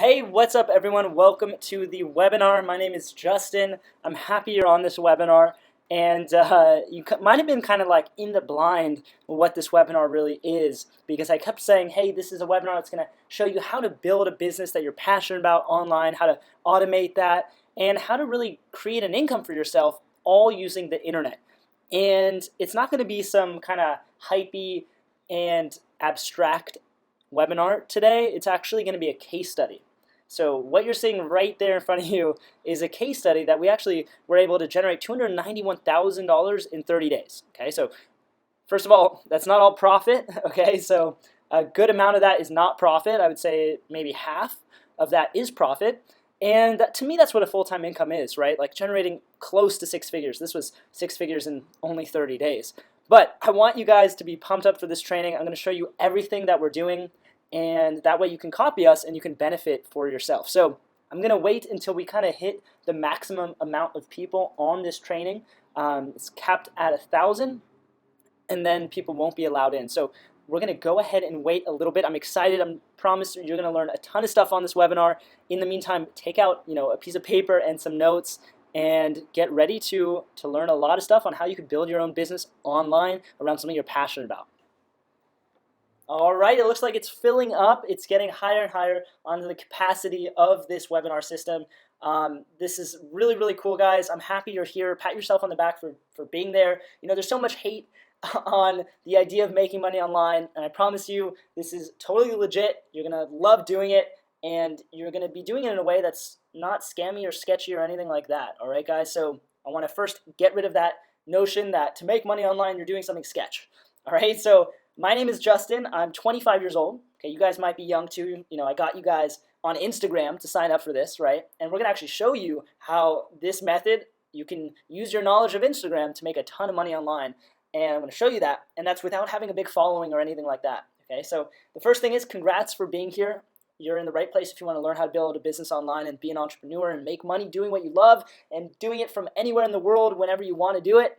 Hey, what's up everyone? Welcome to the webinar. My name is Justin. I'm happy you're on this webinar, and you might have been kind of like in the blind what this webinar really is, because I kept saying, hey, this is a webinar that's going to show you how to build a business that you're passionate about online, how to automate that, and how to really create an income for yourself all using the internet. And it's not going to be some kind of hypey and abstract webinar today. It's actually going to be a case study. So what you're seeing right there in front of you is a case study that we actually were able to generate $291,000 in 30 days. Okay, so first of all, that's not all profit. Okay, so a good amount of that is not profit. I would say maybe half of that is profit. And to me, that's what a full-time income is, right? Like generating close to six figures. This was six figures in only 30 days. But I want you guys to be pumped up for this training. I'm going to show you everything that we're doing, and that way you can copy us and you can benefit for yourself. So I'm going to wait until we kind of hit the maximum amount of people on this training. It's capped at 1,000, and then people won't be allowed in. So we're going to go ahead and wait a little bit. I'm excited. I promise you're going to learn a ton of stuff on this webinar. In the meantime, take out a piece of paper and some notes and get ready to learn a lot of stuff on how you can build your own business online around something you're passionate about. All right, it looks like it's filling up. It's getting higher and higher on the capacity of this webinar system. This is really, really cool, guys. I'm happy you're here. Pat yourself on the back for being there. There's so much hate on the idea of making money online, and I promise you this is totally legit. You're going to love doing it, and you're going to be doing it in a way that's not scammy or sketchy or anything like that. All right, guys? So I want to first get rid of that notion that to make money online, you're doing something sketch. All right, so my name is Justin. I'm 25 years old. Okay, you guys might be young too. I got you guys on Instagram to sign up for this, right? And we're going to actually show you how this method, you can use your knowledge of Instagram to make a ton of money online. And I'm going to show you that, and that's without having a big following or anything like that. Okay, so the first thing is congrats for being here. You're in the right place if you want to learn how to build a business online and be an entrepreneur and make money doing what you love and doing it from anywhere in the world whenever you want to do it.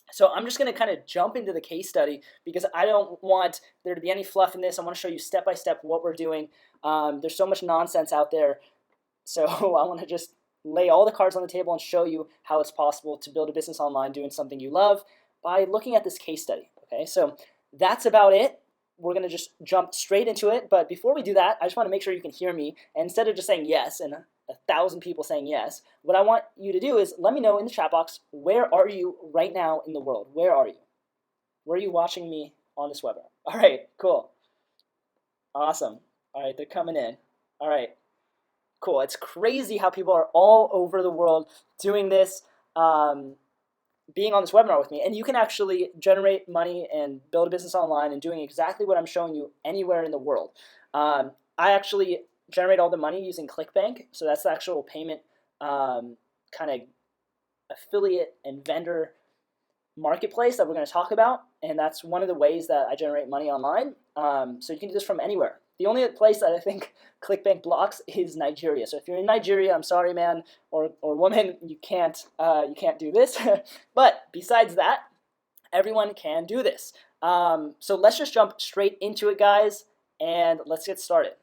So I'm just going to kind of jump into the case study because I don't want there to be any fluff in this. I want to show you step by step what we're doing. There's so much nonsense out there. So I want to just lay all the cards on the table and show you how it's possible to build a business online doing something you love by looking at this case study. Okay, so that's about it. We're going to just jump straight into it. But before we do that, I just want to make sure you can hear me. And instead of just saying yes and 1,000 people saying yes, what I want you to do is let me know in the chat box, where are you right now in the world? Where are you? Where are you watching me on this webinar? All right, cool. Awesome. All right, they're coming in. All right, cool. It's crazy how people are all over the world doing this, being on this webinar with me. And you can actually generate money and build a business online and doing exactly what I'm showing you anywhere in the world. I actually generate all the money using ClickBank. So that's the actual payment kind of affiliate and vendor marketplace that we're going to talk about. And that's one of the ways that I generate money online. So you can do this from anywhere. The only place that I think ClickBank blocks is Nigeria. So if you're in Nigeria, I'm sorry, man or woman, you can't do this. But besides that, everyone can do this. So let's just jump straight into it, guys, and let's get started.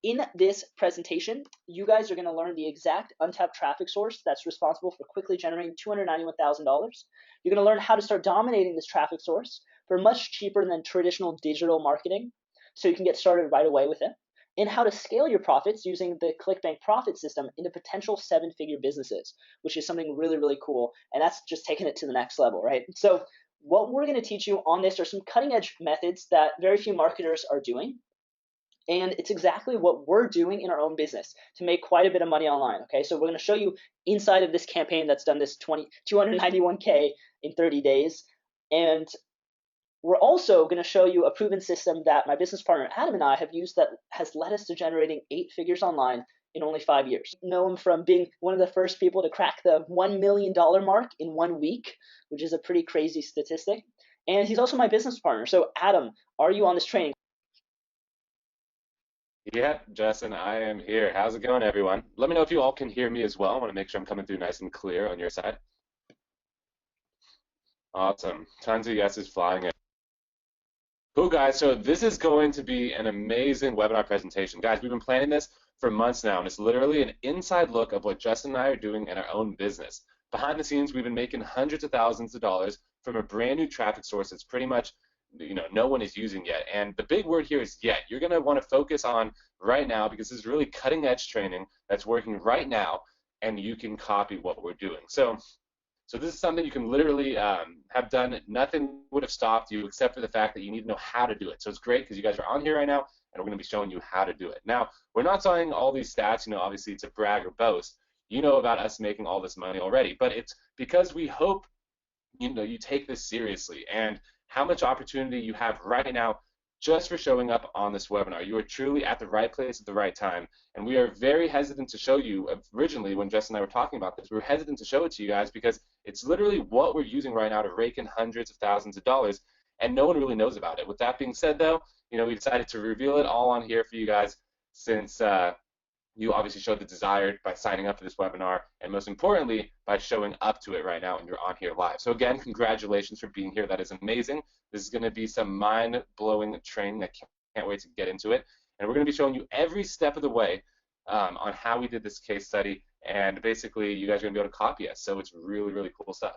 In this presentation, you guys are going to learn the exact untapped traffic source that's responsible for quickly generating $291,000. You're going to learn how to start dominating this traffic source for much cheaper than traditional digital marketing, so you can get started right away with it, and how to scale your profits using the ClickBank profit system into potential seven-figure businesses, which is something really, really cool, and that's just taking it to the next level, right? So what we're going to teach you on this are some cutting-edge methods that very few marketers are doing. And it's exactly what we're doing in our own business to make quite a bit of money online. Okay, so we're going to show you inside of this campaign that's done this 291K in 30 days. And we're also going to show you a proven system that my business partner Adam and I have used that has led us to generating 8 figures online in only 5 years. I know him from being one of the first people to crack the $1 million mark in 1 week, which is a pretty crazy statistic. And he's also my business partner. So Adam, are you on this training? Yeah, Justin, I am here. How's it going, everyone? Let me know if you all can hear me as well. I want to make sure I'm coming through nice and clear on your side. Awesome. Tons of yeses flying in. Cool, guys. So this is going to be an amazing webinar presentation. Guys, we've been planning this for months now, and it's literally an inside look of what Justin and I are doing in our own business. Behind the scenes, we've been making hundreds of thousands of dollars from a brand new traffic source that's pretty much, no one is using yet. And the big word here is yet. You're going to want to focus on right now because this is really cutting edge training that's working right now, and you can copy what we're doing. So this is something you can literally have done. Nothing would have stopped you except for the fact that you need to know how to do it. So it's great because you guys are on here right now, and we're going to be showing you how to do it. Now, we're not saying all these stats, obviously it's a brag or boast. You know about us making all this money already, but it's because we hope you take this seriously and how much opportunity you have right now just for showing up on this webinar. You are truly at the right place at the right time, and we are very hesitant to show you. Originally, when Jess and I were talking about this, we were hesitant to show it to you guys because it's literally what we're using right now to rake in hundreds of thousands of dollars, and no one really knows about it. With that being said, though, we decided to reveal it all on here for you guys since you obviously showed the desire by signing up for this webinar, and most importantly, by showing up to it right now and you're on here live. So again, congratulations for being here. That is amazing. This is going to be some mind-blowing training. I can't wait to get into it. And we're going to be showing you every step of the way on how we did this case study, and basically you guys are going to be able to copy us. So it's really, really cool stuff.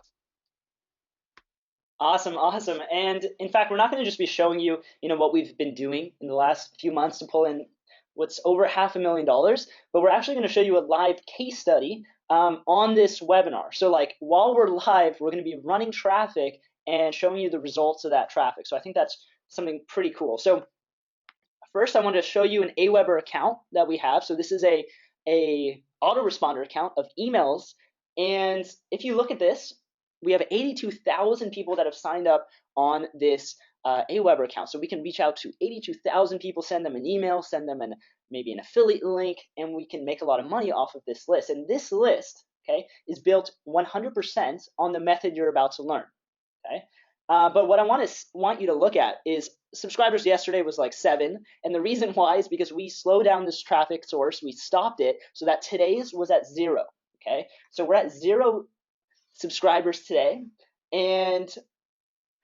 Awesome, awesome. And in fact, we're not going to just be showing you, what we've been doing in the last few months to pull in what's over $500,000, but we're actually going to show you a live case study on this webinar. So like while we're live, we're going to be running traffic and showing you the results of that traffic. So I think that's something pretty cool. So first, I want to show you an Aweber account that we have. So this is a autoresponder account of emails. And if you look at this, we have 82,000 people that have signed up on this Aweber account. So we can reach out to 82,000 people, send them an email, send them maybe an affiliate link, and we can make a lot of money off of this list. And this list, okay, is built 100% on the method you're about to learn, okay? But what I want you to look at is subscribers yesterday was like 7, and the reason why is because we slowed down this traffic source, we stopped it, so that today's was at 0, okay? So we're at 0 subscribers today, and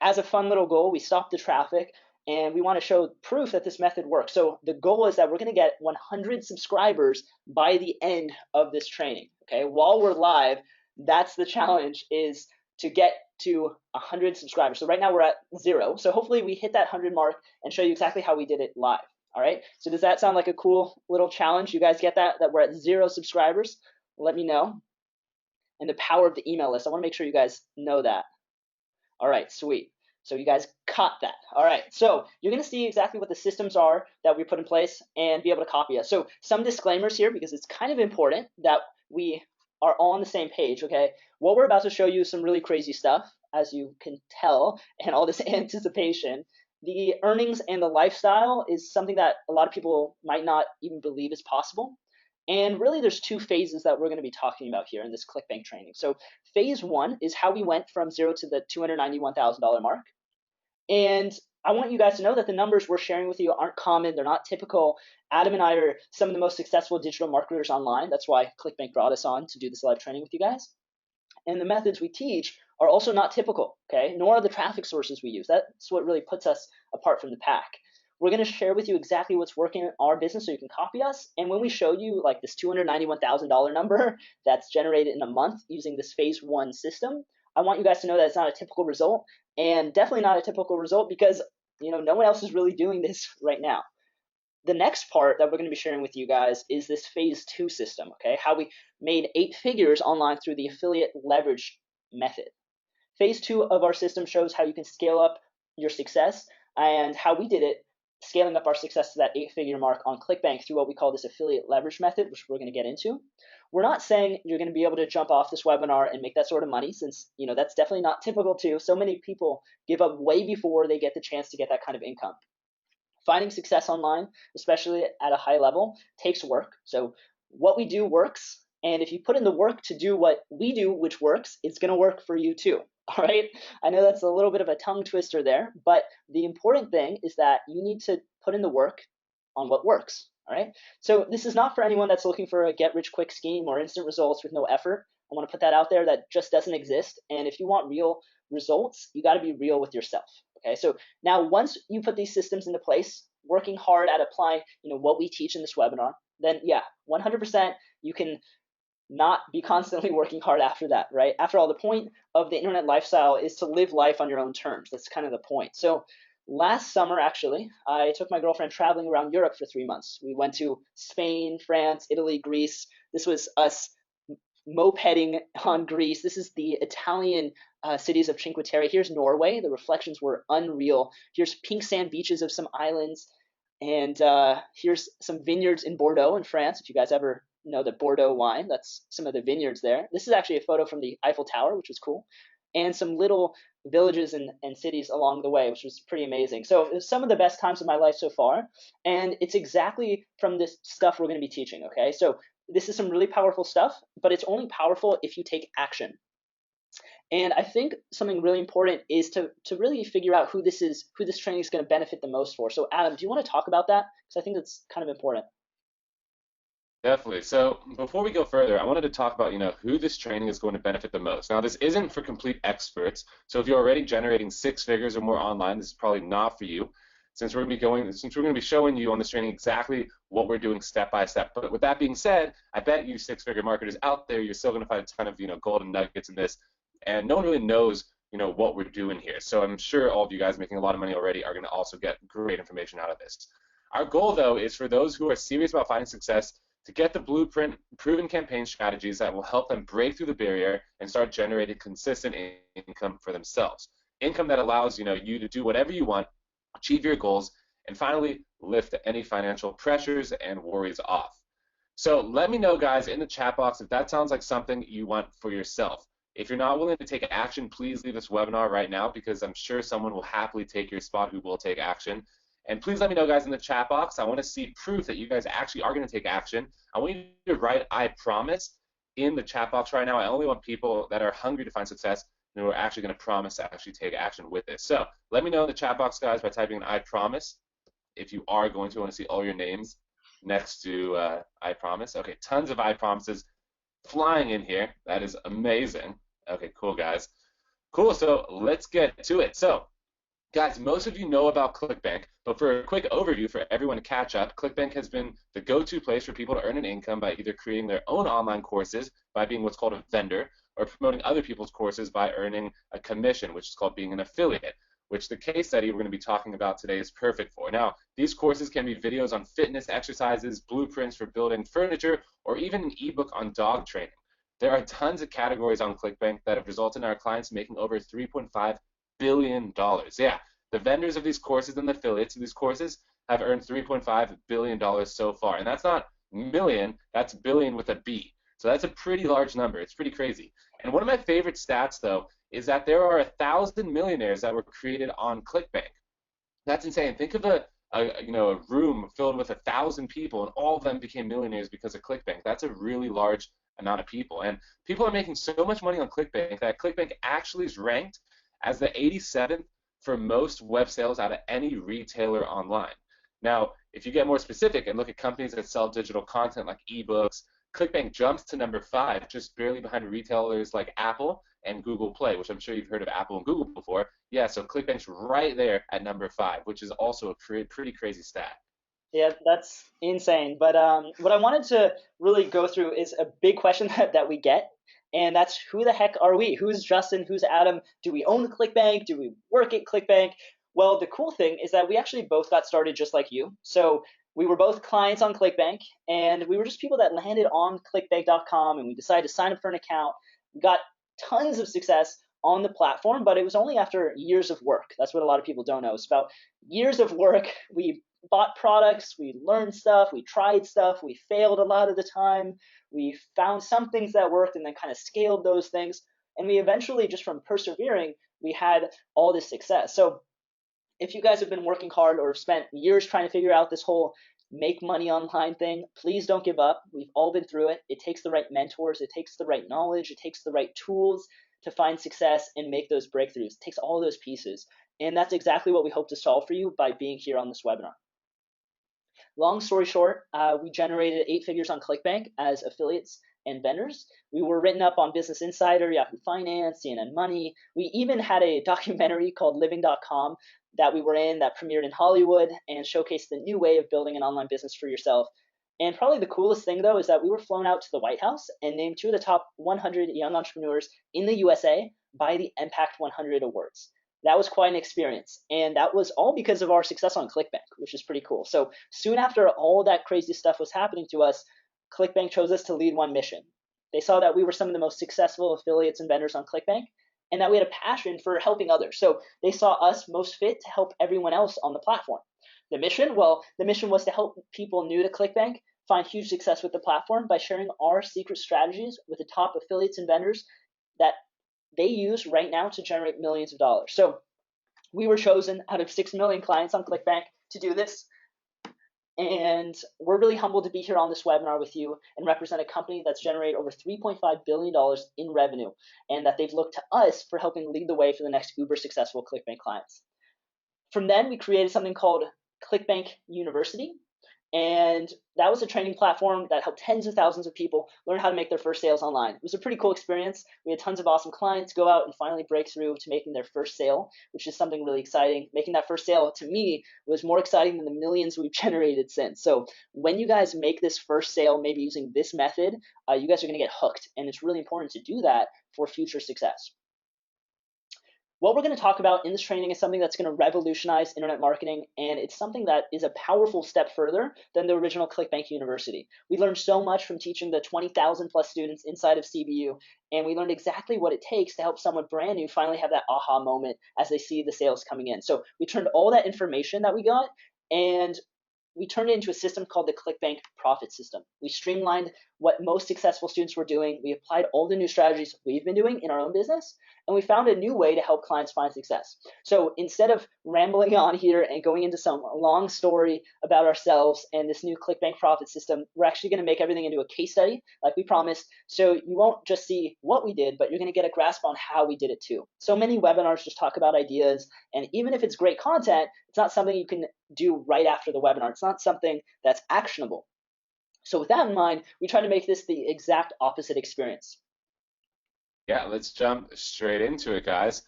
as a fun little goal, we stopped the traffic, and we want to show proof that this method works. So the goal is that we're going to get 100 subscribers by the end of this training, okay? While we're live, that's the challenge, is to get to 100 subscribers. So right now we're at 0. So hopefully we hit that 100 mark and show you exactly how we did it live. All right. So does that sound like a cool little challenge? You guys get that we're at 0 subscribers? Let me know. And the power of the email list. I want to make sure you guys know that. All right, sweet. So you guys caught that. All right, so you're going to see exactly what the systems are that we put in place and be able to copy us. So some disclaimers here, because it's kind of important that we are all on the same page, okay? What we're about to show you is some really crazy stuff, as you can tell, and all this anticipation. The earnings and the lifestyle is something that a lot of people might not even believe is possible. And really, there's 2 phases that we're going to be talking about here in this ClickBank training. So phase 1 is how we went from 0 to the $291,000 mark. And I want you guys to know that the numbers we're sharing with you aren't common. They're not typical. Adam and I are some of the most successful digital marketers online. That's why ClickBank brought us on to do this live training with you guys. And the methods we teach are also not typical, okay? Nor are the traffic sources we use. That's what really puts us apart from the pack. We're going to share with you exactly what's working in our business so you can copy us. And when we show you like this $291,000 number that's generated in a month using this phase 1 system, I want you guys to know that it's not a typical result, and definitely not a typical result because no one else is really doing this right now. The next part that we're going to be sharing with you guys is this phase 2 system, okay? How we made 8 figures online through the affiliate leverage method. Phase 2 of our system shows how you can scale up your success and how we did it, scaling up our success to that 8-figure mark on ClickBank through what we call this affiliate leverage method, which we're going to get into. We're not saying you're going to be able to jump off this webinar and make that sort of money, since that's definitely not typical too. So many people give up way before they get the chance to get that kind of income. Finding success online, especially at a high level, takes work. So what we do works, and if you put in the work to do what we do, which works, it's going to work for you too. All right, I know that's a little bit of a tongue twister there, but the important thing is that you need to put in the work on what works. All right, so this is not for anyone that's looking for a get-rich-quick scheme or instant results with no effort. I want to put that out there. That just doesn't exist. And if you want real results, you got to be real with yourself. Okay, so now once you put these systems into place, working hard at applying, what we teach in this webinar, then yeah, 100% you can not be constantly working hard after that, right? After all, the point of the internet lifestyle is to live life on your own terms. That's kind of the point. So last summer, actually, I took my girlfriend traveling around Europe for 3 months. We went to Spain, France, Italy, Greece. This was us mopeding on Greece. This is the Italian cities of Cinque Terre. Here's Norway. The reflections were unreal. Here's pink sand beaches of some islands. And here's some vineyards in Bordeaux in France. If you guys ever know the Bordeaux wine, that's some of the vineyards there. This is actually a photo from the Eiffel Tower, which was cool. And some little villages and cities along the way, which was pretty amazing. So it was some of the best times of my life so far. And it's exactly from this stuff we're going to be teaching, okay? So this is some really powerful stuff, but it's only powerful if you take action. And I think something really important is to really figure out who this training is going to benefit the most for. So Adam, do you want to talk about that? Because I think that's kind of important. Definitely. So before we go further, I wanted to talk about, who this training is going to benefit the most. Now, this isn't for complete experts. So if you're already generating 6 figures or more online, this is probably not for you, since we're going to be showing you on this training exactly what we're doing step by step. But with that being said, I bet you 6-figure marketers out there, you're still going to find a ton of, golden nuggets in this, and no one really knows, what we're doing here. So I'm sure all of you guys making a lot of money already are going to also get great information out of this. Our goal, though, is for those who are serious about finding success to get the blueprint, proven campaign strategies that will help them break through the barrier and start generating consistent income for themselves. Income that allows you to do whatever you want, achieve your goals, and finally lift any financial pressures and worries off. So let me know, guys, in the chat box if that sounds like something you want for yourself. If you're not willing to take action, please leave this webinar right now, because I'm sure someone will happily take your spot who will take action. And please let me know, guys, in the chat box. I want to see proof that you guys actually are going to take action. I want you to write "I promise" in the chat box right now. I only want people that are hungry to find success and who are actually going to promise to actually take action with this. So let me know in the chat box, guys, by typing in "I promise" if you are going to. I want to see all your names next to "I promise." Okay, tons of "I promises" flying in here. That is amazing. Okay, cool, guys. Cool, so let's get to it. So guys, most of you know about ClickBank, but for a quick overview for everyone to catch up, ClickBank has been the go-to place for people to earn an income by either creating their own online courses by being what's called a vendor, or promoting other people's courses by earning a commission, which is called being an affiliate, which the case study we're going to be talking about today is perfect for. Now, these courses can be videos on fitness, exercises, blueprints for building furniture, or even an ebook on dog training. There are tons of categories on ClickBank that have resulted in our clients making over $3.5 billion. Yeah, the vendors of these courses and the affiliates of these courses have earned $3.5 billion so far. And that's not million, that's billion with a B. So that's a pretty large number. It's pretty crazy. And one of my favorite stats, though, is that there are 1,000 millionaires that were created on ClickBank. That's insane. Think of a room filled with 1,000 people, and all of them became millionaires because of ClickBank. That's a really large amount of people. And people are making so much money on ClickBank that ClickBank actually is ranked as the 87th for most web sales out of any retailer online. Now, if you get more specific and look at companies that sell digital content like ebooks, ClickBank jumps to number 5, just barely behind retailers like Apple and Google Play, which I'm sure you've heard of Apple and Google before. Yeah, so ClickBank's right there at number 5, which is also a pretty crazy stat. Yeah, that's insane. But what I wanted to really go through is a big question that we get, and that's who the heck are we? Who's Justin? Who's Adam? Do we own ClickBank? Do we work at ClickBank? Well, the cool thing is that we actually both got started just like you. So we were both clients on ClickBank, and we were just people that landed on clickbank.com, and we decided to sign up for an account. We got tons of success on the platform, but it was only after years of work. That's what a lot of people don't know. It's about years of work. We bought products, we learned stuff, we tried stuff, we failed a lot of the time, we found some things that worked and then kind of scaled those things, and we eventually, just from persevering, we had all this success. So if you guys have been working hard or spent years trying to figure out this whole make money online thing, please don't give up. We've all been through it. It takes the right mentors, it takes the right knowledge, it takes the right tools to find success and make those breakthroughs. It takes all those pieces. And that's exactly what we hope to solve for you by being here on this webinar. Long story short, we generated 8 figures on ClickBank as affiliates and vendors. We were written up on Business Insider, Yahoo Finance, CNN Money. We even had a documentary called Living.com that we were in that premiered in Hollywood and showcased the new way of building an online business for yourself. And probably the coolest thing, though, is that we were flown out to the White House and named 2 of the top 100 young entrepreneurs in the USA by the Impact 100 Awards. That was quite an experience, and that was all because of our success on ClickBank, which is pretty cool. So soon after all that crazy stuff was happening to us, ClickBank chose us to lead one mission. They saw that we were some of the most successful affiliates and vendors on ClickBank, and that we had a passion for helping others. So they saw us most fit to help everyone else on the platform. The mission? Well, the mission was to help people new to ClickBank find huge success with the platform by sharing our secret strategies with the top affiliates and vendors that they use right now to generate millions of dollars. So we were chosen out of 6 million clients on ClickBank to do this. And we're really humbled to be here on this webinar with you and represent a company that's generated over $3.5 billion in revenue, and that they've looked to us for helping lead the way for the next uber successful ClickBank clients. From then, we created something called ClickBank University. And that was a training platform that helped tens of thousands of people learn how to make their first sales online. It was a pretty cool experience. We had tons of awesome clients go out and finally break through to making their first sale, which is something really exciting. Making that first sale, to me, was more exciting than the millions we've generated since. So when you guys make this first sale, maybe using this method, you guys are going to get hooked. And it's really important to do that for future success. What we're going to talk about in this training is something that's going to revolutionize internet marketing, and it's something that is a powerful step further than the original ClickBank University. We learned so much from teaching the 20,000 plus students inside of CBU, and we learned exactly what it takes to help someone brand new finally have that aha moment as they see the sales coming in. So we turned all that information that we got and we turned it into a system called the ClickBank Profit System. We streamlined what most successful students were doing. We applied all the new strategies we've been doing in our own business, and we found a new way to help clients find success. So instead of rambling on here and going into some long story about ourselves and this new ClickBank Profit System, we're actually going to make everything into a case study like we promised. So you won't just see what we did, but you're going to get a grasp on how we did it too. So many webinars just talk about ideas, and even if it's great content, it's not something you can do right after the webinar. It's not something that's actionable. So with that in mind, we try to make this the exact opposite experience. Yeah, let's jump straight into it, guys.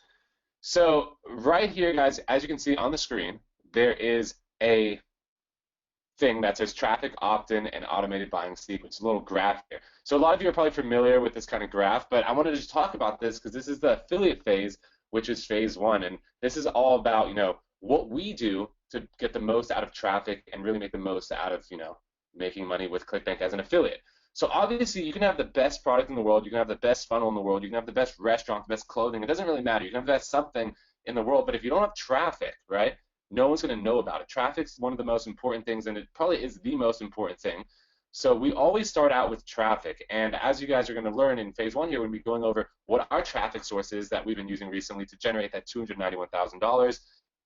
So right here, guys, as you can see on the screen, there is a thing that says traffic, opt-in, and automated buying sequence, a little graph here. So a lot of you are probably familiar with this kind of graph, but I wanted to just talk about this because this is the affiliate phase, which is phase 1, and this is all about, what we do to get the most out of traffic and really make the most out of, making money with ClickBank as an affiliate. So obviously you can have the best product in the world, you can have the best funnel in the world, you can have the best restaurant, the best clothing, it doesn't really matter. You can have the best something in the world, but if you don't have traffic, right, no one's going to know about it. Traffic's one of the most important things, and it probably is the most important thing. So we always start out with traffic, and as you guys are going to learn in phase 1 here, we'll be going over what our traffic source is that we've been using recently to generate that $291,000.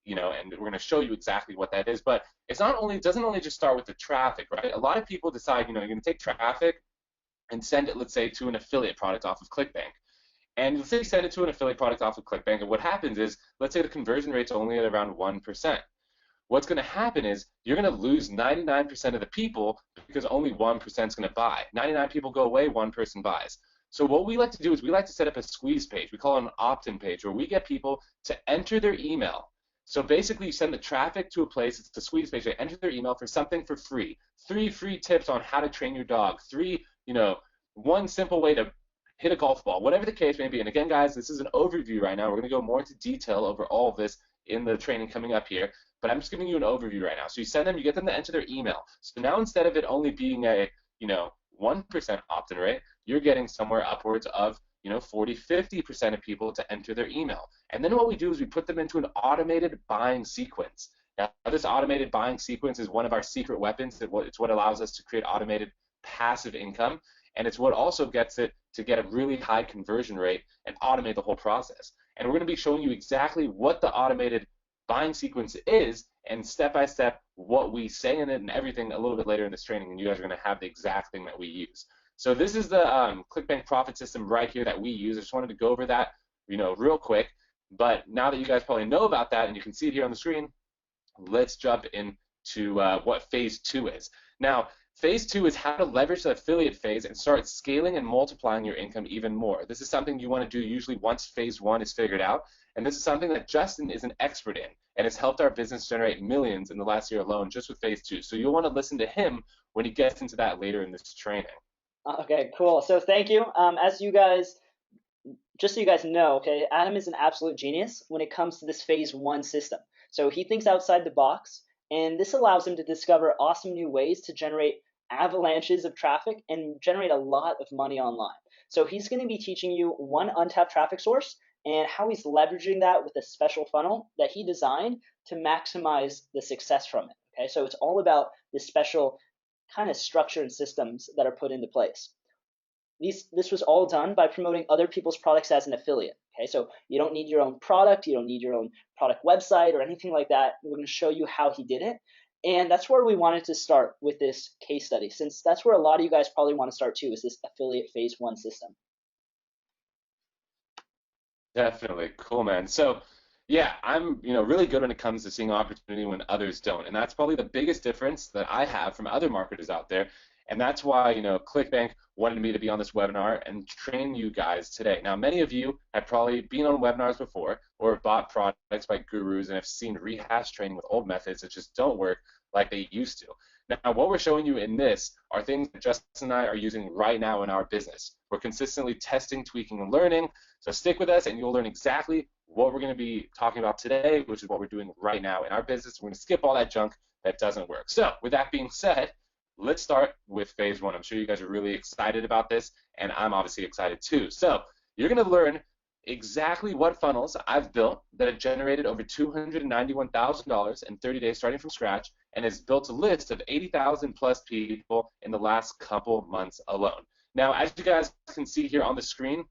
And we're going to show you exactly what that is. But it doesn't only just start with the traffic, right? A lot of people decide, you're going to take traffic and send it, let's say, to an affiliate product off of ClickBank. And let's say you send it to an affiliate product off of ClickBank, and what happens is, let's say the conversion rate's only at around 1%. What's going to happen is you're going to lose 99% of the people because only 1% is going to buy. 99 people go away, 1 person buys. So what we like to do is we like to set up a squeeze page. We call it an opt-in page where we get people to enter their email. So basically you send the traffic to a place, it's the squeeze page, they enter their email for something for free. 3 free tips on how to train your dog. 3, 1 simple way to hit a golf ball, whatever the case may be. And again, guys, this is an overview right now. We're going to go more into detail over all of this in the training coming up here. But I'm just giving you an overview right now. So you send them, you get them to enter their email. So now instead of it only being a, 1% opt-in rate, you're getting somewhere upwards of 40, 50% of people to enter their email. And then what we do is we put them into an automated buying sequence. Now, this automated buying sequence is one of our secret weapons. It's what allows us to create automated passive income, and it's what also gets it to get a really high conversion rate and automate the whole process. And we're going to be showing you exactly what the automated buying sequence is and step by step what we say in it and everything a little bit later in this training, and you guys are going to have the exact thing that we use. So this is the ClickBank Profit System right here that we use. I just wanted to go over that, real quick. But now that you guys probably know about that and you can see it here on the screen, let's jump into what phase 2 is. Now, Phase two is how to leverage the affiliate phase and start scaling and multiplying your income even more. This is something you want to do usually once phase one is figured out. And this is something that Justin is an expert in and has helped our business generate millions in the last year alone just with phase two. So you'll want to listen to him when he gets into that later in this training. Okay, cool. So thank you. As you guys, just so you guys know, okay, Adam is an absolute genius when it comes to this phase one system. So he thinks outside the box, and this allows him to discover awesome new ways to generate avalanches of traffic and generate a lot of money online. So he's going to be teaching you one untapped traffic source and how he's leveraging that with a special funnel that he designed to maximize the success from it. Okay, so it's all about this special kind of structure and systems that are put into place. This was all done by promoting other people's products as an affiliate. Okay, so you don't need your own product, you don't need your own product website or anything like that. We're going to show you how he did it. And that's where we wanted to start with this case study, since that's where a lot of you guys probably want to start too, is this affiliate phase one system. Definitely. Cool, man. So, yeah, I'm, really good when it comes to seeing opportunity when others don't. And that's probably the biggest difference that I have from other marketers out there. And that's why, ClickBank wanted me to be on this webinar and train you guys today. Now, many of you have probably been on webinars before or have bought products by gurus and have seen rehash training with old methods that just don't work like they used to. Now, what we're showing you in this are things that Justin and I are using right now in our business. We're consistently testing, tweaking, and learning. So stick with us and you'll learn exactly what we're going to be talking about today, which is what we're doing right now in our business. We're going to skip all that junk that doesn't work. So with that being said, let's start with phase one. I'm sure you guys are really excited about this, and I'm obviously excited too. So you're going to learn exactly what funnels I've built that have generated over $291,000 in 30 days starting from scratch and has built a list of 80,000 plus people in the last couple months alone. Now, as you guys can see here on the screen,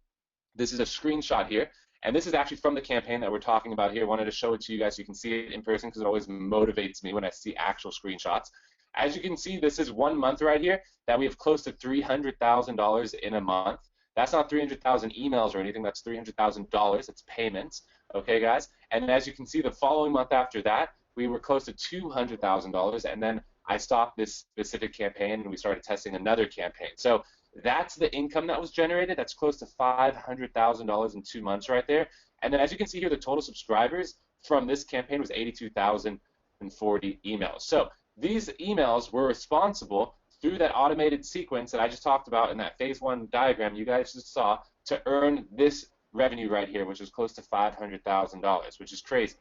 this is a screenshot here, and this is actually from the campaign that we're talking about here. I wanted to show it to you guys so you can see it in person because it always motivates me when I see actual screenshots. As you can see, this is 1 month right here that we have close to $300,000 in a month. That's not 300,000 emails or anything. That's $300,000. It's payments. Okay, guys? And as you can see, the following month after that, we were close to $200,000. And then I stopped this specific campaign and we started testing another campaign. So that's the income that was generated. That's close to $500,000 in 2 months right there. And then as you can see here, the total subscribers from this campaign was 82,040 emails. So these emails were responsible through that automated sequence that I just talked about in that phase one diagram you guys just saw to earn this revenue right here, which is close to $500,000, which is crazy.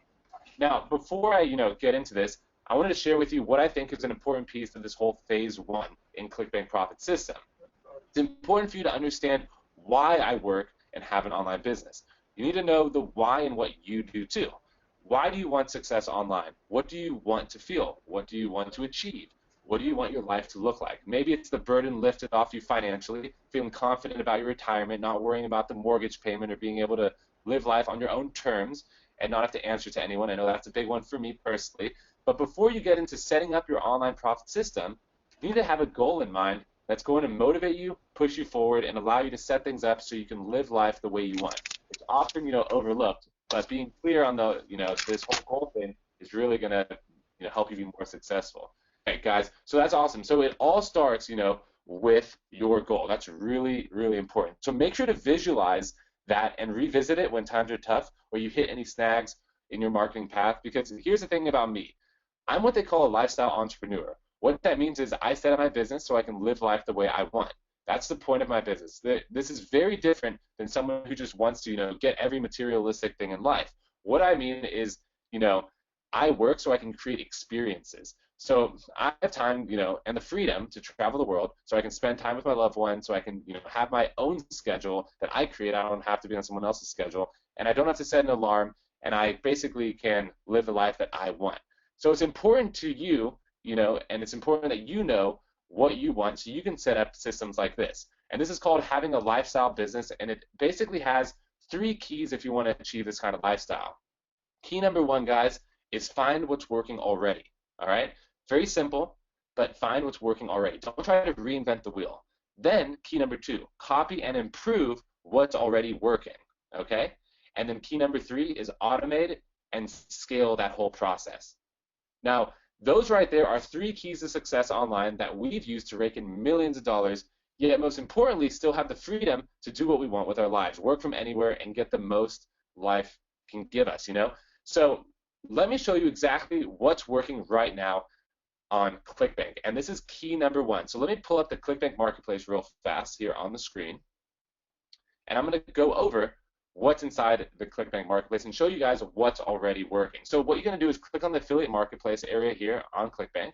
Now, before I get into this, I wanted to share with you what I think is an important piece of this whole phase one in ClickBank Profit System. It's important for you to understand why I work and have an online business. You need to know the why and what you do too. Why do you want success online? What do you want to feel? What do you want to achieve? What do you want your life to look like? Maybe it's the burden lifted off you financially, feeling confident about your retirement, not worrying about the mortgage payment or being able to live life on your own terms and not have to answer to anyone. I know that's a big one for me personally. But before you get into setting up your online profit system, you need to have a goal in mind that's going to motivate you, push you forward, and allow you to set things up so you can live life the way you want. It's often, overlooked, but being clear on the, this whole goal thing is really going to, help you be more successful. Okay, guys, so that's awesome. So it all starts, with your goal. That's really, really important. So make sure to visualize that and revisit it when times are tough or you hit any snags in your marketing path, because here's the thing about me. I'm what they call a lifestyle entrepreneur. What that means is I set up my business so I can live life the way I want. That's the point of my business. This is very different than someone who just wants to, get every materialistic thing in life. What I mean is, I work so I can create experiences. So I have time, and the freedom to travel the world so I can spend time with my loved ones, so I can, have my own schedule that I create. I don't have to be on someone else's schedule, and I don't have to set an alarm, and I basically can live the life that I want. So it's important to you, and it's important that you know what you want so you can set up systems like this. And this is called having a lifestyle business, and it basically has 3 keys if you want to achieve this kind of lifestyle. Key number 1, guys, is find what's working already. All right? Very simple, but find what's working already. Don't try to reinvent the wheel. Then key number 2, copy and improve what's already working. Okay? And then key number 3 is automate and scale that whole process. Now, Those right there are 3 keys to success online that we've used to rake in millions of dollars, yet most importantly, still have the freedom to do what we want with our lives, work from anywhere, and get the most life can give us, you know? So let me show you exactly what's working right now on ClickBank. And this is key number 1. So let me pull up the ClickBank Marketplace real fast here on the screen. And I'm going to go over what's inside the ClickBank Marketplace and show you guys what's already working. So what you're going to do is click on the Affiliate Marketplace area here on ClickBank.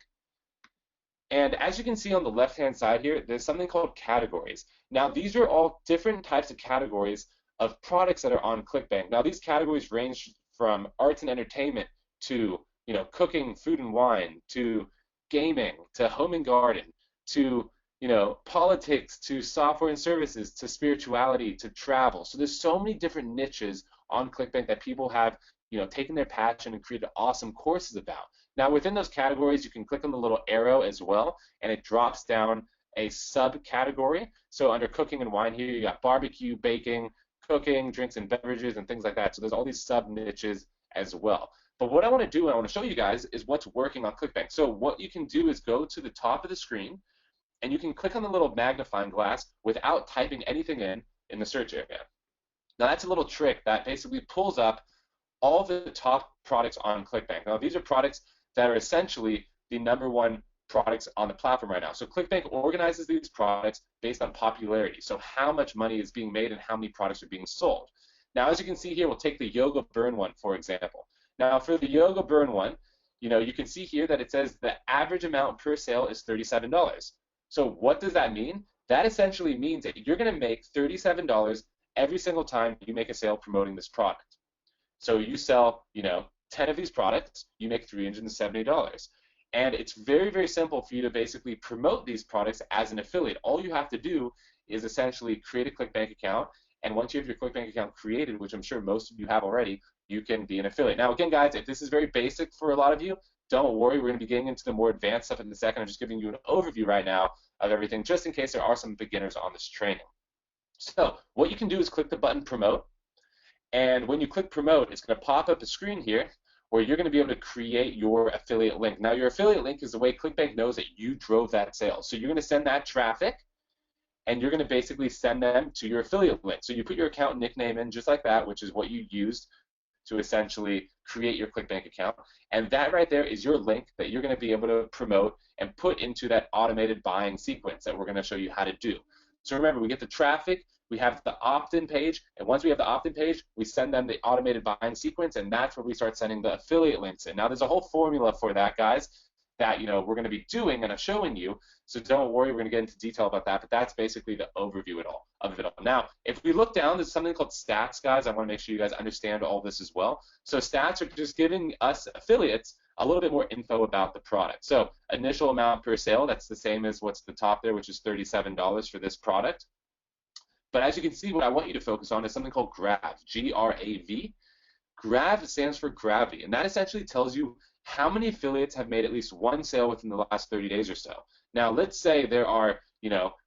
And as you can see on the left-hand side here, there's something called categories. Now, these are all different types of categories of products that are on ClickBank. Now, these categories range from arts and entertainment to, cooking, food and wine, to gaming, to home and garden, to, politics, to software and services, to spirituality, to travel. So there's so many different niches on ClickBank that people have, taken their passion and created awesome courses about. Now, within those categories, you can click on the little arrow as well, and it drops down a subcategory. So under cooking and wine here, you got barbecue, baking, cooking, drinks and beverages, and things like that. So there's all these sub niches as well. But what I want to do, and I want to show you guys, is what's working on ClickBank. So what you can do is go to the top of the screen, and you can click on the little magnifying glass without typing anything in the search area. Now, that's a little trick that basically pulls up all the top products on ClickBank. Now, these are products that are essentially the #1 products on the platform right now. So ClickBank organizes these products based on popularity. So how much money is being made and how many products are being sold. Now, as you can see here, we'll take the Yoga Burn one, for example. Now, for the Yoga Burn one, you can see here that it says the average amount per sale is $37. So what does that mean? That essentially means that you're going to make $37 every single time you make a sale promoting this product. So you sell, 10 of these products, you make $370. And it's very, very simple for you to basically promote these products as an affiliate. All you have to do is essentially create a ClickBank account, and once you have your ClickBank account created, which I'm sure most of you have already, you can be an affiliate. Now, again, guys, if this is very basic for a lot of you, don't worry. We're going to be getting into the more advanced stuff in a second. I'm just giving you an overview right now of everything, just in case there are some beginners on this training. So what you can do is click the button Promote, and when you click Promote, it's going to pop up a screen here where you're going to be able to create your affiliate link. Now, your affiliate link is the way ClickBank knows that you drove that sale. So you're going to send that traffic, and you're going to basically send them to your affiliate link. So you put your account nickname in just like that, which is what you used to essentially create your ClickBank account. And that right there is your link that you're going to be able to promote and put into that automated buying sequence that we're going to show you how to do. So remember, we get the traffic, we have the opt-in page, and once we have the opt-in page, we send them the automated buying sequence, and that's where we start sending the affiliate links in. Now, there's a whole formula for that, guys, that we're going to be doing and I'm showing you. So don't worry, we're going to get into detail about that, but that's basically the overview of it all. Now, if we look down, there's something called stats, guys. I want to make sure you guys understand all this as well. So stats are just giving us affiliates a little bit more info about the product. So initial amount per sale, that's the same as what's at the top there, which is $37 for this product. But as you can see, what I want you to focus on is something called GRAV, G-R-A-V. GRAV stands for gravity, and that essentially tells you how many affiliates have made at least one sale within the last 30 days or so. Now, let's say there are,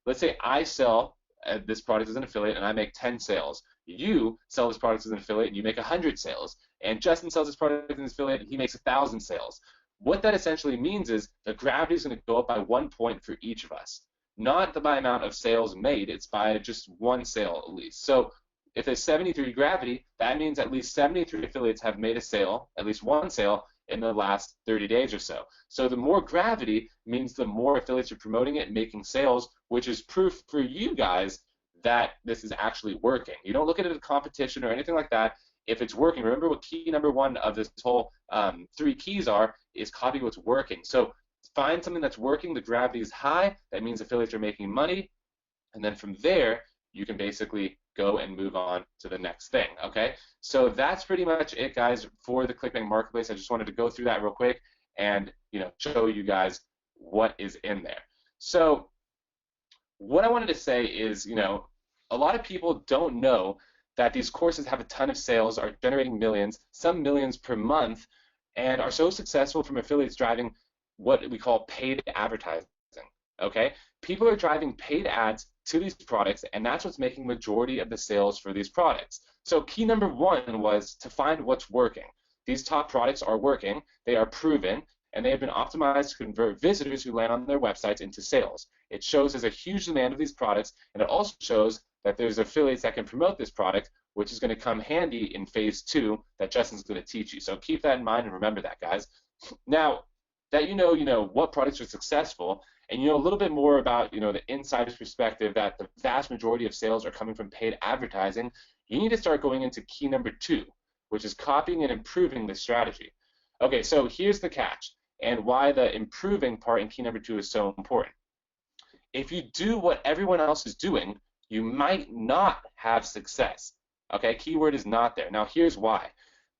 let's say I sell this product as an affiliate and I make 10 sales. You sell this product as an affiliate and you make 100 sales. And Justin sells this product as an affiliate and he makes 1,000 sales. What that essentially means is the gravity is going to go up by 1 point for each of us. Not by amount of sales made, it's by just one sale at least. So if there's 73 gravity, that means at least 73 affiliates have made a sale, at least one sale, in the last 30 days or so. So the more gravity means the more affiliates are promoting it and making sales, which is proof for you guys that this is actually working. You don't look at it as a competition or anything like that. If it's working, remember what key #1 of this whole 3 keys is copy what's working. So find something that's working, the gravity is high, that means affiliates are making money, and then from there, you can basically go and move on to the next thing, okay? So that's pretty much it, guys, for the ClickBank Marketplace. I just wanted to go through that real quick and, show you guys what is in there. So what I wanted to say is, a lot of people don't know that these courses have a ton of sales, are generating millions, some millions per month, and are so successful from affiliates driving what we call paid advertising, okay? People are driving paid ads to these products, and that's what's making majority of the sales for these products. So key #1 was to find what's working. These top products are working, they are proven, and they have been optimized to convert visitors who land on their websites into sales. It shows there's a huge demand of these products, and it also shows that there's affiliates that can promote this product, which is going to come handy in phase 2 that Justin's going to teach you. So keep that in mind and remember that, guys. Now that you know what products are successful, and you know a little bit more about the insider's perspective that the vast majority of sales are coming from paid advertising, you need to start going into key number 2, which is copying and improving this strategy. Okay, so here's the catch, and why the improving part in key number 2 is so important. If you do what everyone else is doing, you might not have success. Okay, keyword is not there. Now here's why.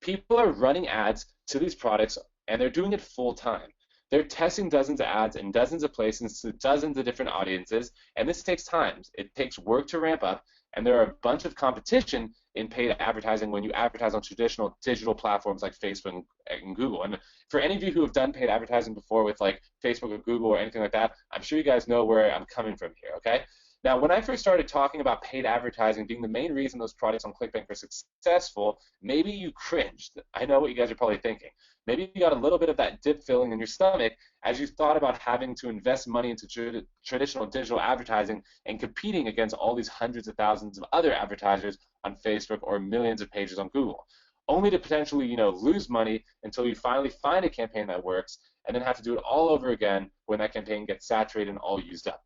People are running ads to these products, and they're doing it full time. They're testing dozens of ads in dozens of places to dozens of different audiences, and this takes time. It takes work to ramp up, and there are a bunch of competition in paid advertising when you advertise on traditional digital platforms like Facebook and Google. And for any of you who have done paid advertising before with like Facebook or Google or anything like that, I'm sure you guys know where I'm coming from here, okay? Now, when I first started talking about paid advertising being the main reason those products on ClickBank are successful, maybe you cringed. I know what you guys are probably thinking. Maybe you got a little bit of that dip feeling in your stomach as you thought about having to invest money into traditional digital advertising and competing against all these hundreds of thousands of other advertisers on Facebook or millions of pages on Google, only to potentially, lose money until you finally find a campaign that works and then have to do it all over again when that campaign gets saturated and all used up.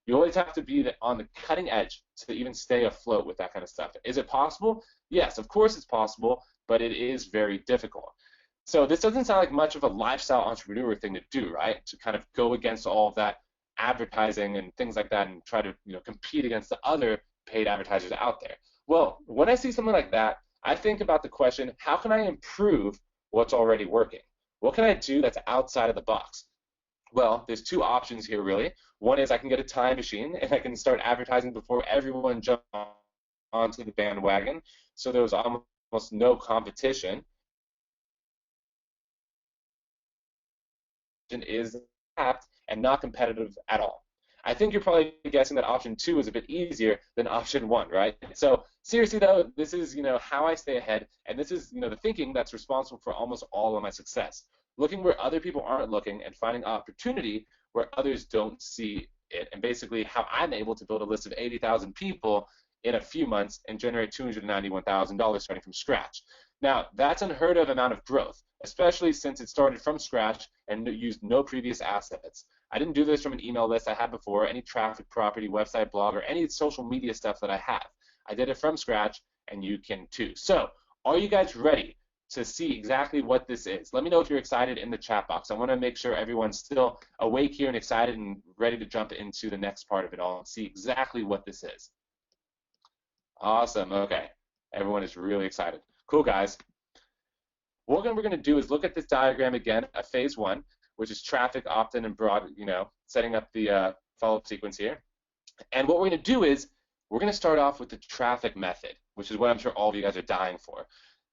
You always have to be on the cutting edge to even stay afloat with that kind of stuff. Is it possible? Yes, of course it's possible, but it is very difficult. So this doesn't sound like much of a lifestyle entrepreneur thing to do, right? To kind of go against all of that advertising and things like that and try to compete against the other paid advertisers out there. Well, when I see something like that, I think about the question, how can I improve what's already working? What can I do that's outside of the box? Well, there's 2 options here, really. One is I can get a time machine, and I can start advertising before everyone jumps onto the bandwagon, so there's almost no competition. Is tapped and not competitive at all. I think you're probably guessing that option 2 is a bit easier than option 1, right? So seriously though, this is how I stay ahead, and this is the thinking that's responsible for almost all of my success. Looking where other people aren't looking and finding opportunity where others don't see it, and basically how I'm able to build a list of 80,000 people in a few months and generate $291,000 starting from scratch. Now, that's an unheard of amount of growth, especially since it started from scratch and used no previous assets. I didn't do this from an email list I had before, any traffic, property, website, blog, or any social media stuff that I have. I did it from scratch, and you can too. So, are you guys ready to see exactly what this is? Let me know if you're excited in the chat box. I want to make sure everyone's still awake here and excited and ready to jump into the next part of it all and see exactly what this is. Awesome. Okay. Everyone is really excited. Cool, guys. What we're going to do is look at this diagram again at phase 1, which is traffic, opt-in, and broad, setting up the follow-up sequence here. And what we're going to do is we're going to start off with the traffic method, which is what I'm sure all of you guys are dying for.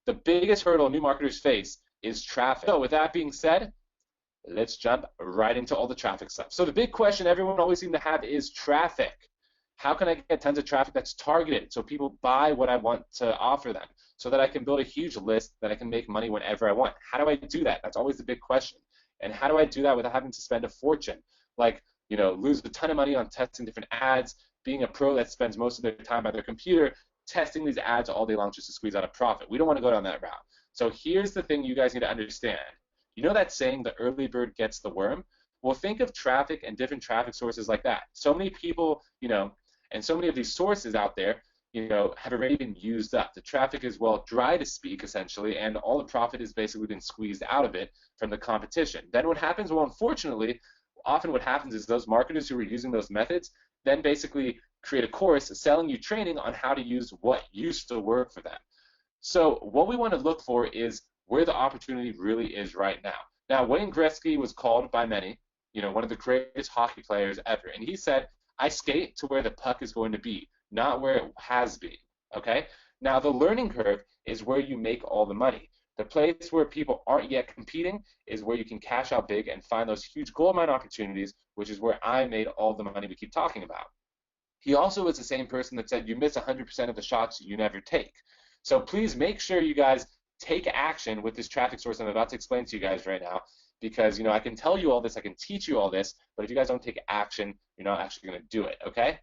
The biggest hurdle new marketers face is traffic. So with that being said, let's jump right into all the traffic stuff. So the big question everyone always seems to have is traffic. How can I get tons of traffic that's targeted so people buy what I want to offer them so that I can build a huge list that I can make money whenever I want? How do I do that? That's always the big question. And how do I do that without having to spend a fortune? Like, lose a ton of money on testing different ads, being a pro that spends most of their time at their computer testing these ads all day long just to squeeze out a profit. We don't want to go down that route. So here's the thing you guys need to understand. You know that saying, the early bird gets the worm? Well, think of traffic and different traffic sources like that. So many people, and so many of these sources out there, have already been used up. The traffic is, well, dry to speak, essentially, and all the profit has basically been squeezed out of it from the competition. Then what happens? Well, unfortunately, often what happens is those marketers who are using those methods then basically create a course selling you training on how to use what used to work for them. So what we want to look for is where the opportunity really is right now. Now, Wayne Gretzky was called by many, one of the greatest hockey players ever, and he said, I skate to where the puck is going to be, not where it has been, okay? Now, the learning curve is where you make all the money. The place where people aren't yet competing is where you can cash out big and find those huge goldmine opportunities, which is where I made all the money we keep talking about. He also was the same person that said you miss 100% of the shots you never take. So please make sure you guys take action with this traffic source I'm about to explain to you guys right now, because I can tell you all this, I can teach you all this, but if you guys don't take action, you're not actually going to do it, okay?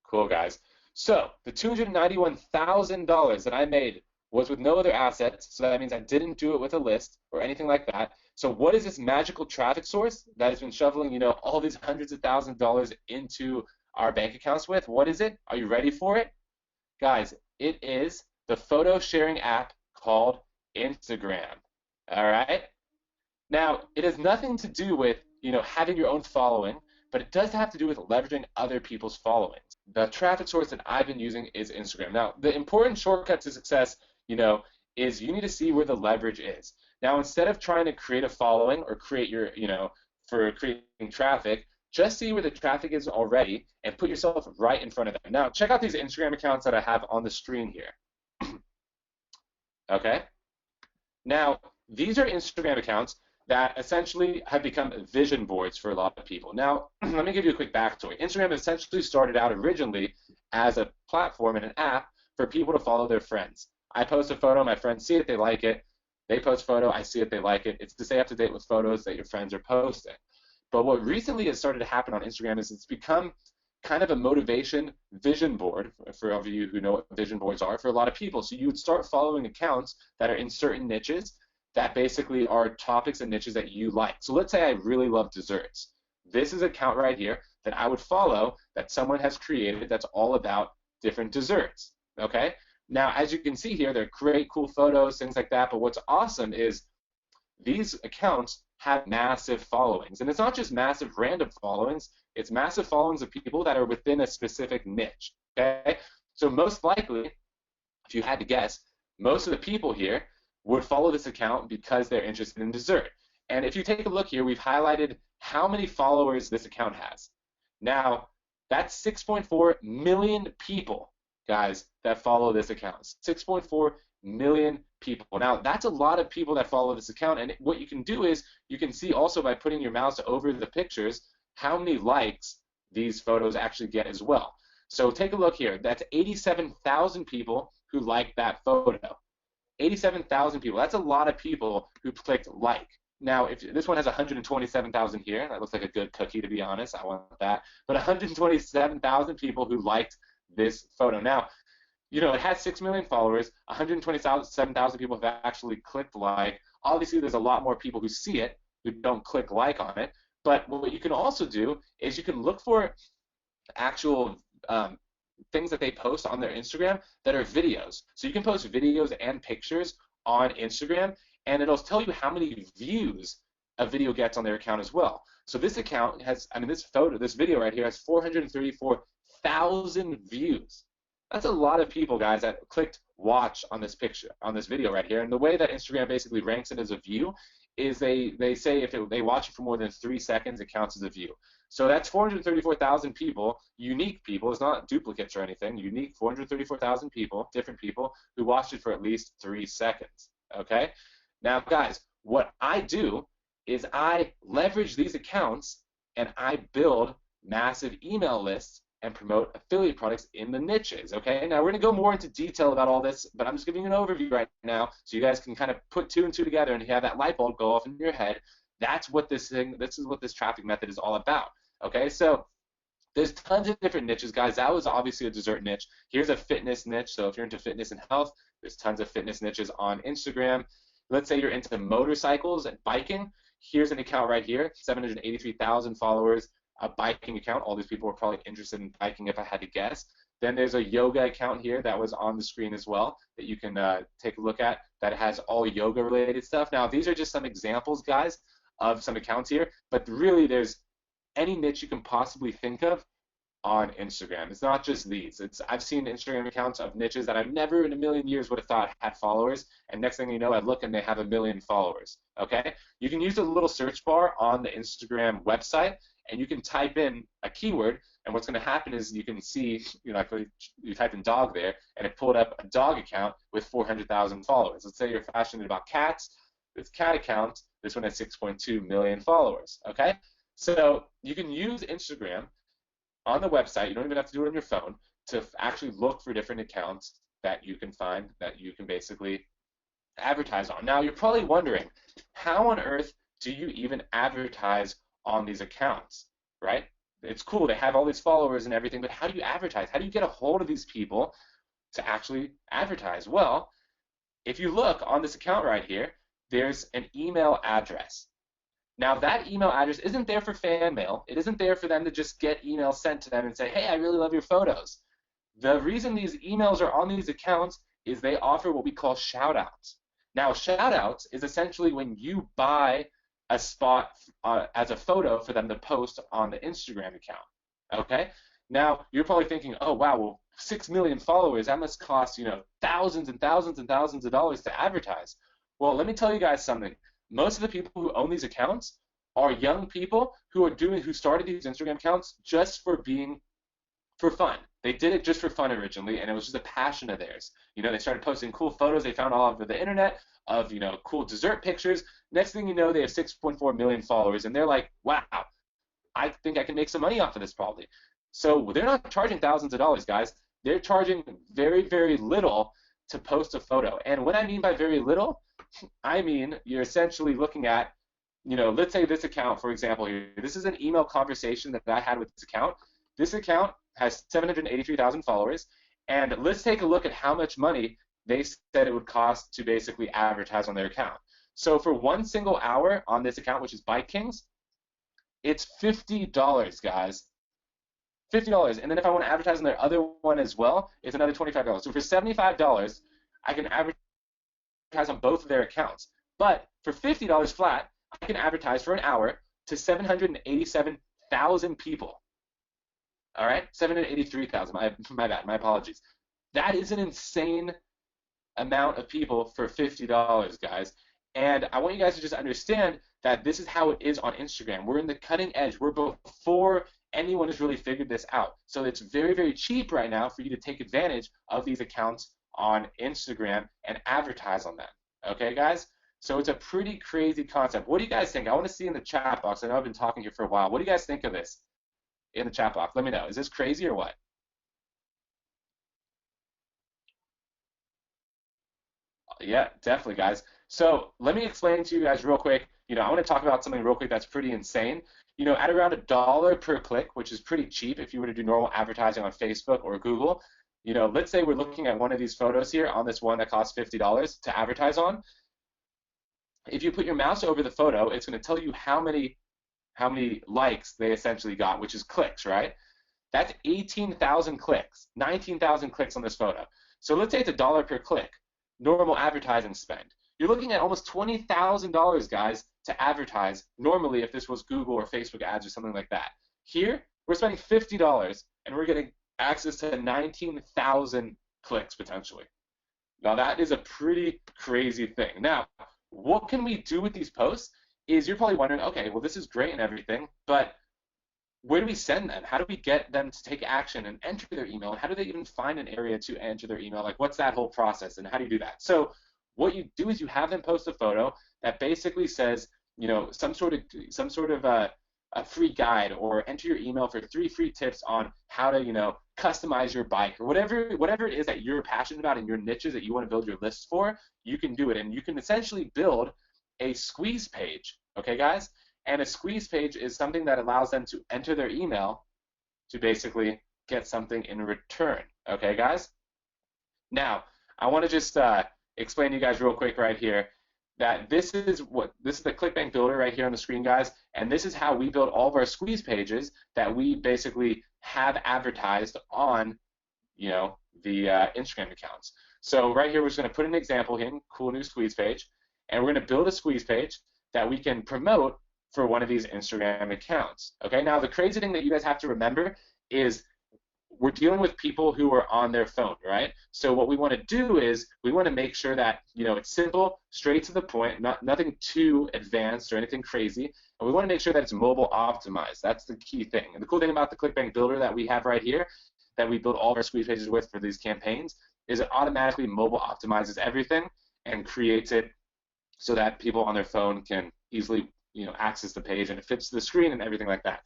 Cool, guys. So the $291,000 that I made was with no other assets, so that means I didn't do it with a list or anything like that. So what is this magical traffic source that has been shoveling, all these hundreds of thousands of dollars into our bank accounts with? What is it? Are you ready for it? Guys, it is the photo sharing app called Instagram. All right? Now, it has nothing to do with, having your own following, but it does have to do with leveraging other people's followings. The traffic source that I've been using is Instagram. Now, the important shortcut to success, is you need to see where the leverage is. Now, instead of trying to create a following or create your, for creating traffic, just see where the traffic is already and put yourself right in front of them. Now, check out these Instagram accounts that I have on the screen here. Okay? Now, these are Instagram accounts that essentially have become vision boards for a lot of people. Now, let me give you a quick backstory. Instagram essentially started out originally as a platform and an app for people to follow their friends. I post a photo, my friends see it, they like it. They post a photo, I see it, they like it. It's to stay up to date with photos that your friends are posting. But what recently has started to happen on Instagram is it's become kind of a motivation vision board, for all of you who know what vision boards are, for a lot of people. So you would start following accounts that are in certain niches that basically are topics and niches that you like. So let's say I really love desserts. This is an account right here that I would follow that someone has created that's all about different desserts. Okay? Now, as you can see here, they're great, cool photos, things like that. But what's awesome is these accounts have massive followings. And it's not just massive random followings, it's massive followings of people that are within a specific niche. Okay? So most likely, if you had to guess, most of the people here would follow this account because they're interested in dessert. And if you take a look here, we've highlighted how many followers this account has. Now, that's 6.4 million people, guys, that follow this account. 6.4 million people. Now, that's a lot of people that follow this account, and what you can do is you can see also by putting your mouse over the pictures how many likes these photos actually get as well. So take a look here. That's 87,000 people who liked that photo. 87,000 people. That's a lot of people who clicked like. Now, if this one has 127,000 here, that looks like a good cookie, to be honest. I want that. But 127,000 people who liked this photo. Now, it has 6 million followers. 127,000 people have actually clicked like. Obviously, there's a lot more people who see it who don't click like on it. But what you can also do is you can look for actual things that they post on their Instagram that are videos. So you can post videos and pictures on Instagram, and it'll tell you how many views a video gets on their account as well. So this account has, this video right here has 434,000 views. That's a lot of people, guys, that clicked watch on this picture, on this video right here. And the way that Instagram basically ranks it as a view is they say if they watch it for more than 3 seconds, it counts as a view. So that's 434,000 people, unique people, it's not duplicates or anything, unique 434,000 people, different people, who watched it for at least 3 seconds, okay? Now, guys, what I do is I leverage these accounts and I build massive email lists and promote affiliate products in the niches, okay? Now, we're going to go more into detail about all this, but I'm just giving you an overview right now so you guys can kind of put 2 and 2 together and have that light bulb go off in your head. This is what this traffic method is all about, okay? So there's tons of different niches, guys. That was obviously a dessert niche. Here's a fitness niche, so if you're into fitness and health, there's tons of fitness niches on Instagram. Let's say you're into motorcycles and biking. Here's an account right here, 783,000 followers. A biking account. All these people are probably interested in biking if I had to guess. Then there's a yoga account here that was on the screen as well that you can take a look at that has all yoga related stuff. Now these are just some examples, guys, of some accounts here, but really there's any niche you can possibly think of on Instagram. It's not just these. I've seen Instagram accounts of niches that I've never in a million years would have thought had followers, and next thing you know, I look and they have 1 million followers. Okay? You can use the little search bar on the Instagram website, and you can type in a keyword, and what's going to happen is you can see, you type in dog there, and it pulled up a dog account with 400,000 followers. Let's say you're passionate about cats. This cat account, this one has 6.2 million followers. Okay? So you can use Instagram on the website, you don't even have to do it on your phone, to actually look for different accounts that you can find that you can basically advertise on. Now, you're probably wondering, how on earth do you even advertise on these accounts, right? It's cool to have all these followers and everything, but how do you advertise? How do you get a hold of these people to actually advertise? Well, if you look on this account right here, there's an email address. Now, that email address isn't there for fan mail. It isn't there for them to just get emails sent to them and say, hey, I really love your photos. The reason these emails are on these accounts is they offer what we call shout-outs. Now, shout-outs is essentially when you buy a spot as a photo for them to post on the Instagram account, okay? Now, you're probably thinking, oh, wow, well, 6 million followers, that must cost, thousands and thousands and thousands of dollars to advertise. Well, let me tell you guys something. Most of the people who own these accounts are young people who started these Instagram accounts just for fun. They did it just for fun originally, and it was just a passion of theirs. They started posting cool photos they found all over the internet of, cool dessert pictures. Next thing you know, they have 6.4 million followers, and they're like, wow, I think I can make some money off of this probably. So they're not charging thousands of dollars, guys. They're charging very, very little to post a photo. And what I mean by very little, I mean you're essentially looking at, let's say this account, for example, here. This is an email conversation that I had with this account. This account has 783,000 followers, and let's take a look at how much money they said it would cost to basically advertise on their account. So for one single hour on this account, which is Bike Kings, it's $50, guys. $50. And then if I want to advertise on their other one as well, it's another $25. So for $75, I can advertise on both of their accounts. But for $50 flat, I can advertise for an hour to 787,000 people. All right, 783,000. My bad. My apologies. That is an insane amount of people for $50, guys. And I want you guys to just understand that this is how it is on Instagram. We're in the cutting edge. We're before anyone has really figured this out. So it's very, very cheap right now for you to take advantage of these accounts on Instagram and advertise on them. Okay, guys? So it's a pretty crazy concept. What do you guys think? I want to see in the chat box. I know I've been talking here for a while. What do you guys think of this in the chat box? Let me know. Is this crazy or what? Yeah, definitely, guys. So let me explain to you guys real quick. I want to talk about something real quick that's pretty insane. At around $1 per click, which is pretty cheap if you were to do normal advertising on Facebook or Google. Let's say we're looking at one of these photos here on this one that costs $50 to advertise on. If you put your mouse over the photo, it's going to tell you how many likes they essentially got, which is clicks, right? That's 18,000 clicks, 19,000 clicks on this photo. So let's say it's $1 per click, normal advertising spend. You're looking at almost $20,000, guys, to advertise normally if this was Google or Facebook ads or something like that. Here, we're spending $50 and we're getting access to 19,000 clicks potentially. Now that is a pretty crazy thing. Now, what can we do with these posts is you're probably wondering, okay, well this is great and everything, but where do we send them? How do we get them to take action and enter their email? And how do they even find an area to enter their email? Like what's that whole process and how do you do that? So what you do is you have them post a photo that basically says, some sort of a free guide or enter your email for 3 free tips on how to, customize your bike or whatever it is that you're passionate about and your niches that you want to build your lists for, you can do it. And you can essentially build a squeeze page, okay, guys? And a squeeze page is something that allows them to enter their email to basically get something in return, okay, guys? Now, I want to just explain to you guys real quick right here that this is the ClickBank builder right here on the screen, guys, and this is how we build all of our squeeze pages that we basically have advertised on, the Instagram accounts. So right here, we're just going to put an example in, cool new squeeze page, and we're going to build a squeeze page that we can promote for one of these Instagram accounts. Okay, now the crazy thing that you guys have to remember is we're dealing with people who are on their phone, right? So what we want to do is we want to make sure that it's simple, straight to the point, nothing too advanced or anything crazy, and we want to make sure that it's mobile optimized. That's the key thing. And the cool thing about the ClickBank builder that we have right here, that we build all of our squeeze pages with for these campaigns, is it automatically mobile optimizes everything and creates it so that people on their phone can easily access the page and it fits the screen and everything like that.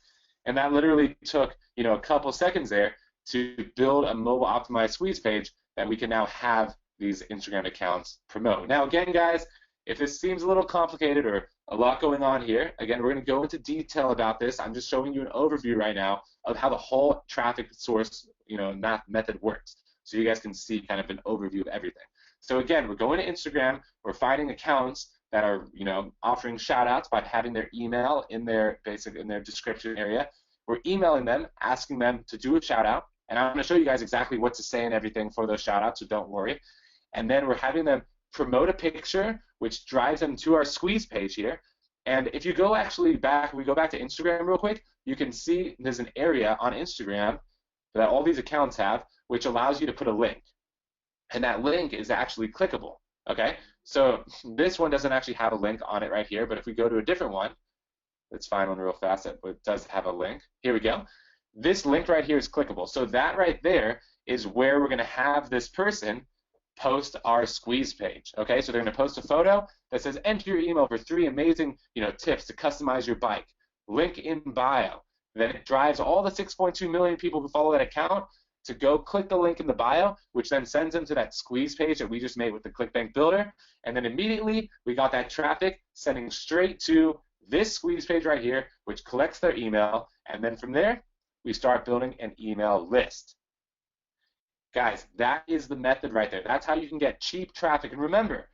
And that literally took a couple seconds there to build a mobile optimized squeeze page that we can now have these Instagram accounts promote. Now, again, guys, if this seems a little complicated or a lot going on here, again, we're going to go into detail about this. I'm just showing you an overview right now of how the whole traffic source, method works, so you guys can see kind of an overview of everything. So again, we're going to Instagram. We're finding accounts that are, offering shout outs by having their email in their description area. We're emailing them, asking them to do a shout out, and I'm going to show you guys exactly what to say and everything for those shout outs, so don't worry. And then we're having them promote a picture, which drives them to our squeeze page here. And if you go we go back to Instagram real quick, you can see there's an area on Instagram that all these accounts have, which allows you to put a link. And that link is actually clickable, okay? So this one doesn't actually have a link on it right here, but if we go to a different one, let's find one real fast that does have a link. Here we go. This link right here is clickable. So that right there is where we're going to have this person post our squeeze page. Okay, so they're going to post a photo that says, enter your email for 3 amazing tips to customize your bike. Link in bio. Then it drives all the 6.2 million people who follow that account to go click the link in the bio, which then sends them to that squeeze page that we just made with the ClickBank Builder. And then immediately we got that traffic sending straight to this squeeze page right here, which collects their email. And then from there, we start building an email list. Guys, that is the method right there. That's how you can get cheap traffic. And remember,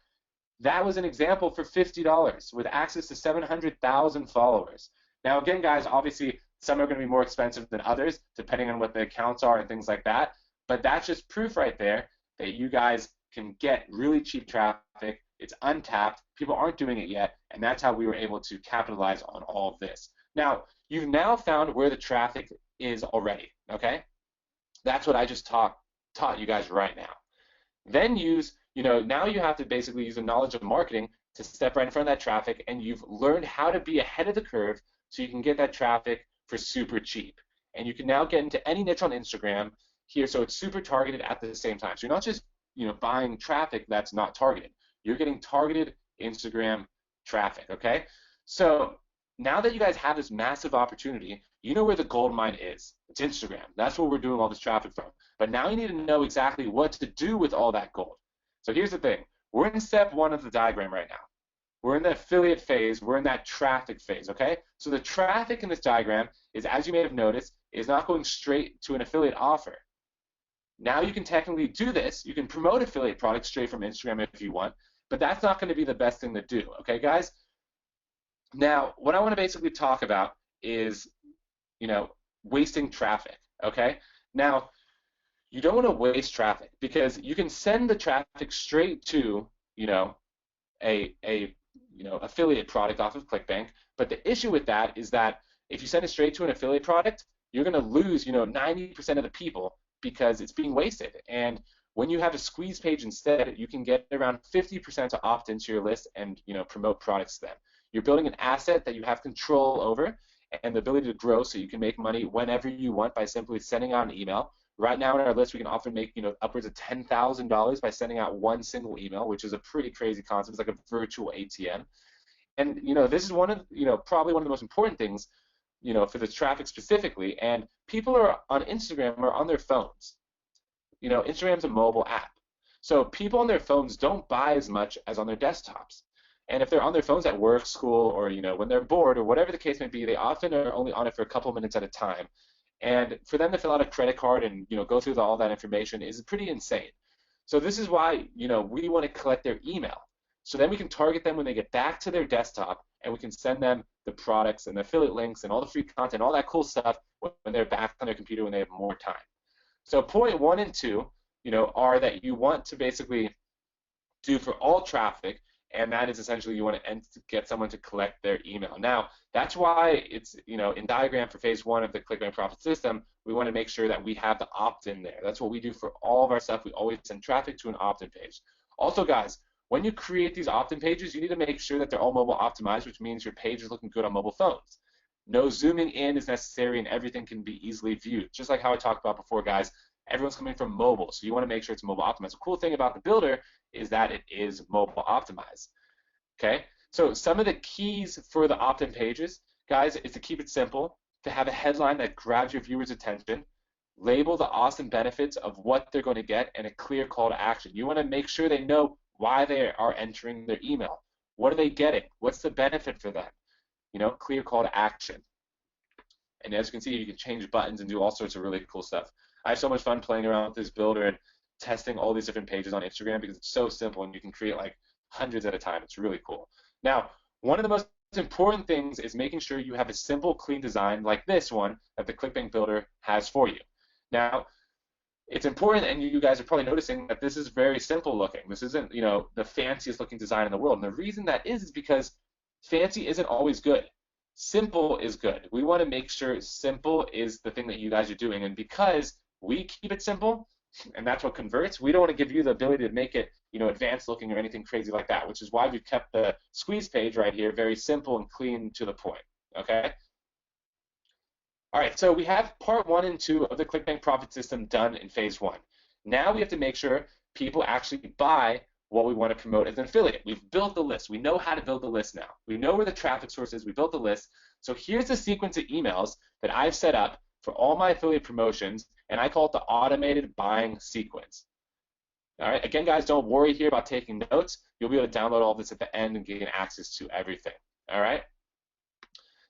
that was an example for $50 with access to 700,000 followers. Now, again, guys, obviously, some are going to be more expensive than others, depending on what the accounts are and things like that. But that's just proof right there that you guys can get really cheap traffic. It's untapped. People aren't doing it yet. And that's how we were able to capitalize on all of this. Now, you've now found where the traffic is already, okay? That's what I just taught you guys right now. Then now you have to basically use the knowledge of marketing to step right in front of that traffic, and you've learned how to be ahead of the curve so you can get that traffic for super cheap. And you can now get into any niche on Instagram here, so it's super targeted at the same time. So you're not just buying traffic that's not targeted. You're getting targeted Instagram traffic, okay? So now that you guys have this massive opportunity, you know where the gold mine is. It's Instagram. That's where we're doing all this traffic from. But now you need to know exactly what to do with all that gold. So here's the thing. We're in step 1 of the diagram right now. We're in the affiliate phase. We're in that traffic phase, okay? So the traffic in this diagram is, as you may have noticed, is not going straight to an affiliate offer. Now you can technically do this. You can promote affiliate products straight from Instagram if you want, but that's not going to be the best thing to do, okay, guys? Now, what I want to basically talk about is, wasting traffic, okay? Now, you don't want to waste traffic because you can send the traffic straight to, a affiliate product off of ClickBank. But the issue with that is that if you send it straight to an affiliate product, you're going to lose, 90% of the people because it's being wasted. And when you have a squeeze page instead, you can get around 50% to opt into your list and, promote products to them. You're building an asset that you have control over and the ability to grow so you can make money whenever you want by simply sending out an email. Right now in our list, we can often make upwards of $10,000 by sending out one single email, which is a pretty crazy concept. It's like a virtual ATM. And this is one of probably one of the most important things for the traffic specifically. And people are on Instagram are on their phones. Instagram's a mobile app, so people on their phones don't buy as much as on their desktops. And if they're on their phones at work, school, or when they're bored or whatever the case may be, they often are only on it for a couple minutes at a time. And for them to fill out a credit card and go through all that information is pretty insane. So this is why we want to collect their email. So then we can target them when they get back to their desktop, and we can send them the products and the affiliate links and all the free content, all that cool stuff when they're back on their computer when they have more time. So point 1 and 2, are that you want to basically do for all traffic, and that is essentially you want to get someone to collect their email. Now, that's why it's, in diagram for phase 1 of the ClickBank Profit System, we want to make sure that we have the opt-in there. That's what we do for all of our stuff. We always send traffic to an opt-in page. Also, guys, when you create these opt-in pages, you need to make sure that they're all mobile optimized, which means your page is looking good on mobile phones. No zooming in is necessary, and everything can be easily viewed. Just like how I talked about before, guys, everyone's coming from mobile, so you want to make sure it's mobile optimized. The cool thing about the builder is that it is mobile optimized. Okay, so some of the keys for the opt-in pages, guys, is to keep it simple, to have a headline that grabs your viewer's attention, label the awesome benefits of what they're going to get and a clear call to action. You want to make sure they know why they are entering their email. What are they getting? What's the benefit for them? You know, clear call to action. And as you can see, you can change buttons and do all sorts of really cool stuff. I have so much fun playing around with this builder and testing all these different pages on Instagram because it's so simple and you can create like hundreds at a time. It's really cool. Now, one of the most important things is making sure you have a simple, clean design like this one that the ClickBank Builder has for you. Now, it's important, and you guys are probably noticing that this is very simple looking. This isn't, you know, the fanciest looking design in the world. And the reason that is because fancy isn't always good. Simple is good. We want to make sure simple is the thing that you guys are doing. And because we keep it simple, and that's what converts, we don't want to give you the ability to make it, you know, advanced looking or anything crazy like that, which is why we've kept the squeeze page right here very simple and clean to the point, okay? All right, so we have part 1 and 2 of the ClickBank profit system done in phase 1. Now we have to make sure people actually buy what we want to promote as an affiliate. We've built the list. We know how to build the list now. We know where the traffic source is. We built the list. So here's the sequence of emails that I've set up for all my affiliate promotions, and I call it the automated buying sequence. All right, again, guys, don't worry here about taking notes. You'll be able to download all this at the end and gain access to everything. All right?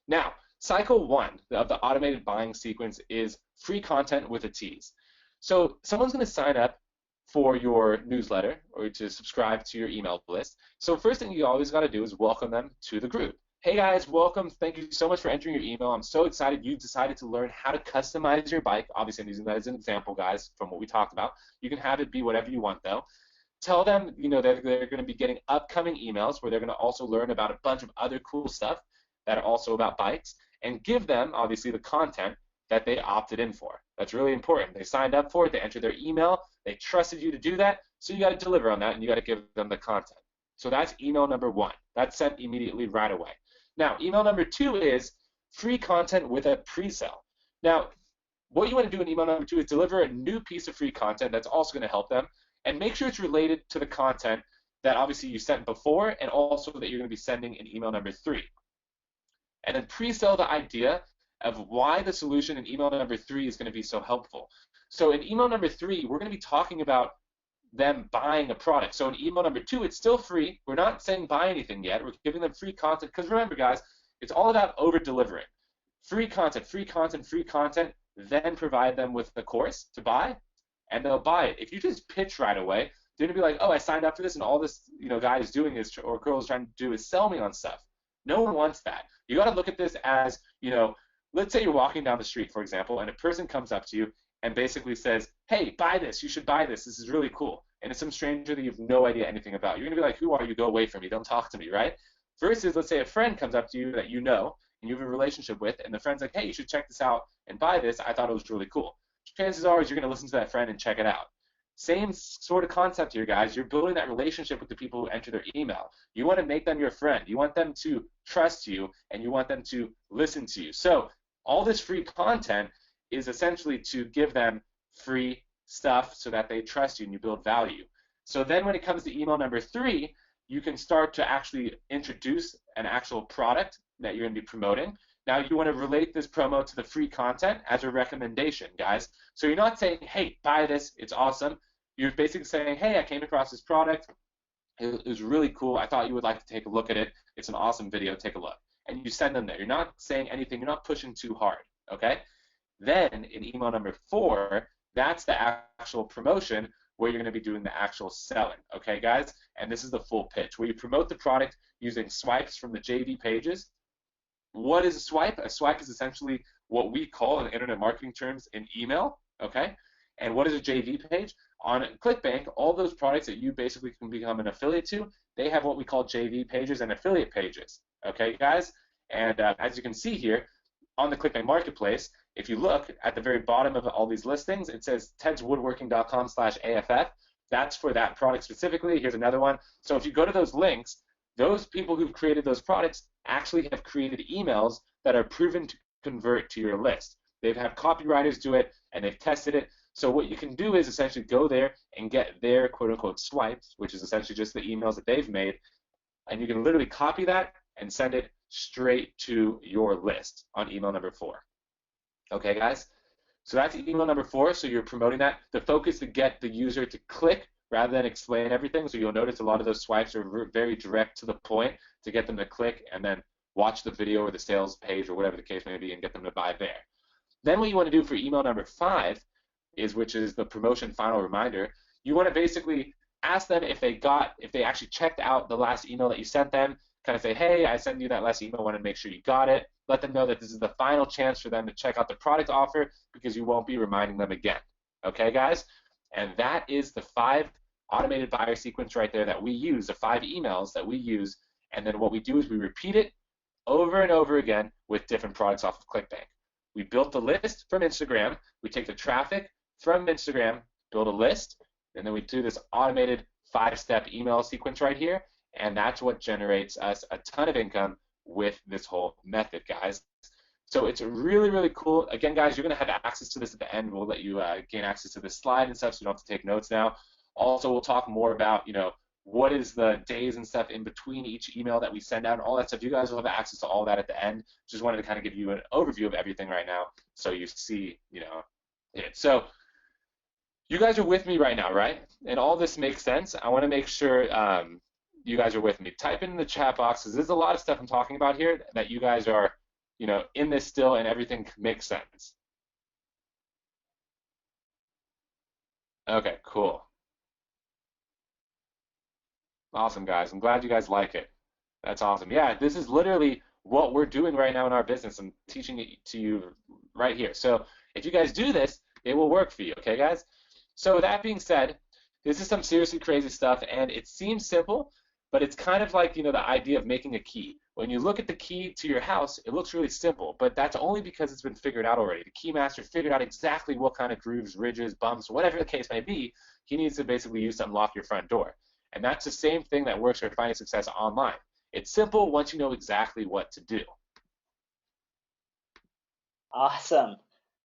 Now, cycle 1 of the automated buying sequence is free content with a tease. So someone's going to sign up for your newsletter or to subscribe to your email list. So first thing you always got to do is welcome them to the group. Hey guys, welcome. Thank you so much for entering your email. I'm so excited you decided to learn how to customize your bike. Obviously, I'm using that as an example, guys, from what we talked about. You can have it be whatever you want, though. Tell them, you know, that they're going to be getting upcoming emails where they're going to also learn about a bunch of other cool stuff that are also about bikes, and give them, obviously, the content that they opted in for. That's really important. They signed up for it, they entered their email, they trusted you to do that, so you got to deliver on that and you got to give them the content. So that's email number 1. That's sent immediately right away. Now, email number 2 is free content with a pre-sale. Now, what you want to do in email number 2 is deliver a new piece of free content that's also going to help them, and make sure it's related to the content that obviously you sent before and also that you're going to be sending in email number 3. And then pre-sell the idea of why the solution in email number 3 is going to be so helpful. So in email number 3, we're going to be talking about them buying a product. So in email number 2, it's still free. We're not saying buy anything yet. We're giving them free content because remember, guys, it's all about over-delivering. Free content, free content, free content, then provide them with the course to buy, and they'll buy it. If you just pitch right away, they're going to be like, oh, I signed up for this, and all this guy is doing is, or girl is trying to do is sell me on stuff. No one wants that. You got to look at this as, let's say you're walking down the street, for example, and a person comes up to you and basically says, hey, buy this, you should buy this, this is really cool. And it's some stranger that you have no idea anything about. You're going to be like, who are you? Go away from me. Don't talk to me, right? Versus, let's say a friend comes up to you that you know and you have a relationship with, and the friend's like, hey, you should check this out and buy this. I thought it was really cool. Chances are is you're going to listen to that friend and check it out. Same sort of concept here, guys. You're building that relationship with the people who enter their email. You want to make them your friend. You want them to trust you, and you want them to listen to you. So all this free content is essentially to give them free stuff so that they trust you and you build value. So then when it comes to email number 3, you can start to actually introduce an actual product that you're going to be promoting. Now you want to relate this promo to the free content as a recommendation, guys. So you're not saying, hey, buy this, it's awesome. You're basically saying, hey, I came across this product. It was really cool. I thought you would like to take a look at it. It's an awesome video. Take a look. And you send them there. You're not saying anything. You're not pushing too hard, okay? Then in email number 4, that's the actual promotion where you're going to be doing the actual selling, okay, guys? And this is the full pitch, where you promote the product using swipes from the JV pages. What is a swipe? A swipe is essentially what we call in internet marketing terms an email, okay? And what is a JV page? On ClickBank, all those products that you basically can become an affiliate to, they have what we call JV pages and affiliate pages, okay, guys? And as you can see here, on the ClickBank Marketplace, if you look at the very bottom of all these listings, it says tedswoodworking.com/AFF. That's for that product specifically. Here's another one. So if you go to those links, those people who've created those products actually have created emails that are proven to convert to your list. They've had copywriters do it, and they've tested it. So what you can do is essentially go there and get their quote-unquote swipes, which is essentially just the emails that they've made, and you can literally copy that and send it straight to your list on email number 4. Okay, guys? So that's email number 4. So you're promoting that. The focus to get the user to click rather than explain everything. So you'll notice a lot of those swipes are very direct to the point to get them to click and then watch the video or the sales page or whatever the case may be and get them to buy there. Then what you want to do for email number 5 is, which is the promotion final reminder, you want to basically ask them if they actually checked out the last email that you sent them. Kind of say, hey, I sent you that last email, I want to make sure you got it. Let them know that this is the final chance for them to check out the product offer because you won't be reminding them again. Okay, guys? And that is the 5 automated buyer sequence right there that we use, the 5 emails that we use. And then what we do is we repeat it over and over again with different products off of ClickBank. We built the list from Instagram. We take the traffic from Instagram, build a list, and then we do this automated 5-step email sequence right here, and that's what generates us a ton of income with this whole method, guys. So it's really, really cool. Again, guys, you're going to have access to this at the end. We'll let you gain access to this slide and stuff, so you don't have to take notes now. Also, we'll talk more about, what is the days and stuff in between each email that we send out and all that stuff. You guys will have access to all that at the end. Just wanted to kind of give you an overview of everything right now so you see, it. So you guys are with me right now, right? And all this makes sense. I want to make sure you guys are with me. Type in the chat box, because there's a lot of stuff I'm talking about here that you guys are, in this still and everything makes sense. Okay, cool. Awesome, guys. I'm glad you guys like it. That's awesome. Yeah, this is literally what we're doing right now in our business. I'm teaching it to you right here. So if you guys do this, it will work for you, okay, guys? So with that being said, this is some seriously crazy stuff, and it seems simple, but it's kind of like, the idea of making a key. When you look at the key to your house, it looks really simple, but that's only because it's been figured out already. The key master figured out exactly what kind of grooves, ridges, bumps, whatever the case may be, he needs to basically use to unlock your front door. And that's the same thing that works for finding success online. It's simple once you know exactly what to do. Awesome.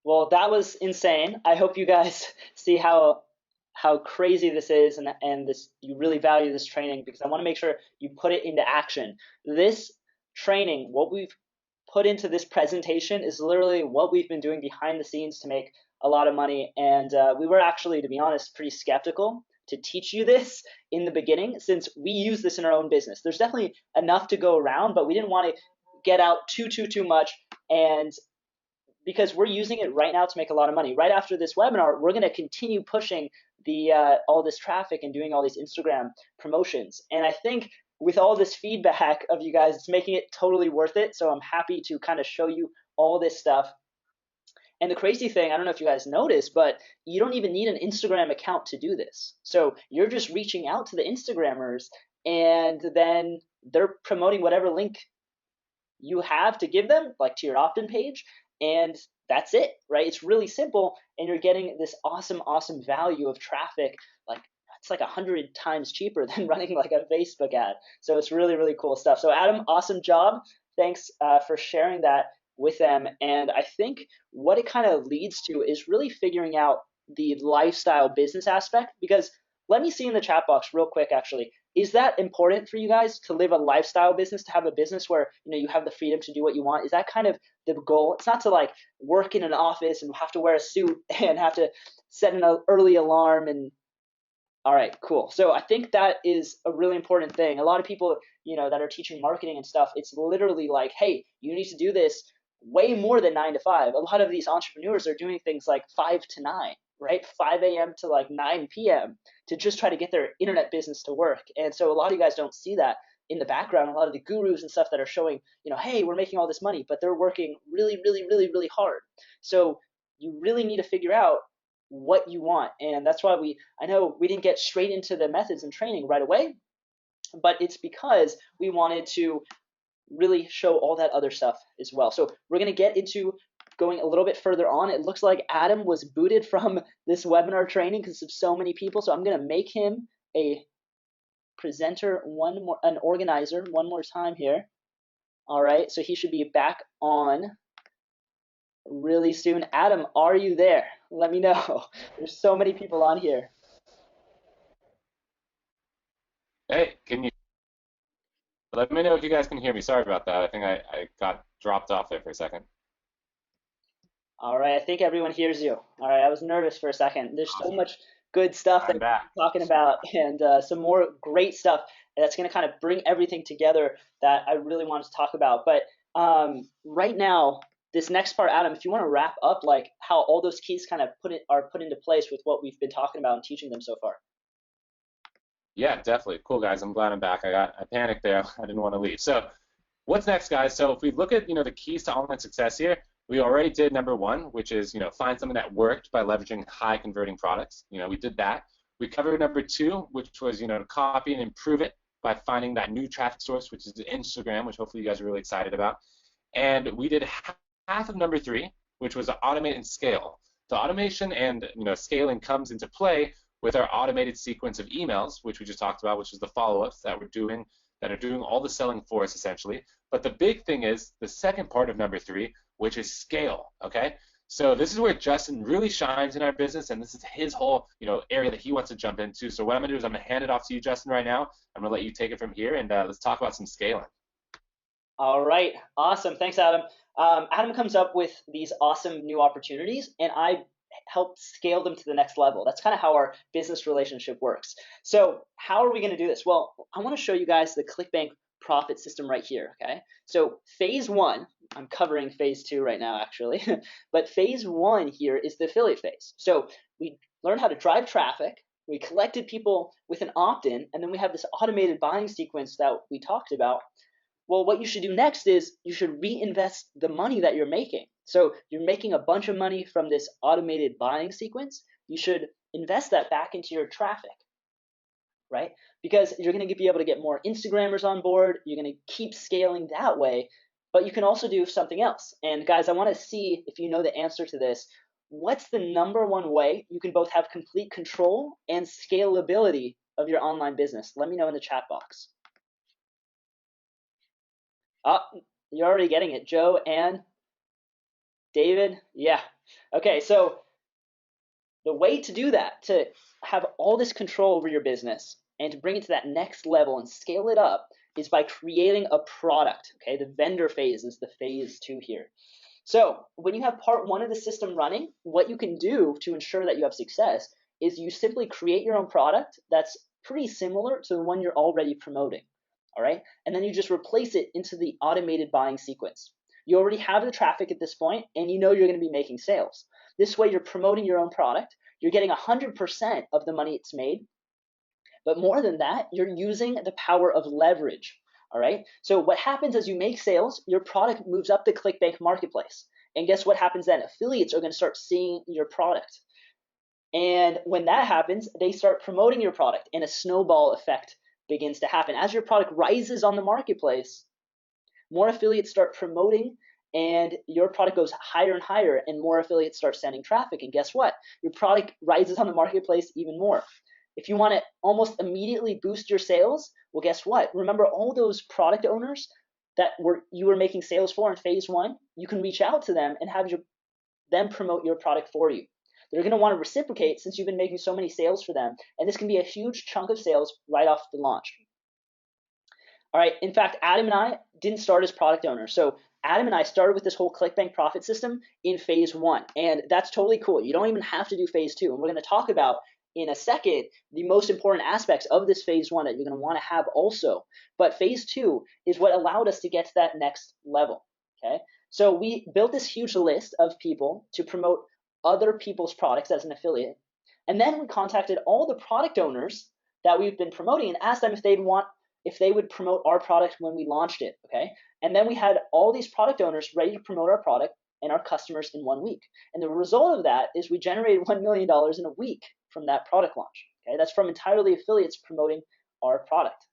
Well, that was insane. I hope you guys see how crazy this is, and this, you really value this training, because I want to make sure you put it into action. This training, what we've put into this presentation, is literally what we've been doing behind the scenes to make a lot of money. And we were actually, to be honest, pretty skeptical to teach you this in the beginning, since we use this in our own business. There's definitely enough to go around, but we didn't want to get out too much, and because we're using it right now to make a lot of money. Right after this webinar, we're going to continue pushing the all this traffic and doing all these Instagram promotions. And I think with all this feedback of you guys, it's making it totally worth it. So I'm happy to kind of show you all this stuff. And the crazy thing, I don't know if you guys noticed, but you don't even need an Instagram account to do this. So you're just reaching out to the Instagrammers, and then they're promoting whatever link you have to give them, like to your opt-in page, and that's it, right? It's really simple, and you're getting this awesome value of traffic. Like, it's like 100 times cheaper than running like a Facebook ad. So it's really cool stuff. So Adam, awesome job. Thanks for sharing that with them. And I think what it kind of leads to is really figuring out the lifestyle business aspect, because let me see in the chat box real quick, actually, is that important for you guys to live a lifestyle business, to have a business where you have the freedom to do what you want? Is that kind of the goal? It's not to like work in an office and have to wear a suit and have to set an early alarm and all right, cool. So I think that is a really important thing. A lot of people, that are teaching marketing and stuff, it's literally like, hey, you need to do this way more than 9 to 5. A lot of these entrepreneurs are doing things like 5 to 9, right? 5 a.m. to like 9 p.m. to just try to get their internet business to work. And so a lot of you guys don't see that in the background. A lot of the gurus and stuff that are showing, hey, we're making all this money, but they're working really hard. So you really need to figure out what you want. And that's why I know we didn't get straight into the methods and training right away, but it's because we wanted to really show all that other stuff as well. So we're going to get into going a little bit further on. It looks like Adam was booted from this webinar training because of so many people. So I'm going to make him a presenter, an organizer one more time here. All right, so he should be back on really soon. Adam, are you there? Let me know. There's so many people on here. Hey, let me know if you guys can hear me? Sorry about that. I think I got dropped off there for a second. All right, I think everyone hears you. All right, I was nervous for a second. There's so Awesome. much good stuff that I'm back. we're talking about, and some more great stuff that's going to kind of bring everything together that I really wanted to talk about. But right now, this next part, Adam, if you want to wrap up, like how all those keys kind of are put into place with what we've been talking about and teaching them so far. Yeah, definitely. Cool, guys. I'm glad I'm back. I panicked there. I didn't want to leave. So what's next, guys? So if we look at, the keys to online success here, we already did number one, which is, find something that worked by leveraging high converting products. We did that. We covered number two, which was, to copy and improve it by finding that new traffic source, which is Instagram, which hopefully you guys are really excited about. And we did half of number three, which was automate and scale. The automation and scaling comes into play with our automated sequence of emails, which we just talked about, which is the follow-ups that we're doing that are doing all the selling for us essentially. But the big thing is the second part of number three, which is scale. Okay. So this is where Justin really shines in our business, and this is his whole area that he wants to jump into. So what I'm gonna do is I'm gonna hand it off to you, Justin, right now. I'm gonna let you take it from here, and let's talk about some scaling. All right, awesome. Thanks, Adam. Adam comes up with these awesome new opportunities, and I help scale them to the next level. That's kind of how our business relationship works. So how are we going to do this? Well, I want to show you guys the ClickBank profit system right here, okay? So phase one, I'm covering phase two right now, actually, but phase one here is the affiliate phase. So we learned how to drive traffic, we collected people with an opt-in, and then we have this automated buying sequence that we talked about. Well, what you should do next is you should reinvest the money that you're making. So you're making a bunch of money from this automated buying sequence. You should invest that back into your traffic, right? Because you're going to be able to get more Instagrammers on board. You're going to keep scaling that way, but you can also do something else. And guys, I want to see if you know the answer to this. What's the number one way you can both have complete control and scalability of your online business? Let me know in the chat box. Oh, you're already getting it. Joe and David? Yeah. Okay, so the way to do that, to have all this control over your business and to bring it to that next level and scale it up, is by creating a product. Okay, the vendor phase is the phase two here. So when you have part one of the system running, what you can do to ensure that you have success is you simply create your own product that's pretty similar to the one you're already promoting. All right, and then you just replace it into the automated buying sequence. You already have the traffic at this point, and you know you're going to be making sales. This way, you're promoting your own product. You're getting 100% of the money it's made. But more than that, you're using the power of leverage. All right. So what happens as you make sales, your product moves up the ClickBank marketplace. And guess what happens then? Affiliates are going to start seeing your product. And when that happens, they start promoting your product, and a snowball effect begins to happen. As your product rises on the marketplace, more affiliates start promoting, and your product goes higher and higher, and more affiliates start sending traffic. And guess what? Your product rises on the marketplace even more. If you want to almost immediately boost your sales, well, guess what? Remember all those product owners that you were making sales for in phase one? You can reach out to them and have them promote your product for you. They're going to want to reciprocate since you've been making so many sales for them, and this can be a huge chunk of sales right off the launch. All right, in fact, Adam and I didn't start as product owners. So Adam and I started with this whole ClickBank profit system in phase one, and that's totally cool. You don't even have to do phase two, and we're going to talk about in a second the most important aspects of this phase one that you're going to want to have also. But phase two is what allowed us to get to that next level, okay? So we built this huge list of people to promote other people's products as an affiliate, and then we contacted all the product owners that we've been promoting and asked them if they would promote our product when we launched it, okay? And then we had all these product owners ready to promote our product and our customers in 1 week. And the result of that is we generated $1 million in a week from that product launch, okay? That's from entirely affiliates promoting our product.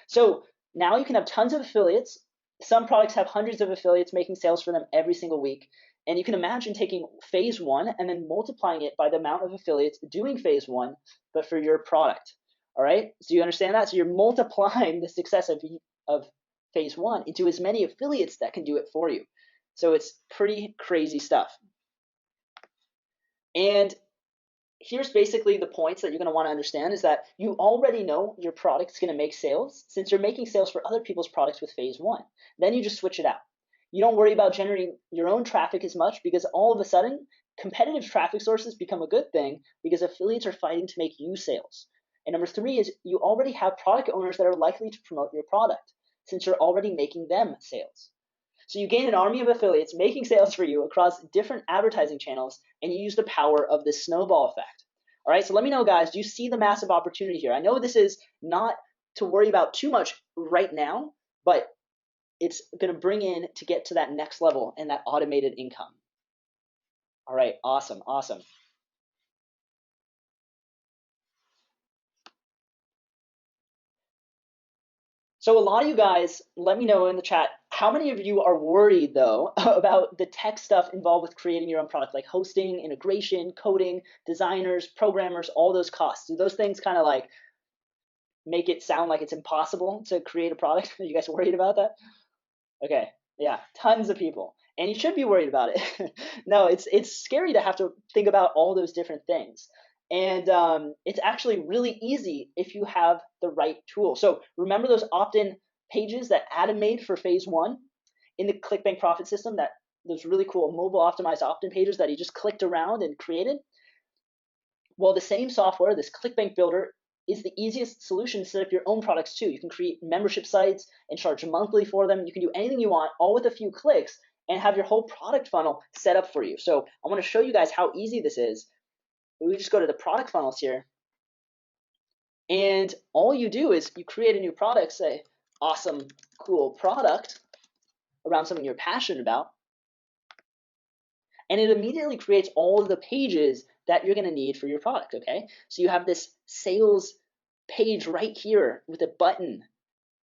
So now you can have tons of affiliates. Some products have hundreds of affiliates making sales for them every single week. And you can imagine taking phase one and then multiplying it by the amount of affiliates doing phase one, but for your product. All right, so you understand that? So you're multiplying the success of phase one into as many affiliates that can do it for you. So it's pretty crazy stuff. And here's basically the points that you're going to want to understand is that you already know your product's going to make sales since you're making sales for other people's products with phase one. Then you just switch it out. You don't worry about generating your own traffic as much because all of a sudden, competitive traffic sources become a good thing because affiliates are fighting to make you sales. And number three is you already have product owners that are likely to promote your product since you're already making them sales. So you gain an army of affiliates making sales for you across different advertising channels, and you use the power of this snowball effect. All right, so let me know, guys, do you see the massive opportunity here? I know this is not to worry about too much right now, but it's going to bring in to get to that next level and that automated income. All right, awesome, awesome. So a lot of you guys, let me know in the chat, how many of you are worried though about the tech stuff involved with creating your own product, like hosting, integration, coding, designers, programmers, all those costs? Do those things kind of like make it sound like it's impossible to create a product? Are you guys worried about that? Okay, yeah, tons of people. And you should be worried about it. No, it's scary to have to think about all those different things. And it's actually really easy if you have the right tool. So remember those opt-in pages that Adam made for phase one in the ClickBank profit system, that those really cool mobile optimized opt-in pages that he just clicked around and created? Well, the same software, this ClickBank Builder, is the easiest solution to set up your own products too. You can create membership sites and charge monthly for them. You can do anything you want, all with a few clicks, and have your whole product funnel set up for you. So I want to show you guys how easy this is. We just go to the product funnels here, and all you do is you create a new product, say awesome, cool product around something you're passionate about, and it immediately creates all of the pages that you're going to need for your product. Okay, so you have this sales page right here with a button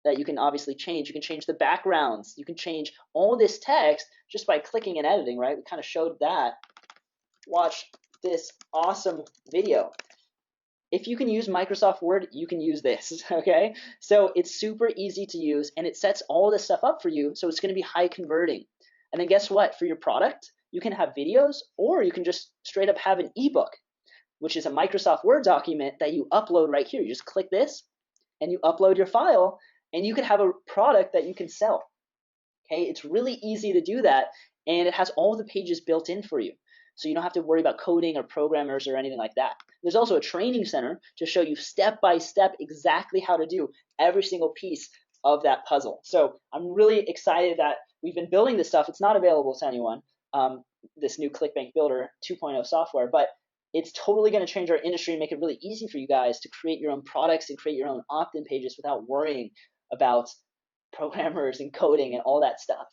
that you can obviously change. You can change the backgrounds. You can change all this text just by clicking and editing, right? We kind of showed that. Watch this awesome video. If you can use Microsoft Word, you can use this, okay? So it's super easy to use, and it sets all this stuff up for you, so it's going to be high converting. And then guess what? For your product, you can have videos, or you can just straight up have an ebook, which is a Microsoft Word document that you upload right here. You just click this, and you upload your file, and you can have a product that you can sell. Okay, it's really easy to do that, and it has all the pages built in for you. So you don't have to worry about coding or programmers or anything like that. There's also a training center to show you step by step exactly how to do every single piece of that puzzle. So I'm really excited that we've been building this stuff. It's not available to anyone, this new ClickBank Builder 2.0 software, but it's totally going to change our industry and make it really easy for you guys to create your own products and create your own opt-in pages without worrying about programmers and coding and all that stuff.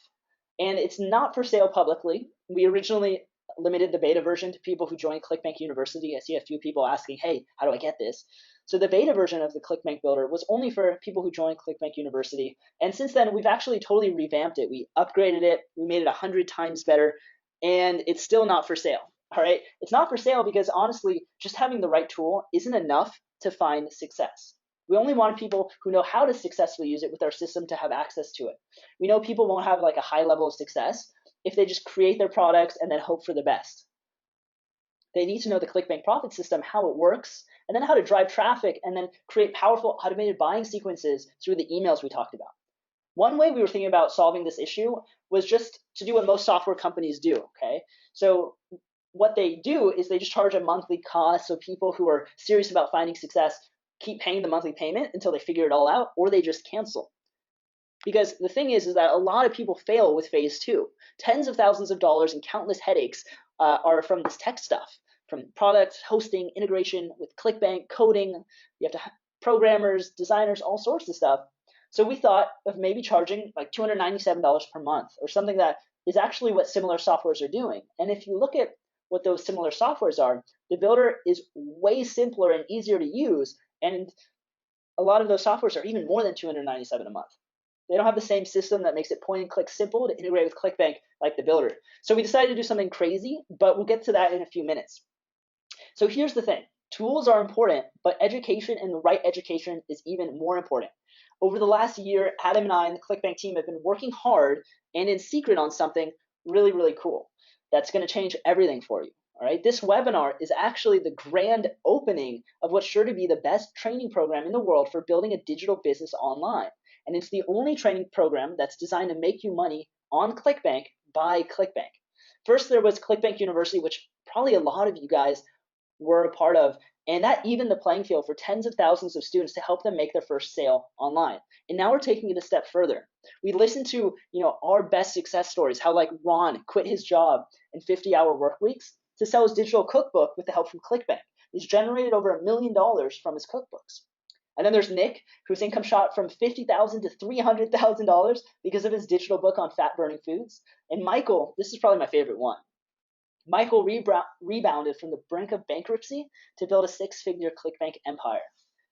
And it's not for sale publicly. We originally limited the beta version to people who joined ClickBank University. I see a few people asking, hey, how do I get this? So the beta version of the ClickBank Builder was only for people who joined ClickBank University. And since then, we've actually totally revamped it. We upgraded it. We made it 100 times better. And it's still not for sale. All right. It's not for sale because honestly, just having the right tool isn't enough to find success. We only want people who know how to successfully use it with our system to have access to it. We know people won't have like a high level of success if they just create their products and then hope for the best. They need to know the ClickBank profit system, how it works, and then how to drive traffic and then create powerful automated buying sequences through the emails we talked about. One way we were thinking about solving this issue was just to do what most software companies do, okay? So what they do is they just charge a monthly cost, so people who are serious about finding success keep paying the monthly payment until they figure it all out, or they just cancel. Because the thing is that a lot of people fail with phase two. Tens of thousands of dollars and countless headaches are from this tech stuff, from products, hosting, integration with ClickBank, coding. You have to have programmers, designers, all sorts of stuff. So we thought of maybe charging like $297 per month or something that is actually what similar softwares are doing. And if you look at what those similar softwares are, the builder is way simpler and easier to use. And a lot of those softwares are even more than $297 a month. They don't have the same system that makes it point and click simple to integrate with ClickBank like the builder. So we decided to do something crazy, but we'll get to that in a few minutes. So here's the thing. Tools are important, but education and the right education is even more important. Over the last year, Adam and I and the ClickBank team have been working hard and in secret on something really, really cool that's going to change everything for you. All right, this webinar is actually the grand opening of what's sure to be the best training program in the world for building a digital business online. And it's the only training program that's designed to make you money on ClickBank by ClickBank. First, there was ClickBank University, which probably a lot of you guys were a part of, and that evened the playing field for tens of thousands of students to help them make their first sale online. And now we're taking it a step further. We listened to our best success stories, how like Ron quit his job in 50-hour work weeks to sell his digital cookbook with the help from ClickBank. He's generated over $1 million from his cookbooks. And then there's Nick, whose income shot from $50,000 to $300,000 because of his digital book on fat-burning foods. And Michael, this is probably my favorite one. Michael rebounded from the brink of bankruptcy to build a six-figure ClickBank empire.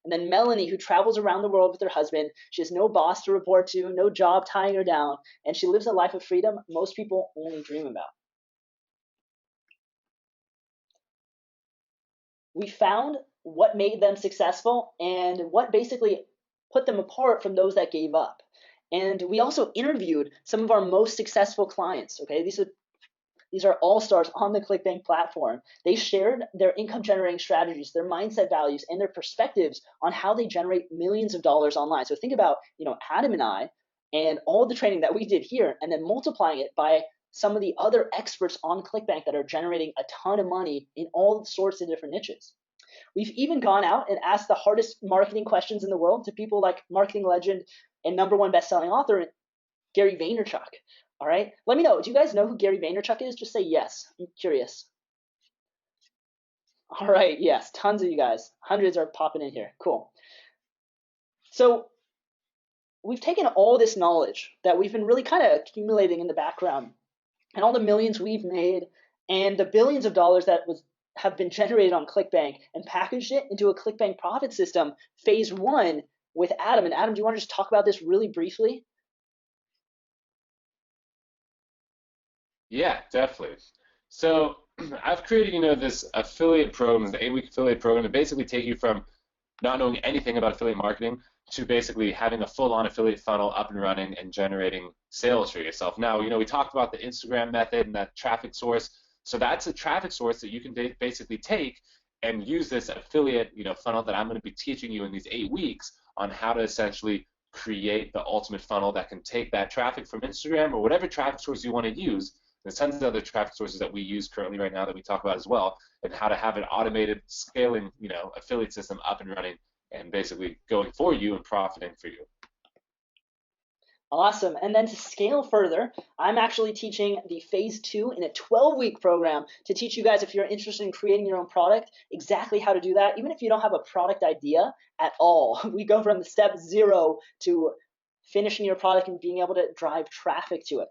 And then Melanie, who travels around the world with her husband. She has no boss to report to, no job tying her down, and she lives a life of freedom most people only dream about. We found what made them successful and what basically put them apart from those that gave up. And we also interviewed some of our most successful clients. Okay, these are all-stars on the ClickBank platform. They shared their income-generating strategies, their mindset values, and their perspectives on how they generate millions of dollars online. So think about, Adam and I and all the training that we did here, and then multiplying it by some of the other experts on ClickBank that are generating a ton of money in all sorts of different niches. We've even gone out and asked the hardest marketing questions in the world to people like marketing legend and #1 best-selling author Gary Vaynerchuk. All right, let me know. Do you guys know who Gary Vaynerchuk is? Just say yes. I'm curious. All right, yes, tons of you guys. Hundreds are popping in here. Cool. So we've taken all this knowledge that we've been really kind of accumulating in the background and all the millions we've made and the billions of dollars that have been generated on ClickBank and packaged it into a ClickBank profit system, phase 1 with Adam. And Adam, do you want to just talk about this really briefly? Yeah, definitely. So I've created, this affiliate program, the 8-week affiliate program, to basically take you from not knowing anything about affiliate marketing to basically having a full-on affiliate funnel up and running and generating sales for yourself. Now, we talked about the Instagram method and that traffic source. So that's a traffic source that you can basically take and use this affiliate, funnel that I'm going to be teaching you in these 8 weeks on how to essentially create the ultimate funnel that can take that traffic from Instagram or whatever traffic source you want to use. There's tons of other traffic sources that we use currently right now that we talk about as well, and how to have an automated scaling, affiliate system up and running and basically going for you and profiting for you. Awesome. And then to scale further, I'm actually teaching the phase 2 in a 12-week program to teach you guys, if you're interested in creating your own product, exactly how to do that, even if you don't have a product idea at all. We go from the step 0 to finishing your product and being able to drive traffic to it.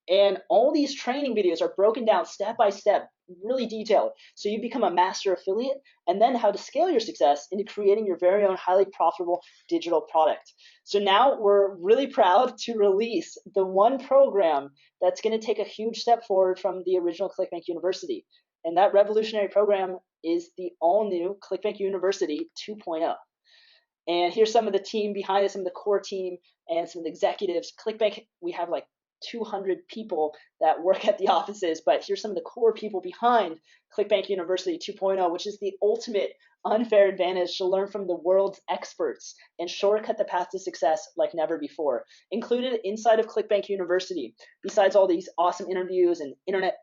And all these training videos are broken down step by step, really detailed, so you become a master affiliate, and then how to scale your success into creating your very own highly profitable digital product. So now we're really proud to release the one program that's going to take a huge step forward from the original ClickBank University. And that revolutionary program is the all-new ClickBank University 2.0. And here's some of the team behind it, some of the core team and some of the executives. ClickBank, we have like 200 people that work at the offices, but here's some of the core people behind ClickBank University 2.0, which is the ultimate unfair advantage to learn from the world's experts and shortcut the path to success like never before. Included inside of ClickBank University, besides all these awesome interviews and internet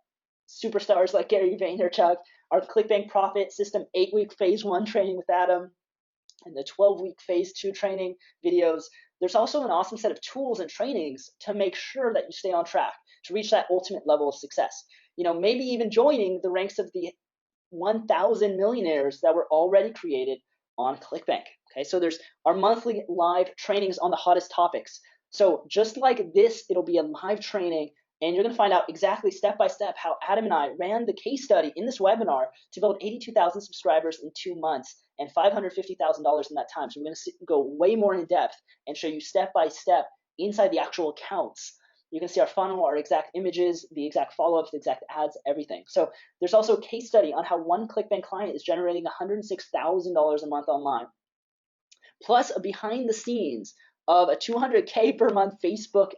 superstars like Gary Vaynerchuk, our ClickBank Profit System 8-week phase 1 training with Adam, and the 12-week phase 2 training videos. There's also an awesome set of tools and trainings to make sure that you stay on track to reach that ultimate level of success. Maybe even joining the ranks of the 1,000 millionaires that were already created on ClickBank. Okay, so there's our monthly live trainings on the hottest topics. So just like this, it'll be a live training, and you're going to find out exactly step by step how Adam and I ran the case study in this webinar to build 82,000 subscribers in 2 months and $550,000 in that time. So we're going to go way more in depth and show you step by step inside the actual accounts. You can see our funnel, our exact images, the exact follow-ups, the exact ads, everything. So there's also a case study on how one ClickBank client is generating $106,000 a month online, plus a behind the scenes of a $200K per month Facebook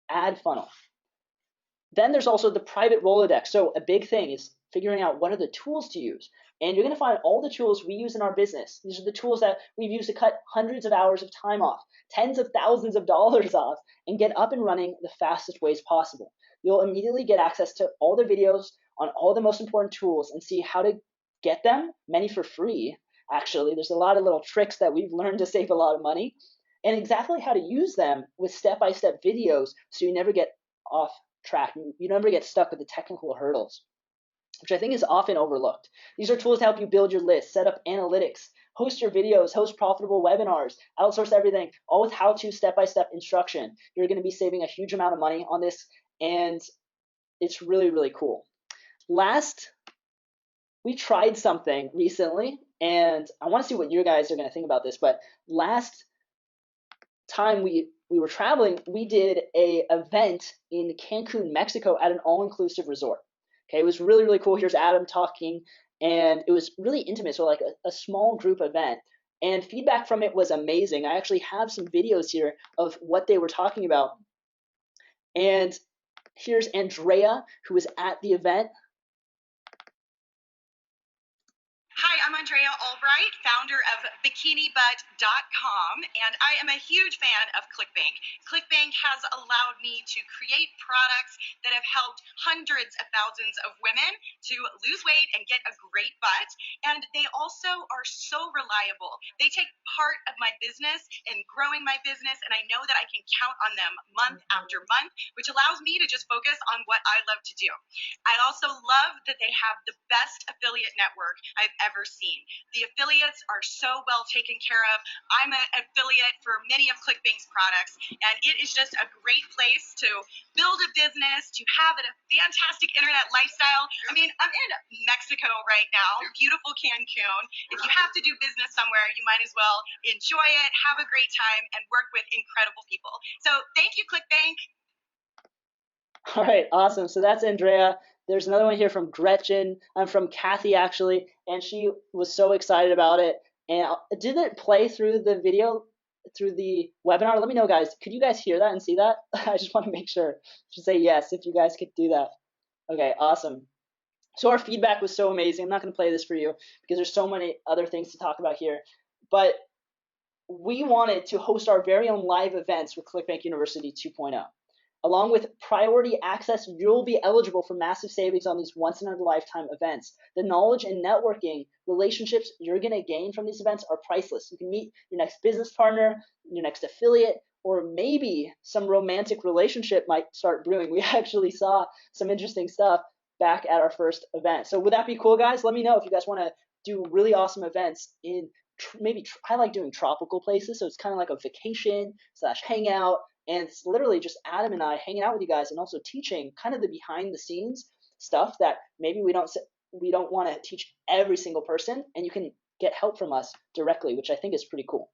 ad funnel. Then there's also the private Rolodex. So a big thing is figuring out what are the tools to use. And you're going to find all the tools we use in our business. These are the tools that we've used to cut hundreds of hours of time off, tens of thousands of dollars off, and get up and running the fastest ways possible. You'll immediately get access to all the videos on all the most important tools and see how to get them, many for free. Actually, there's a lot of little tricks that we've learned to save a lot of money, and exactly how to use them with step-by-step videos so you never get off track. You never get stuck with the technical hurdles, which I think is often overlooked. These are tools to help you build your list, set up analytics, host your videos, host profitable webinars, outsource everything, all with how-to step-by-step instruction. You're going to be saving a huge amount of money on this, and it's really, really cool. Last, we tried something recently, and I want to see what you guys are going to think about this, but last time we were traveling, we did a event in Cancun, Mexico at an all-inclusive resort. Okay, it was really, really cool. Here's Adam talking, and it was really intimate, so like a small group event. And feedback from it was amazing. I actually have some videos here of what they were talking about. And here's Andrea, who was at the event. Hi, I'm Andrea Albright, founder of BikiniButt.com, and I am a huge fan of ClickBank. ClickBank has allowed me to create products that have helped hundreds of thousands of women to lose weight and get a great butt, and they also are so reliable. They take part of my business and growing my business, and I know that I can count on them month after month, which allows me to just focus on what I love to do. I also love that they have the best affiliate network I've ever seen. The affiliates are so well taken care of. I'm an affiliate for many of ClickBank's products, and it is just a great place to build a business, to have a fantastic internet lifestyle. I mean, I'm in Mexico right now, beautiful Cancun. If you have to do business somewhere, you might as well enjoy it, have a great time, and work with incredible people. So thank you, ClickBank. All right, awesome. So that's Andrea. There's another one here from Gretchen. I'm from Kathy, actually, and she was so excited about it. And did it play through the video, through the webinar? Let me know, guys. Could you guys hear that and see that? I just want to make sure. Just say yes if you guys could do that. Okay, awesome. So our feedback was so amazing. I'm not going to play this for you because there's so many other things to talk about here. But we wanted to host our very own live events with ClickBank University 2.0. Along with priority access, you'll be eligible for massive savings on these once-in-a-lifetime events. The knowledge and networking relationships you're going to gain from these events are priceless. You can meet your next business partner, your next affiliate, or maybe some romantic relationship might start brewing. We actually saw some interesting stuff back at our first event. So would that be cool, guys? Let me know if you guys want to do really awesome events in I like doing tropical places, so it's kind of like a vacation / hangout. And it's literally just Adam and I hanging out with you guys and also teaching kind of the behind the scenes stuff that maybe we don't want to teach every single person, and you can get help from us directly, which I think is pretty cool.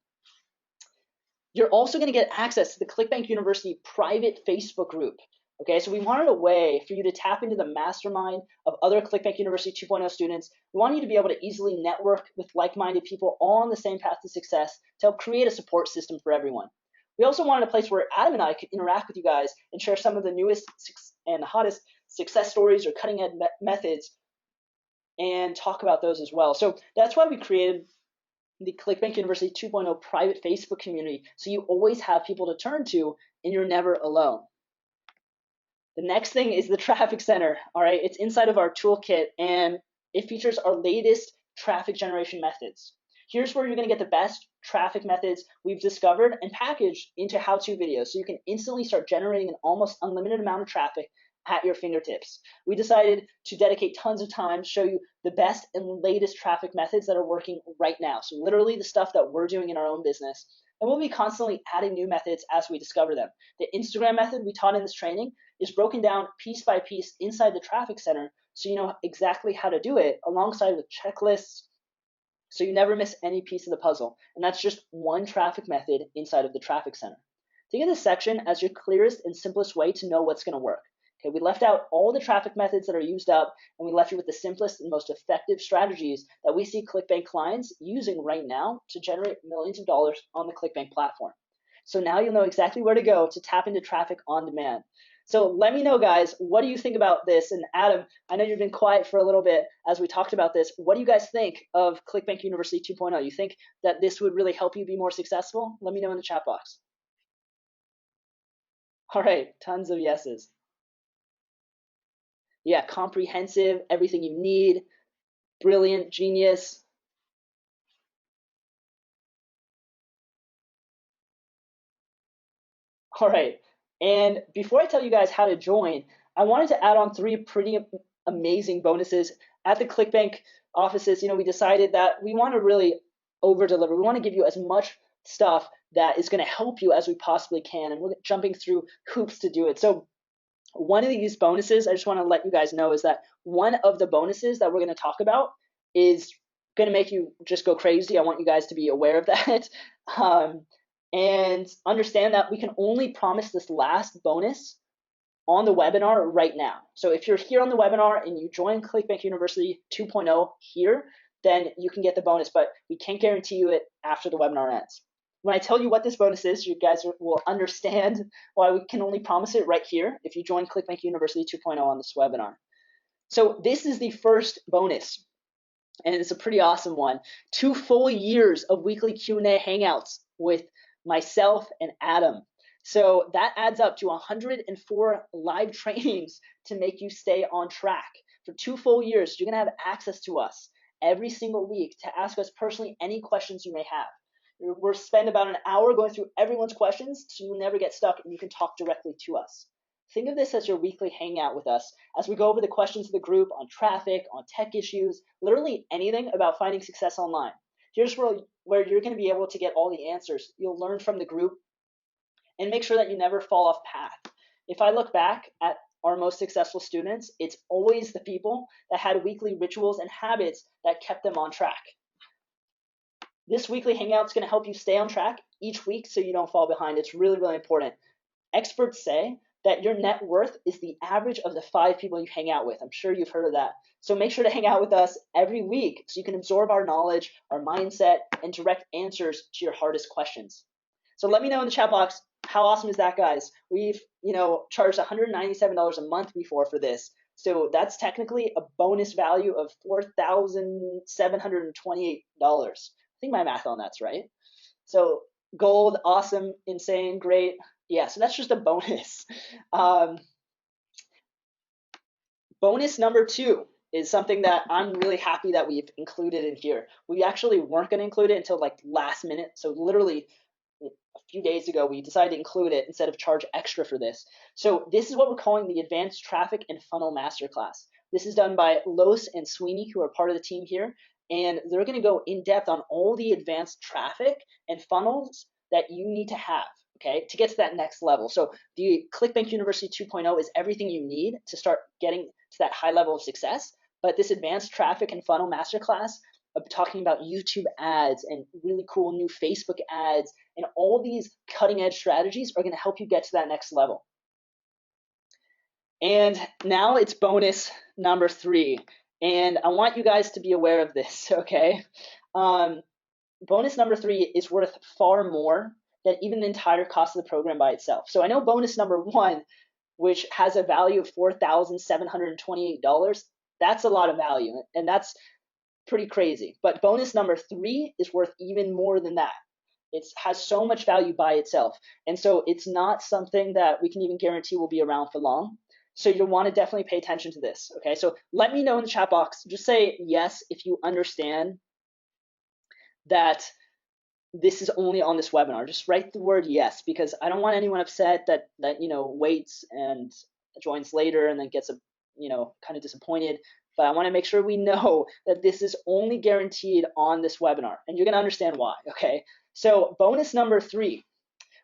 You're also going to get access to the ClickBank University private Facebook group. Okay, so we wanted a way for you to tap into the mastermind of other ClickBank University 2.0 students. We want you to be able to easily network with like-minded people all on the same path to success to help create a support system for everyone. We also wanted a place where Adam and I could interact with you guys and share some of the newest and hottest success stories or cutting-edge methods and talk about those as well. So that's why we created the ClickBank University 2.0 private Facebook community, so you always have people to turn to and you're never alone. The next thing is the traffic center. All right, it's inside of our toolkit, and it features our latest traffic generation methods. Here's where you're going to get the best traffic methods we've discovered and packaged into how-to videos, so you can instantly start generating an almost unlimited amount of traffic at your fingertips. We decided to dedicate tons of time to show you the best and latest traffic methods that are working right now. So literally the stuff that we're doing in our own business. And we'll be constantly adding new methods as we discover them. The Instagram method we taught in this training is broken down piece by piece inside the traffic center, so you know exactly how to do it, alongside with checklists, so you never miss any piece of the puzzle. And that's just one traffic method inside of the traffic center. Think of this section as your clearest and simplest way to know what's going to work. Okay, we left out all the traffic methods that are used up, and we left you with the simplest and most effective strategies that we see ClickBank clients using right now to generate millions of dollars on the ClickBank platform. So now you'll know exactly where to go to tap into traffic on demand. So let me know, guys, what do you think about this? And Adam, I know you've been quiet for a little bit as we talked about this. What do you guys think of ClickBank University 2.0? You think that this would really help you be more successful? Let me know in the chat box. All right, tons of yeses. Yeah, comprehensive, everything you need, brilliant, genius. All right, and before I tell you guys how to join, I wanted to add on 3 pretty amazing bonuses. At the ClickBank offices, we decided that we want to really over deliver. We want to give you as much stuff that is going to help you as we possibly can, and we're jumping through hoops to do it. So one of these bonuses, I just want to let you guys know, is that one of the bonuses that we're going to talk about is going to make you just go crazy. I want you guys to be aware of that. And understand that we can only promise this last bonus on the webinar right now. So if you're here on the webinar and you join ClickBank University 2.0 here, then you can get the bonus, but we can't guarantee you it after the webinar ends. When I tell you what this bonus is, you guys will understand why we can only promise it right here if you join ClickBank University 2.0 on this webinar. So this is the first bonus, and it's a pretty awesome one. 2 full years of weekly Q&A hangouts with myself and Adam. So that adds up to 104 live trainings to make you stay on track. For 2 full years, you're going to have access to us every single week to ask us personally any questions you may have. We'll spend about an hour going through everyone's questions so you'll never get stuck and you can talk directly to us. Think of this as your weekly hangout with us as we go over the questions of the group on traffic, on tech issues, literally anything about finding success online. Here's where you're going to be able to get all the answers. You'll learn from the group and make sure that you never fall off path. If I look back at our most successful students, it's always the people that had weekly rituals and habits that kept them on track. This weekly hangout is going to help you stay on track each week so you don't fall behind. It's really, really important. Experts say that your net worth is the average of the 5 people you hang out with. I'm sure you've heard of that. So make sure to hang out with us every week so you can absorb our knowledge, our mindset, and direct answers to your hardest questions. So let me know in the chat box, how awesome is that, guys? We've charged $197 a month before for this. So that's technically a bonus value of $4,728. I think my math on that's right. So gold, awesome, insane, great. Yeah, so that's just a bonus. Bonus number 2 is something that I'm really happy that we've included in here. We actually weren't going to include it until like last minute. So literally a few days ago, we decided to include it instead of charge extra for this. So this is what we're calling the Advanced Traffic and Funnel Masterclass. This is done by Los and Sweeney, who are part of the team here. And they're going to go in depth on all the advanced traffic and funnels that you need to have, okay, to get to that next level. So the ClickBank University 2.0 is everything you need to start getting to that high level of success. But this advanced traffic and funnel masterclass, talking about YouTube ads and really cool new Facebook ads and all these cutting edge strategies are going to help you get to that next level. And now it's bonus number 3. And I want you guys to be aware of this, okay? Bonus number 3 is worth far more than even the entire cost of the program by itself. So I know bonus number 1, which has a value of $4,728, that's a lot of value, and that's pretty crazy. But bonus number 3 is worth even more than that. It has so much value by itself. And so it's not something that we can even guarantee will be around for long. So you'll want to definitely pay attention to this, okay? So let me know in the chat box. Just say yes if you understand that this is only on this webinar. Just write the word yes, because I don't want anyone upset that waits and joins later and then gets kind of disappointed. But I want to make sure we know that this is only guaranteed on this webinar, and you're going to understand why, okay? So bonus number 3.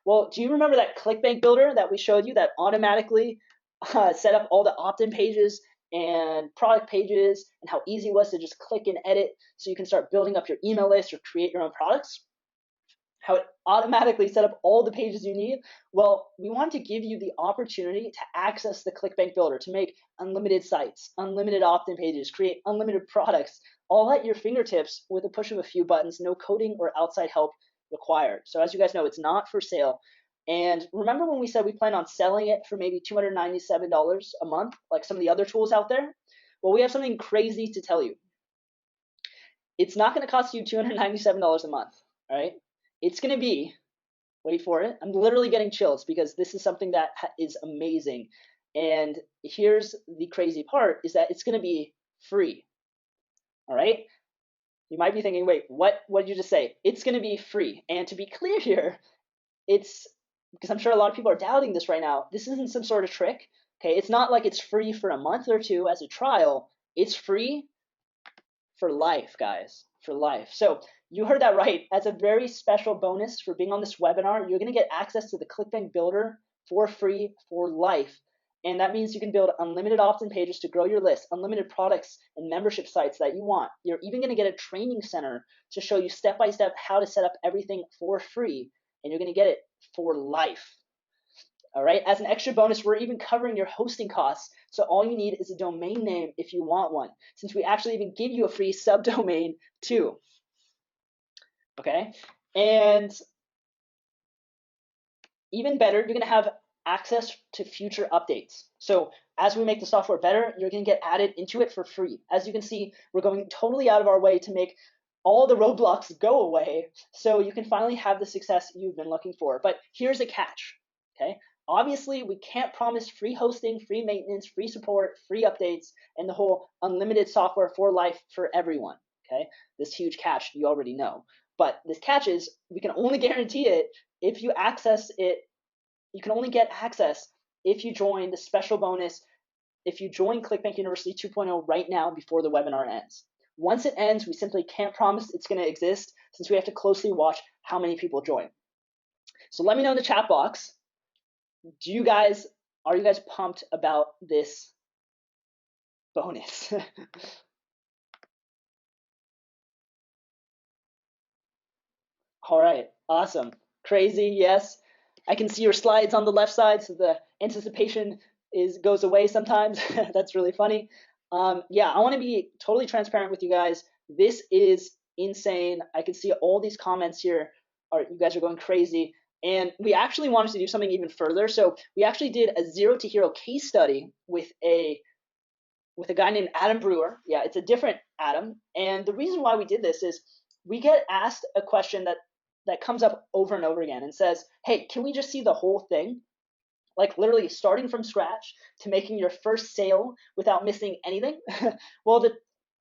Well, do you remember that ClickBank builder that we showed you that automatically set up all the opt-in pages and product pages and how easy it was to just click and edit so you can start building up your email list or create your own products? How it automatically set up all the pages you need? Well, we want to give you the opportunity to access the ClickBank Builder to make unlimited sites, unlimited opt-in pages, create unlimited products, all at your fingertips with a push of a few buttons, no coding or outside help required. So as you guys know, it's not for sale. And remember when we said we plan on selling it for maybe $297 a month, like some of the other tools out there? Well, we have something crazy to tell you. It's not going to cost you $297 a month, all right? It's going to be, wait for it, I'm literally getting chills because this is something that is amazing. And here's the crazy part, is that it's going to be free, all right? You might be thinking, wait, what did you just say? It's going to be free. And to be clear here, it's because I'm sure a lot of people are doubting this right now. This isn't some sort of trick. Okay, it's not like it's free for a month or two as a trial. It's free for life, guys, for life. So you heard that right. As a very special bonus for being on this webinar, you're going to get access to the ClickBank Builder for free for life. And that means you can build unlimited opt-in pages to grow your list, unlimited products and membership sites that you want. You're even going to get a training center to show you step-by-step how to set up everything for free. And you're going to get it for life. All right. As an extra bonus, we're even covering your hosting costs. So all you need is a domain name if you want one, since we actually even give you a free subdomain too. Okay. And even better, you're going to have access to future updates. So as we make the software better, you're going to get added into it for free. As you can see, we're going totally out of our way to make all the roadblocks go away so you can finally have the success you've been looking for. But here's a catch, okay? Obviously, we can't promise free hosting, free maintenance, free support, free updates, and the whole unlimited software for life for everyone, okay? This huge catch you already know. But this catch is we can only guarantee it if you access it. You can only get access if you join the special bonus, if you join ClickBank University 2.0 right now before the webinar ends. Once it ends, we simply can't promise it's going to exist since we have to closely watch how many people join. So let me know in the chat box, are you guys pumped about this bonus? All right, awesome. Crazy, yes. I can see your slides on the left side, so the anticipation goes away sometimes. That's really funny. Yeah, I want to be totally transparent with you guys. This is insane. I can see all these comments here. You guys are going crazy. And we actually wanted to do something even further. So we actually did a zero to hero case study with a guy named Adam Brewer. Yeah, it's a different Adam. And the reason why we did this is we get asked a question that comes up over and over again and says, hey, can we just see the whole thing? Like literally starting from scratch to making your first sale without missing anything. Well, the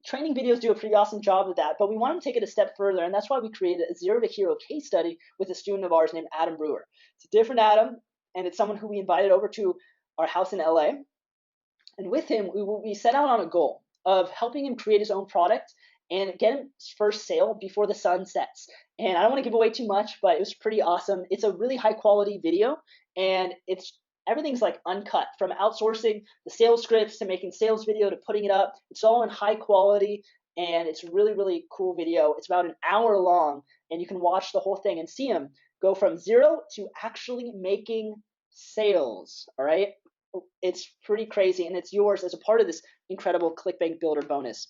training videos do a pretty awesome job of that, but we want to take it a step further, and that's why we created a zero to hero case study with a student of ours named Adam Brewer. It's a different Adam, and it's someone who we invited over to our house in LA. And with him, we set out on a goal of helping him create his own product and get his first sale before the sun sets. And I don't want to give away too much, but it was pretty awesome. It's a really high quality video, and everything's like uncut, from outsourcing the sales scripts to making sales video to putting it up. It's all in high quality, and it's really, really cool video. It's about an hour long, and you can watch the whole thing and see him go from zero to actually making sales, all right? It's pretty crazy, and it's yours as a part of this incredible ClickBank Builder bonus,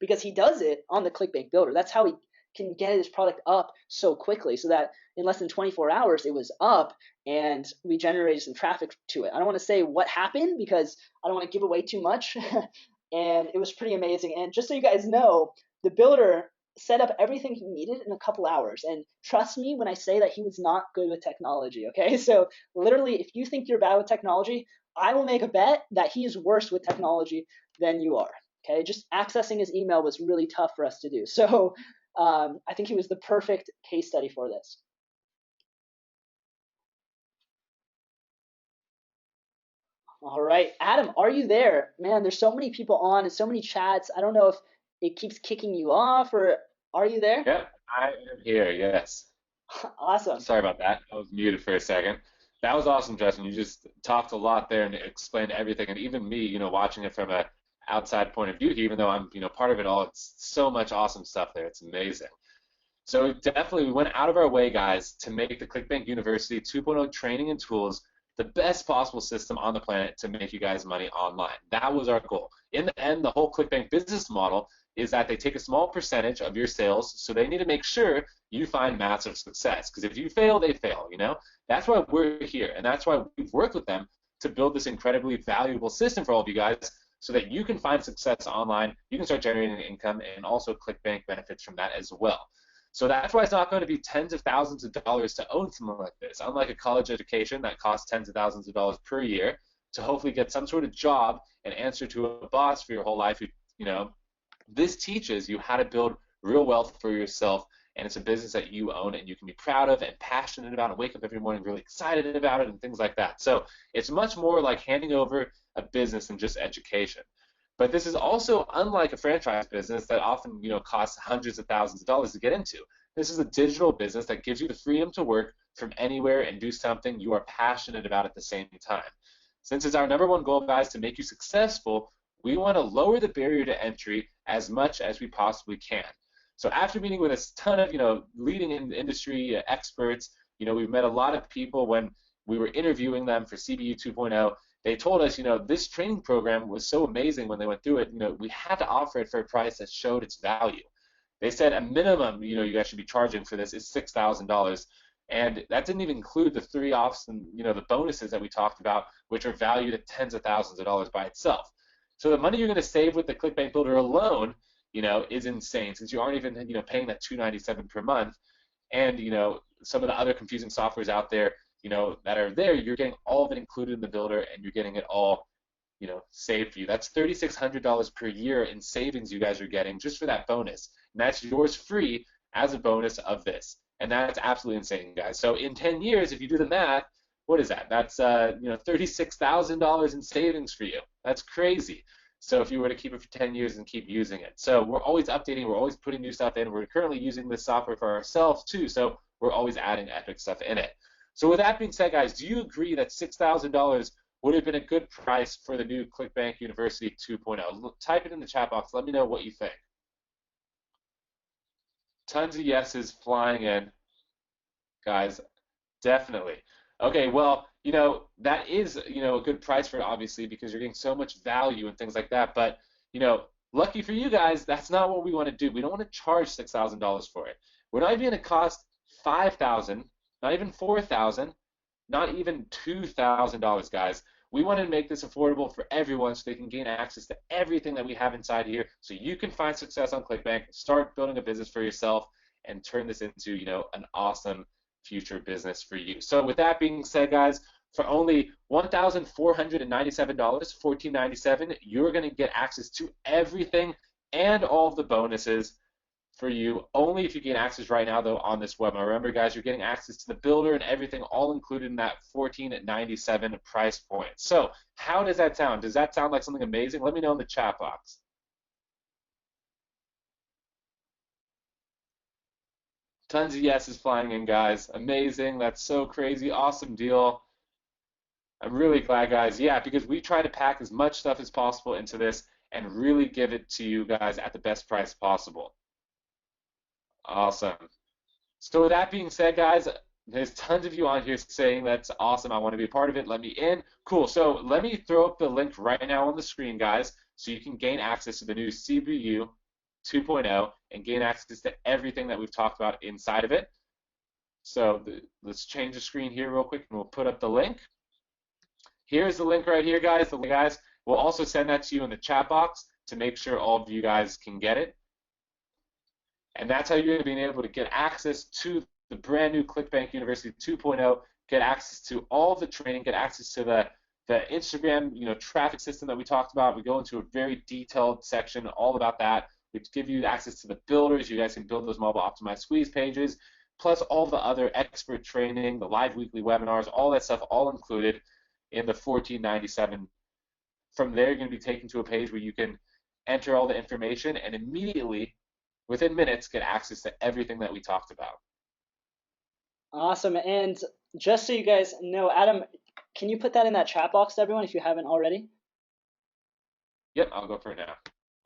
because he does it on the ClickBank Builder. That's how he can get his product up so quickly, so that in less than 24 hours it was up and we generated some traffic to it. I don't want to say what happened because I don't want to give away too much. And it was pretty amazing. And just so you guys know, the builder set up everything he needed in a couple hours. And trust me when I say that he was not good with technology, okay? So literally, if you think you're bad with technology, I will make a bet that he is worse with technology than you are, okay? Just accessing his email was really tough for us to do. So I think he was the perfect case study for this. All right, Adam, are you there? Man, there's so many people on and so many chats. I don't know if it keeps kicking you off, or are you there? Yep, I am here, yes. Awesome. Sorry about that. I was muted for a second. That was awesome, Justin. You just talked a lot there and explained everything. And even me, watching it from a outside point of view, even though I'm, part of it all, it's so much awesome stuff there. It's amazing. So definitely we went out of our way, guys, to make the ClickBank University 2.0 training and tools the best possible system on the planet to make you guys money online. That was our goal. In the end, the whole ClickBank business model is that they take a small percentage of your sales, so they need to make sure you find massive success. Because if you fail, they fail, you know? That's why we're here, and that's why we've worked with them to build this incredibly valuable system for all of you guys so that you can find success online, you can start generating income, and also ClickBank benefits from that as well. So that's why it's not going to be tens of thousands of dollars to own something like this. Unlike a college education that costs tens of thousands of dollars per year to hopefully get some sort of job and answer to a boss for your whole life, you know, this teaches you how to build real wealth for yourself, and it's a business that you own and you can be proud of and passionate about and wake up every morning really excited about it and things like that. So it's much more like handing over a business than just education. But this is also unlike a franchise business that often, you know, costs hundreds of thousands of dollars to get into. This is a digital business that gives you the freedom to work from anywhere and do something you are passionate about at the same time. Since it's our #1 goal, guys, to make you successful, we want to lower the barrier to entry as much as we possibly can. So after meeting with a ton of, you know, leading industry experts, you know, we've met a lot of people when we were interviewing them for CBU 2.0. They told us, you know, this training program was so amazing when they went through it, you know, we had to offer it for a price that showed its value. They said a minimum, you know, you guys should be charging for this is $6,000. And that didn't even include the 3 offs and, you know, the bonuses that we talked about, which are valued at tens of thousands of dollars by itself. So the money you're going to save with the ClickBank Builder alone, you know, is insane, since you aren't even, you know, paying that $297 per month. And, you know, some of the other confusing softwares out there, you know, that are there, you're getting all of it included in the builder, and you're getting it all, you know, saved for you. That's $3,600 per year in savings you guys are getting just for that bonus. And that's yours free as a bonus of this. And that's absolutely insane, guys. So in 10 years, if you do the math, what is that? That's, you know, $36,000 in savings for you. That's crazy. So if you were to keep it for 10 years and keep using it. So we're always updating, we're always putting new stuff in. We're currently using this software for ourselves too, so we're always adding epic stuff in it. So with that being said, guys, do you agree that $6,000 would have been a good price for the new ClickBank University 2.0? Type it in the chat box. Let me know what you think. Tons of yeses flying in, guys. Definitely. Okay, well, you know, that is, you know, a good price for it, obviously, because you're getting so much value and things like that. But, you know, lucky for you guys, that's not what we want to do. We don't want to charge $6,000 for it. We're not even going to cost $5,000, not even $4,000, not even $2,000, guys. We want to make this affordable for everyone so they can gain access to everything that we have inside here, so you can find success on ClickBank, start building a business for yourself, and turn this into, you know, an awesome future business for you. So with that being said, guys, for only $1,497, $1,497, you're going to get access to everything and all of the bonuses for you only if you gain access right now, though, on this webinar. Remember, guys, you're getting access to the builder and everything all included in that $1,497 price point. So how does that sound? Does that sound like something amazing? Let me know in the chat box. Tons of yeses flying in, guys. Amazing. That's so crazy. Awesome deal. I'm really glad, guys. Yeah, because we try to pack as much stuff as possible into this and really give it to you guys at the best price possible. Awesome. So with that being said, guys, there's tons of you on here saying that's awesome. I want to be a part of it. Let me in. Cool. So let me throw up the link right now on the screen, guys, so you can gain access to the new CBU 2.0 and gain access to everything that we've talked about inside of it. So let's change the screen here real quick, and we'll put up the link. Here's the link right here, guys. We'll also send that to you in the chat box to make sure all of you guys can get it. And that's how you're going to be able to get access to the brand new ClickBank University 2.0, get access to all the training, get access to the Instagram, you know, traffic system that we talked about. We go into a very detailed section all about that. We give you access to the builders. You guys can build those mobile optimized squeeze pages, plus all the other expert training, the live weekly webinars, all that stuff, all included in the $1,497. From there, you're going to be taken to a page where you can enter all the information and immediately, within minutes, get access to everything that we talked about. Awesome. And just so you guys know, Adam, can you put that in that chat box to everyone if you haven't already? Yep, I'll go for it now.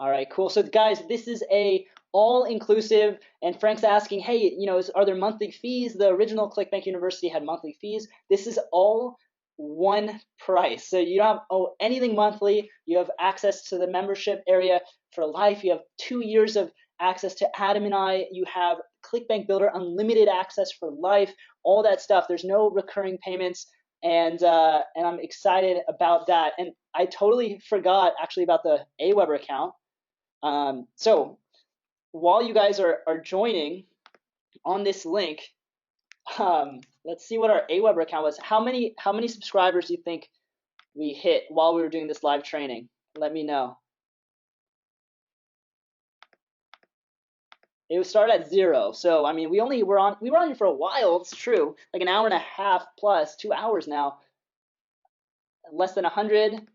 All right, cool. So guys, this is a all-inclusive, and Frank's asking, hey, you know, are there monthly fees? The original ClickBank University had monthly fees. This is all one price. So you don't owe anything monthly. You have access to the membership area for life. You have 2 years of access to Adam and I. You have ClickBank Builder unlimited access for life, all that stuff. There's no recurring payments, and I'm excited about that. And I totally forgot actually about the Aweber account. So while you guys are joining on this link, let's see what our Aweber account was. How many subscribers do you think we hit while we were doing this live training? Let me know. It was started at 0. So I mean, we were on here for a while. It's true, like an hour and a half plus, 2 hours now. Less than 100.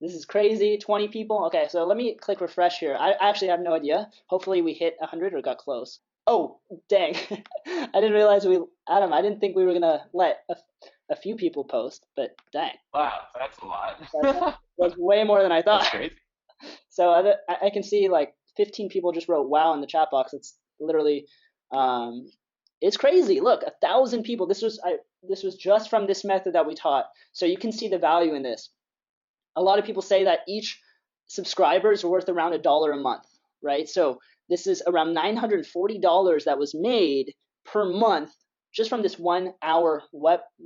This is crazy. 20 people. Okay, so let me click refresh here. I actually have no idea. Hopefully we hit 100 or got close. Oh, dang. I didn't realize Adam, I didn't think we were gonna let a few people post, but dang. Wow, that's a lot. That's way more than I thought. That's crazy. So I can see like 15 people just wrote wow in the chat box. It's literally, it's crazy. Look, 1,000 people. This was just from this method that we taught. So you can see the value in this. A lot of people say that each subscriber is worth around $1 a month, right? So this is around $940 that was made per month just from this 1 hour,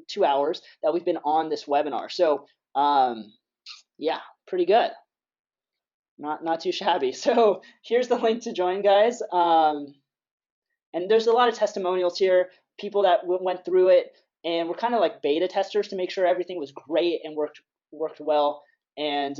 2 hours that we've been on this webinar. So yeah, pretty good. Not too shabby. So here's the link to join, guys. And there's a lot of testimonials here, people that went through it, and we're kind of like beta testers to make sure everything was great and worked well. And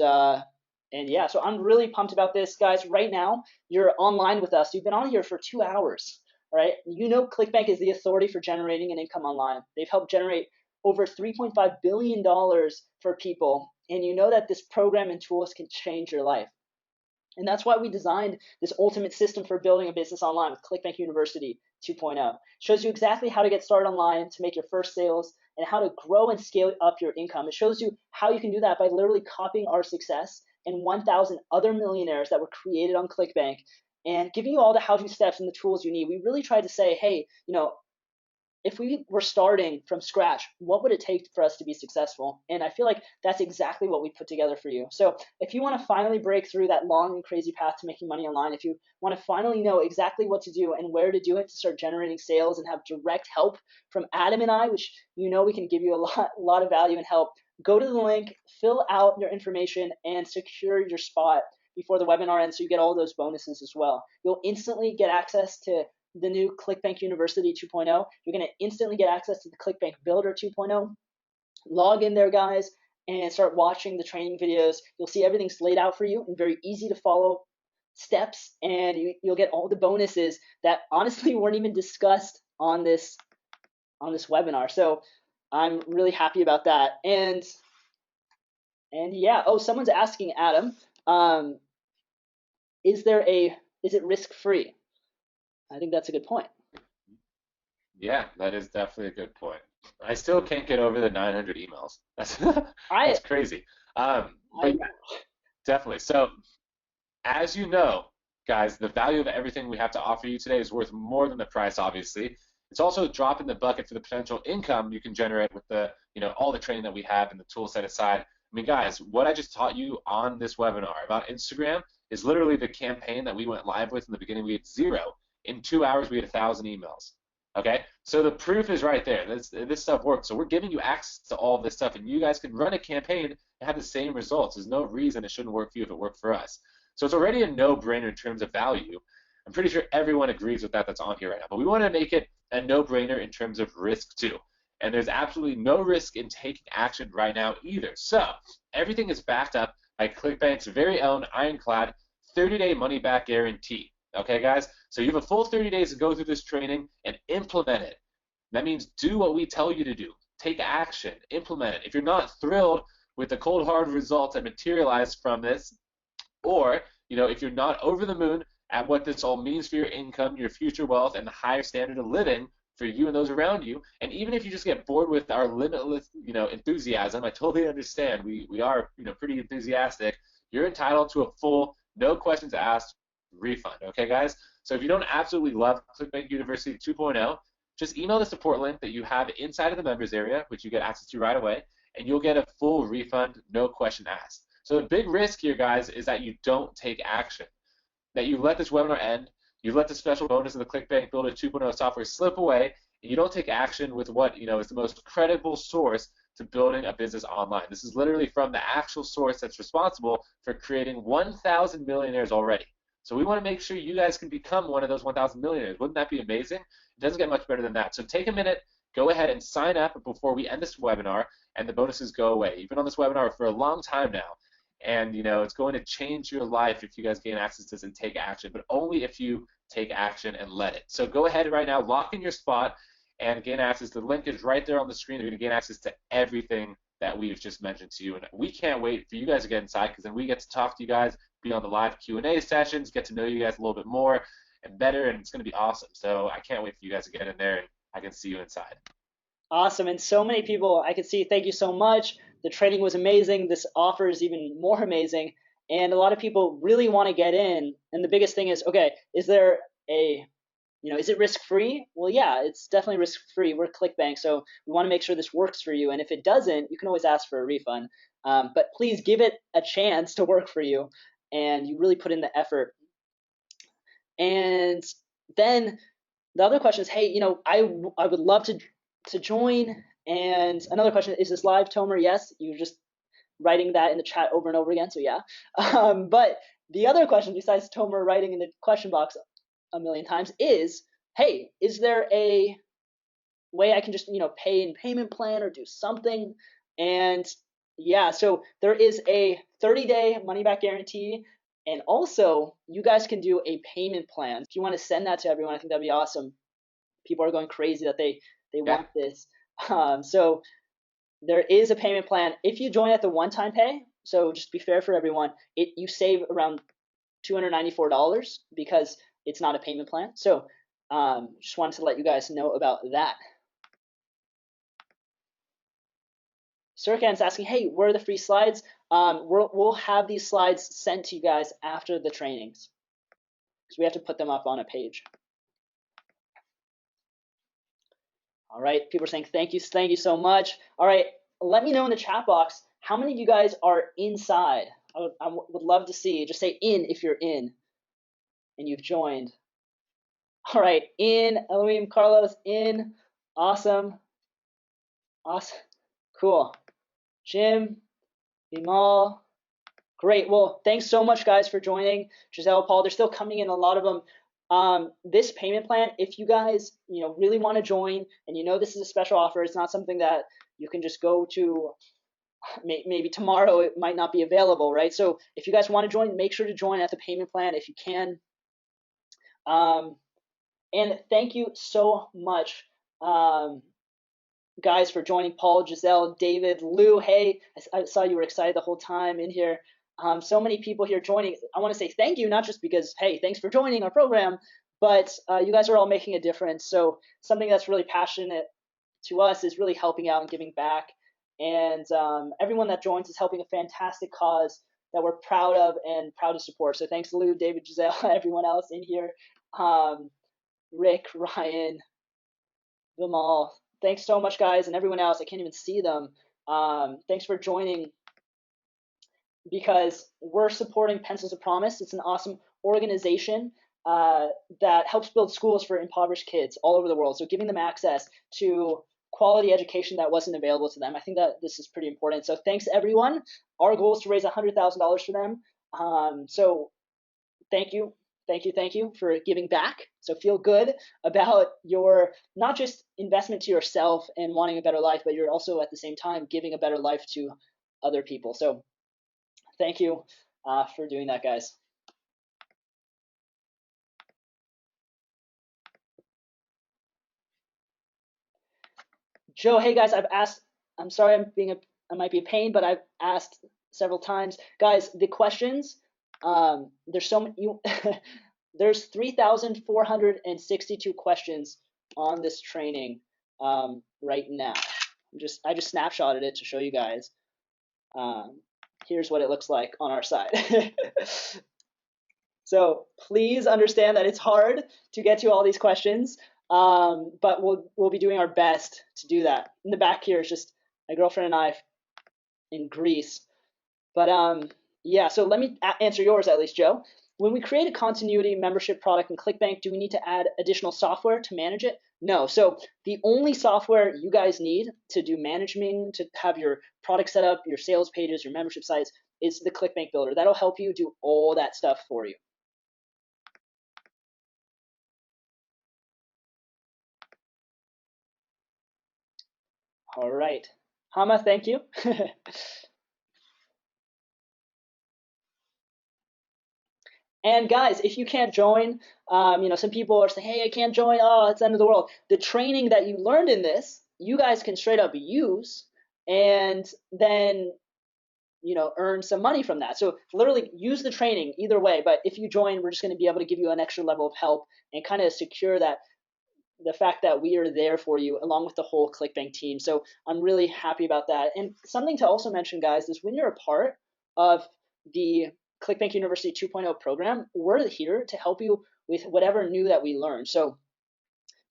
yeah, so I'm really pumped about this, guys. Right now, you're online with us. You've been on here for 2 hours, right? You know ClickBank is the authority for generating an income online. They've helped generate over $3.5 billion for people, and you know that this program and tools can change your life. And that's why we designed this ultimate system for building a business online with ClickBank University 2.0. It shows you exactly how to get started online to make your first sales and how to grow and scale up your income. It shows you how you can do that by literally copying our success and 1,000 other millionaires that were created on ClickBank and giving you all the how-to steps and the tools you need. We really tried to say, hey, you know, if we were starting from scratch, what would it take for us to be successful? And I feel like that's exactly what we put together for you. So if you want to finally break through that long and crazy path to making money online, if you want to finally know exactly what to do and where to do it to start generating sales and have direct help from Adam and I, which you know we can give you a lot of value and help, go to the link, fill out your information, and secure your spot before the webinar ends so you get all those bonuses as well. You'll instantly get access to the new ClickBank University 2.0. You're going to instantly get access to the ClickBank Builder 2.0. Log in there, guys, and start watching the training videos. You'll see everything's laid out for you and very easy to follow steps, and you'll get all the bonuses that honestly weren't even discussed on this webinar. So I'm really happy about that. And yeah, oh, someone's asking Adam, is it risk-free? I think that's a good point. Yeah, that is definitely a good point. I still can't get over the 900 emails. That's crazy. But yeah, definitely. So as you know, guys, the value of everything we have to offer you today is worth more than the price, obviously. It's also a drop in the bucket for the potential income you can generate with the, all the training that we have and the tool set aside. I mean, guys, what I just taught you on this webinar about Instagram is literally the campaign that we went live with in the beginning. We had 0. In 2 hours, we had 1,000 emails. Okay, so the proof is right there. This stuff works. So we're giving you access to all of this stuff, and you guys can run a campaign and have the same results. There's no reason it shouldn't work for you if it worked for us. So it's already a no-brainer in terms of value. I'm pretty sure everyone agrees with that that's on here right now. But we want to make it a no-brainer in terms of risk too. And there's absolutely no risk in taking action right now either. So everything is backed up by ClickBank's very own ironclad 30-day money-back guarantee. Okay, guys? So you have a full 30 days to go through this training and implement it. That means do what we tell you to do. Take action. Implement it. If you're not thrilled with the cold, hard results that materialize from this, or if you're not over the moon at what this all means for your income, your future wealth, and the higher standard of living for you and those around you, and even if you just get bored with our limitless, enthusiasm, I totally understand. We are, pretty enthusiastic. You're entitled to a full, no questions asked refund. Okay, guys? So if you don't absolutely love ClickBank University 2.0, just email the support link that you have inside of the members area, which you get access to right away, and you'll get a full refund, no question asked. So the big risk here, guys, is that you don't take action, that you let this webinar end, you let the special bonus of the ClickBank Builder 2.0 software slip away, and you don't take action with what is the most credible source to building a business online. This is literally from the actual source that's responsible for creating 1,000 millionaires already. So we want to make sure you guys can become one of those 1,000 millionaires. Wouldn't that be amazing? It doesn't get much better than that. So take a minute, go ahead and sign up before we end this webinar, and the bonuses go away. You've been on this webinar for a long time now, and it's going to change your life if you guys gain access to this and take action, but only if you take action and let it. So go ahead right now, lock in your spot, and gain access. The link is right there on the screen. You're going to gain access to everything that we've just mentioned to you, and we can't wait for you guys to get inside, because then we get to talk to you guys, be on the live Q&A sessions, get to know you guys a little bit more and better, and it's going to be awesome. So I can't wait for you guys to get in there, and I can see you inside. Awesome, and so many people I could see. Thank you so much. The training was amazing. This offer is even more amazing, and a lot of people really want to get in. And the biggest thing is, okay, is there a is it risk-free? Well, yeah, it's definitely risk-free. We're ClickBank, so we want to make sure this works for you. And if it doesn't, you can always ask for a refund. But please give it a chance to work for you, and you really put in the effort. And then the other question is, hey, I would love to join. And another question, is this live, Tomer? Yes, you're just writing that in the chat over and over again, so yeah. But the other question, besides Tomer writing in the question box a million times, is, hey, is there a way I can just pay in payment plan or do something? And yeah, so there is a 30-day money back guarantee, and also you guys can do a payment plan. If you want to send that to everyone, I think that'd be awesome. People are going crazy that they want this. So there is a payment plan. If you join at the one-time pay, so just be fair for everyone, you save around $294 because it's not a payment plan. So just wanted to let you guys know about that. Sirkan's asking, hey, where are the free slides? We'll have these slides sent to you guys after the trainings, because we have to put them up on a page. All right, people are saying thank you so much. All right, let me know in the chat box how many of you guys are inside. I would love to see. Just say in if you're in and you've joined. All right, in. Elohim, Carlos, in. Awesome. Awesome. Cool. Jim, Bimal. Great. Well, thanks so much, guys, for joining. Giselle, Paul, they're still coming in, a lot of them. This payment plan, if you guys really want to join, and this is a special offer, it's not something that you can just go to. Maybe tomorrow it might not be available, right? So if you guys want to join, make sure to join at the payment plan if you can. And thank you so much, guys, for joining. Paul, Giselle, David, Lou. Hey, I saw you were excited the whole time in here. So many people here joining. I want to say thank you, not just because, hey, thanks for joining our program, but you guys are all making a difference. So something that's really passionate to us is really helping out and giving back. And everyone that joins is helping a fantastic cause that we're proud of and proud to support. So thanks, Lou, David, Giselle, everyone else in here. Rick, Ryan, Vimal. Thanks so much, guys, and everyone else. I can't even see them. Thanks for joining, because we're supporting Pencils of Promise. It's an awesome organization that helps build schools for impoverished kids all over the world. So giving them access to quality education that wasn't available to them. I think that this is pretty important. So thanks, everyone. Our goal is to raise $100,000 for them. So thank you. Thank you for giving back. So feel good about your not just investment to yourself and wanting a better life, but you're also at the same time giving a better life to other people. So thank you for doing that, guys. Joe, hey guys, I've asked. I'm sorry, I might be a pain, but I've asked several times, guys. The questions. There's so many. There's 3,462 questions on this training right now. I just snapshotted it to show you guys. Here's what it looks like on our side. So please understand that it's hard to get to all these questions. But we'll be doing our best to do that. In the back here is just my girlfriend and I in Greece. But yeah, so let me answer yours at least, Joe. When we create a continuity membership product in ClickBank, do we need to add additional software to manage it? No. So the only software you guys need to do management, to have your product set up, your sales pages, your membership sites, is the ClickBank Builder. That'll help you do all that stuff for you. All right. Hama, thank you. And guys, if you can't join, some people are saying, hey, I can't join. Oh, it's the end of the world. The training that you learned in this, you guys can straight up use and then, earn some money from that. So literally use the training either way. But if you join, we're just going to be able to give you an extra level of help and kind of secure that the fact that we are there for you along with the whole ClickBank team. So I'm really happy about that. And something to also mention, guys, is when you're a part of the ClickBank University 2.0 program, we're here to help you with whatever new that we learn. So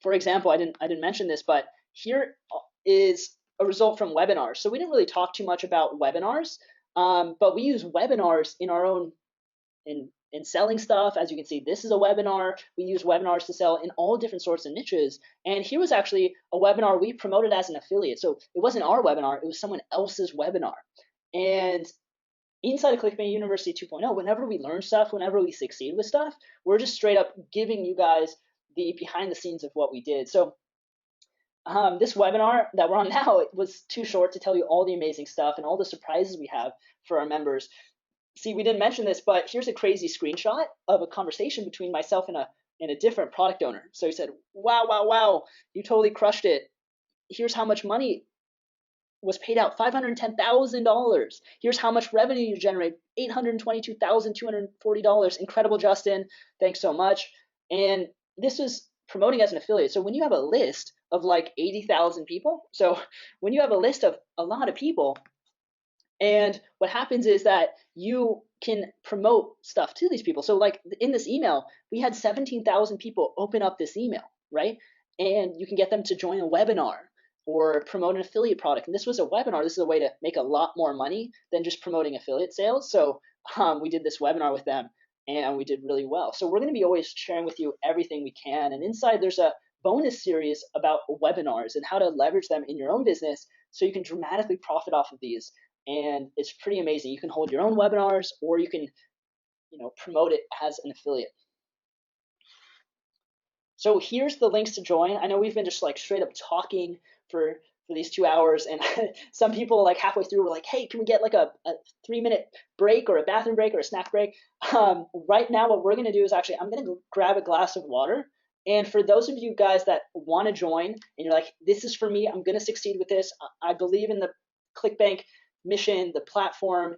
for example, I didn't mention this, but here is a result from webinars. So we didn't really talk too much about webinars, but we use webinars in our own in selling stuff. As you can see, this is a webinar. We use webinars to sell in all different sorts of niches. And here was actually a webinar we promoted as an affiliate. So it wasn't our webinar, it was someone else's webinar. And inside of ClickBank University 2.0, whenever we learn stuff, whenever we succeed with stuff, we're just straight up giving you guys the behind the scenes of what we did. So this webinar that we're on now, it was too short to tell you all the amazing stuff and all the surprises we have for our members. See, we didn't mention this, but here's a crazy screenshot of a conversation between myself and a different product owner. So he said, wow, wow, wow, you totally crushed it. Here's how much money was paid out, $510,000. Here's how much revenue you generate, $822,240. Incredible, Justin. Thanks so much. And this is promoting as an affiliate. So when you have a list of like 80,000 people, so when you have a list of a lot of people, and what happens is that you can promote stuff to these people. So like in this email, we had 17,000 people open up this email, right? And you can get them to join a webinar or promote an affiliate product. And this was a webinar. This is a way to make a lot more money than just promoting affiliate sales. So we did this webinar with them and we did really well. So we're going to be always sharing with you everything we can. And inside there's a bonus series about webinars and how to leverage them in your own business so you can dramatically profit off of these. And it's pretty amazing. You can hold your own webinars or you can promote it as an affiliate. So here's the links to join. I know we've been just like straight up talking for these 2 hours, and some people like halfway through were like, hey, can we get like a 3-minute break or a bathroom break or a snack break? Right now what we're going to do is actually I'm going to grab a glass of water. And for those of you guys that want to join and you're like, this is for me, I'm going to succeed with this, I believe in the ClickBank mission, the platform,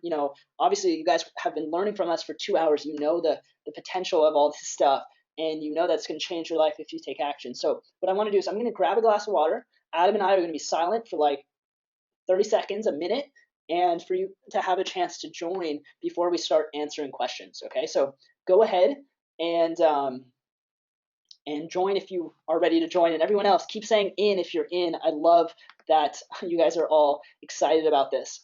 obviously you guys have been learning from us for 2 hours, the potential of all this stuff, and that's going to change your life if you take action. So what I want to do is I'm going to grab a glass of water. Adam and I are going to be silent for like 30 seconds, a minute, and for you to have a chance to join before we start answering questions. Okay, so go ahead and join if you are ready to join. And everyone else, keep saying in if you're in. I love that you guys are all excited about this.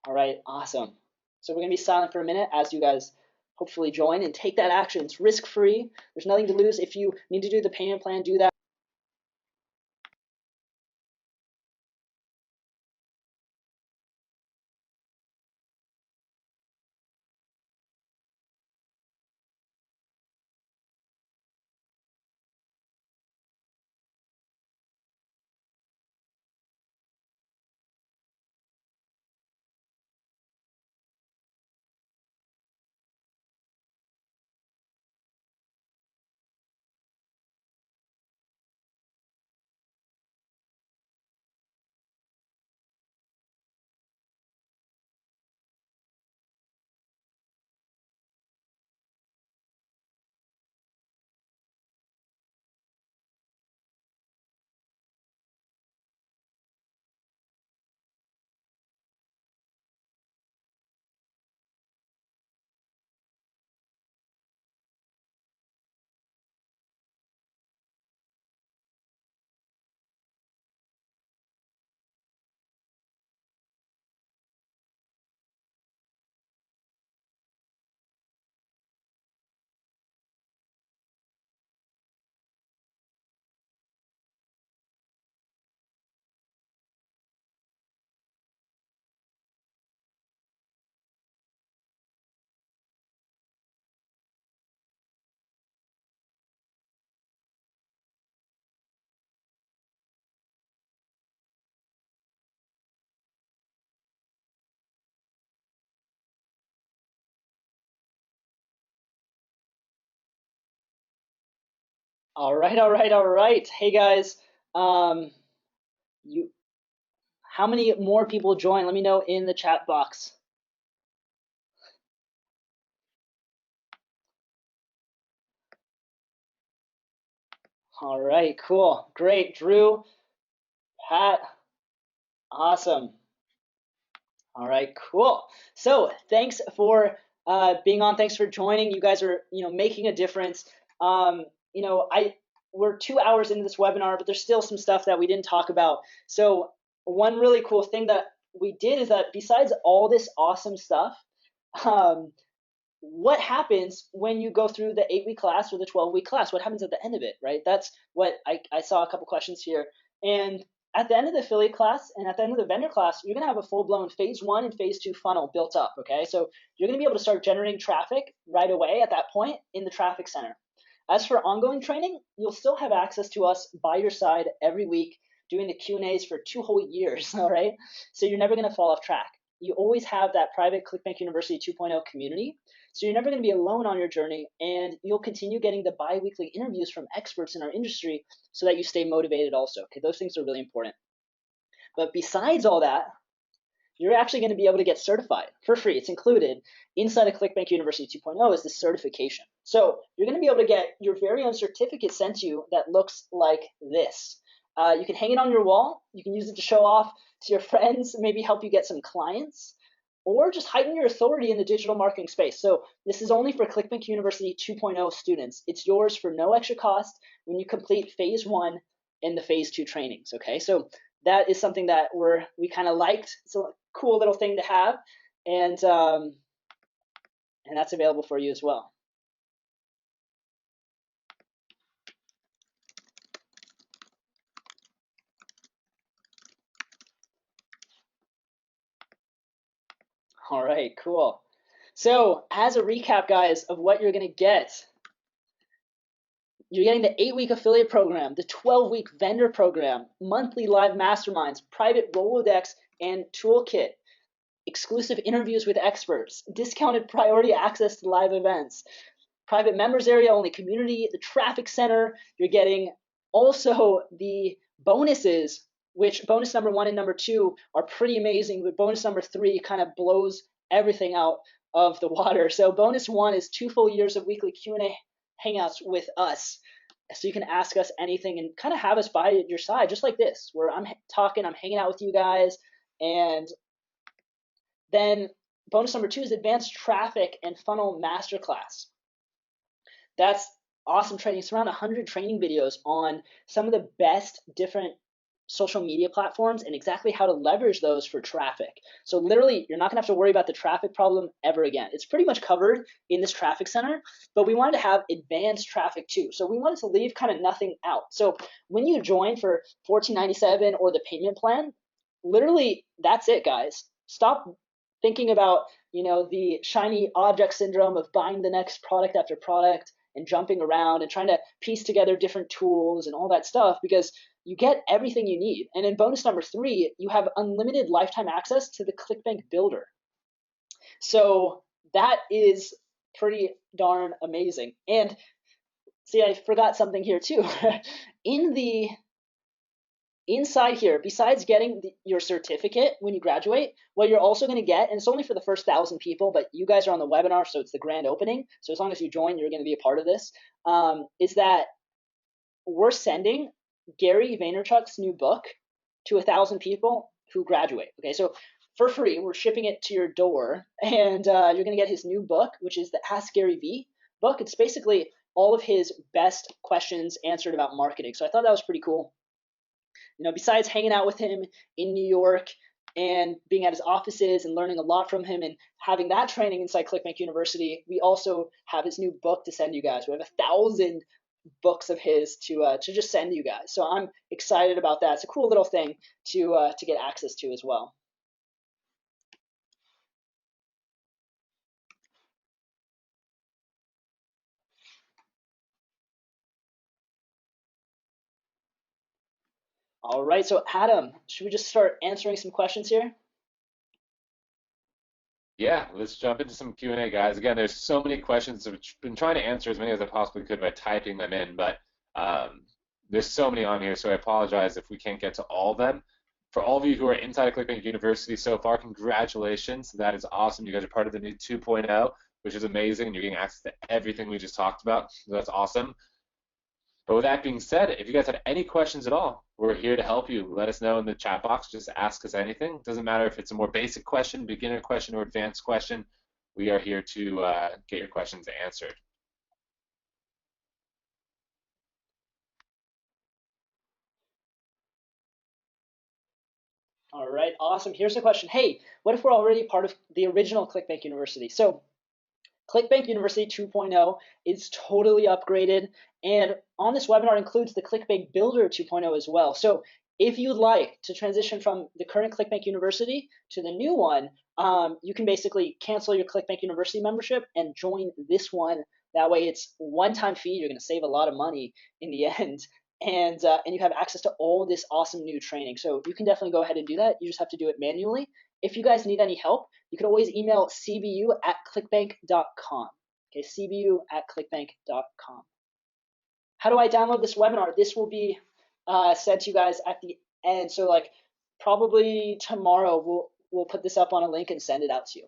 All right, awesome. So we're going to be silent for a minute as you guys hopefully join and take that action. It's risk-free. There's nothing to lose. If you need to do the payment plan, do that. All right, all right, all right. Hey guys, um, you, how many more people join? Let me know in the chat box. All right, cool, great. Drew, Pat, awesome. All right, cool. So thanks for being on. Thanks for joining. You guys are, making a difference. Um, we're 2 hours into this webinar, but there's still some stuff that we didn't talk about. So one really cool thing that we did is that besides all this awesome stuff, um, what happens when you go through the 8-week class or the 12-week class? What happens at the end of it, right? That's what I saw a couple questions here. And at the end of the affiliate class and at the end of the vendor class, you're going to have a full-blown phase 1 and phase 2 funnel built up, okay? So you're going to be able to start generating traffic right away at that point in the traffic center. As for ongoing training, you'll still have access to us by your side every week doing the Q&As for 2 whole years, all right? So you're never going to fall off track. You always have that private ClickBank University 2.0 community. So you're never going to be alone on your journey, and you'll continue getting the bi-weekly interviews from experts in our industry so that you stay motivated also. Okay, those things are really important. But besides all that, you're actually going to be able to get certified for free. It's included inside of ClickBank University 2.0 is the certification. So you're going to be able to get your very own certificate sent to you that looks like this. You can hang it on your wall. You can use it to show off to your friends, maybe help you get some clients, or just heighten your authority in the digital marketing space. So this is only for ClickBank University 2.0 students. It's yours for no extra cost when you complete phase 1 and the phase 2 trainings, okay? So that is something that we kind of liked. It's a cool little thing to have, and that's available for you as well. All right, cool. So as a recap, guys, of what you're going to get, you're getting the 8-week affiliate program, the 12-week vendor program, monthly live masterminds, private Rolodex and toolkit, exclusive interviews with experts, discounted priority access to live events, private members area only community, the traffic center. You're getting also the bonuses, which bonus number 1 and number 2 are pretty amazing, but bonus number 3 kind of blows everything out of the water. So bonus 1 is 2 full years of weekly Q&A hangouts with us. So you can ask us anything and kind of have us by your side, just like this, where I'm talking, I'm hanging out with you guys. And then bonus number 2 is advanced traffic and funnel masterclass. That's awesome training. It's around 100 training videos on some of the best different social media platforms and exactly how to leverage those for traffic. So literally, you're not gonna have to worry about the traffic problem ever again. It's pretty much covered in this traffic center, but we wanted to have advanced traffic too. So we wanted to leave kind of nothing out. So when you join for $14.97 or the payment plan, literally that's it, guys. Stop thinking about, the shiny object syndrome of buying the next product after product and jumping around and trying to piece together different tools and all that stuff, because you get everything you need. And in bonus number 3, you have unlimited lifetime access to the ClickBank Builder. So that is pretty darn amazing. And see, I forgot something here too. Inside here, besides getting your certificate when you graduate, what you're also going to get, and it's only for the first 1,000 people, but you guys are on the webinar, so it's the grand opening. So as long as you join, you're going to be a part of this, is that we're sending Gary Vaynerchuk's new book to 1,000 people who graduate. Okay, so for free, we're shipping it to your door, and you're going to get his new book, which is the Ask Gary V book. It's basically all of his best questions answered about marketing. So I thought that was pretty cool. Besides hanging out with him in New York and being at his offices and learning a lot from him and having that training inside ClickBank University, we also have his new book to send you guys. We have 1,000 books of his to just send you guys. So I'm excited about that. It's a cool little thing to get access to as well. All right, so Adam, should we just start answering some questions here? Yeah, let's jump into some Q&A, guys. Again, there's so many questions. I've been trying to answer as many as I possibly could by typing them in, but There's so many on here, so I apologize if we can't get to all of them. For all of you who are inside of ClickBank University so far, congratulations. That is awesome. You guys are part of the new 2.0, which is amazing. You're getting access to everything we just talked about. So that's awesome. But with that being said, if you guys have any questions at all, we're here to help you. Let us know in the chat box. Just ask us anything. It doesn't matter if it's a more basic question, beginner question, or advanced question. We are here to get your questions answered. All right, awesome. Here's a question. Hey, what if we're already part of the original ClickBank University? So ClickBank University 2.0 is totally upgraded, and on this webinar includes the ClickBank Builder 2.0 as well. So if you'd like to transition from the current ClickBank University to the new one, you can basically cancel your ClickBank University membership and join this one. That way it's one-time fee. You're going to save a lot of money in the end. And you have access to all this awesome new training. So you can definitely go ahead and do that. You just have to do it manually. If you guys need any help, you can always email cbu@clickbank.com. Okay, cbu@clickbank.com. How do I download this webinar? This will be sent to you guys at the end. So like probably tomorrow we'll put this up on a link and send it out to you.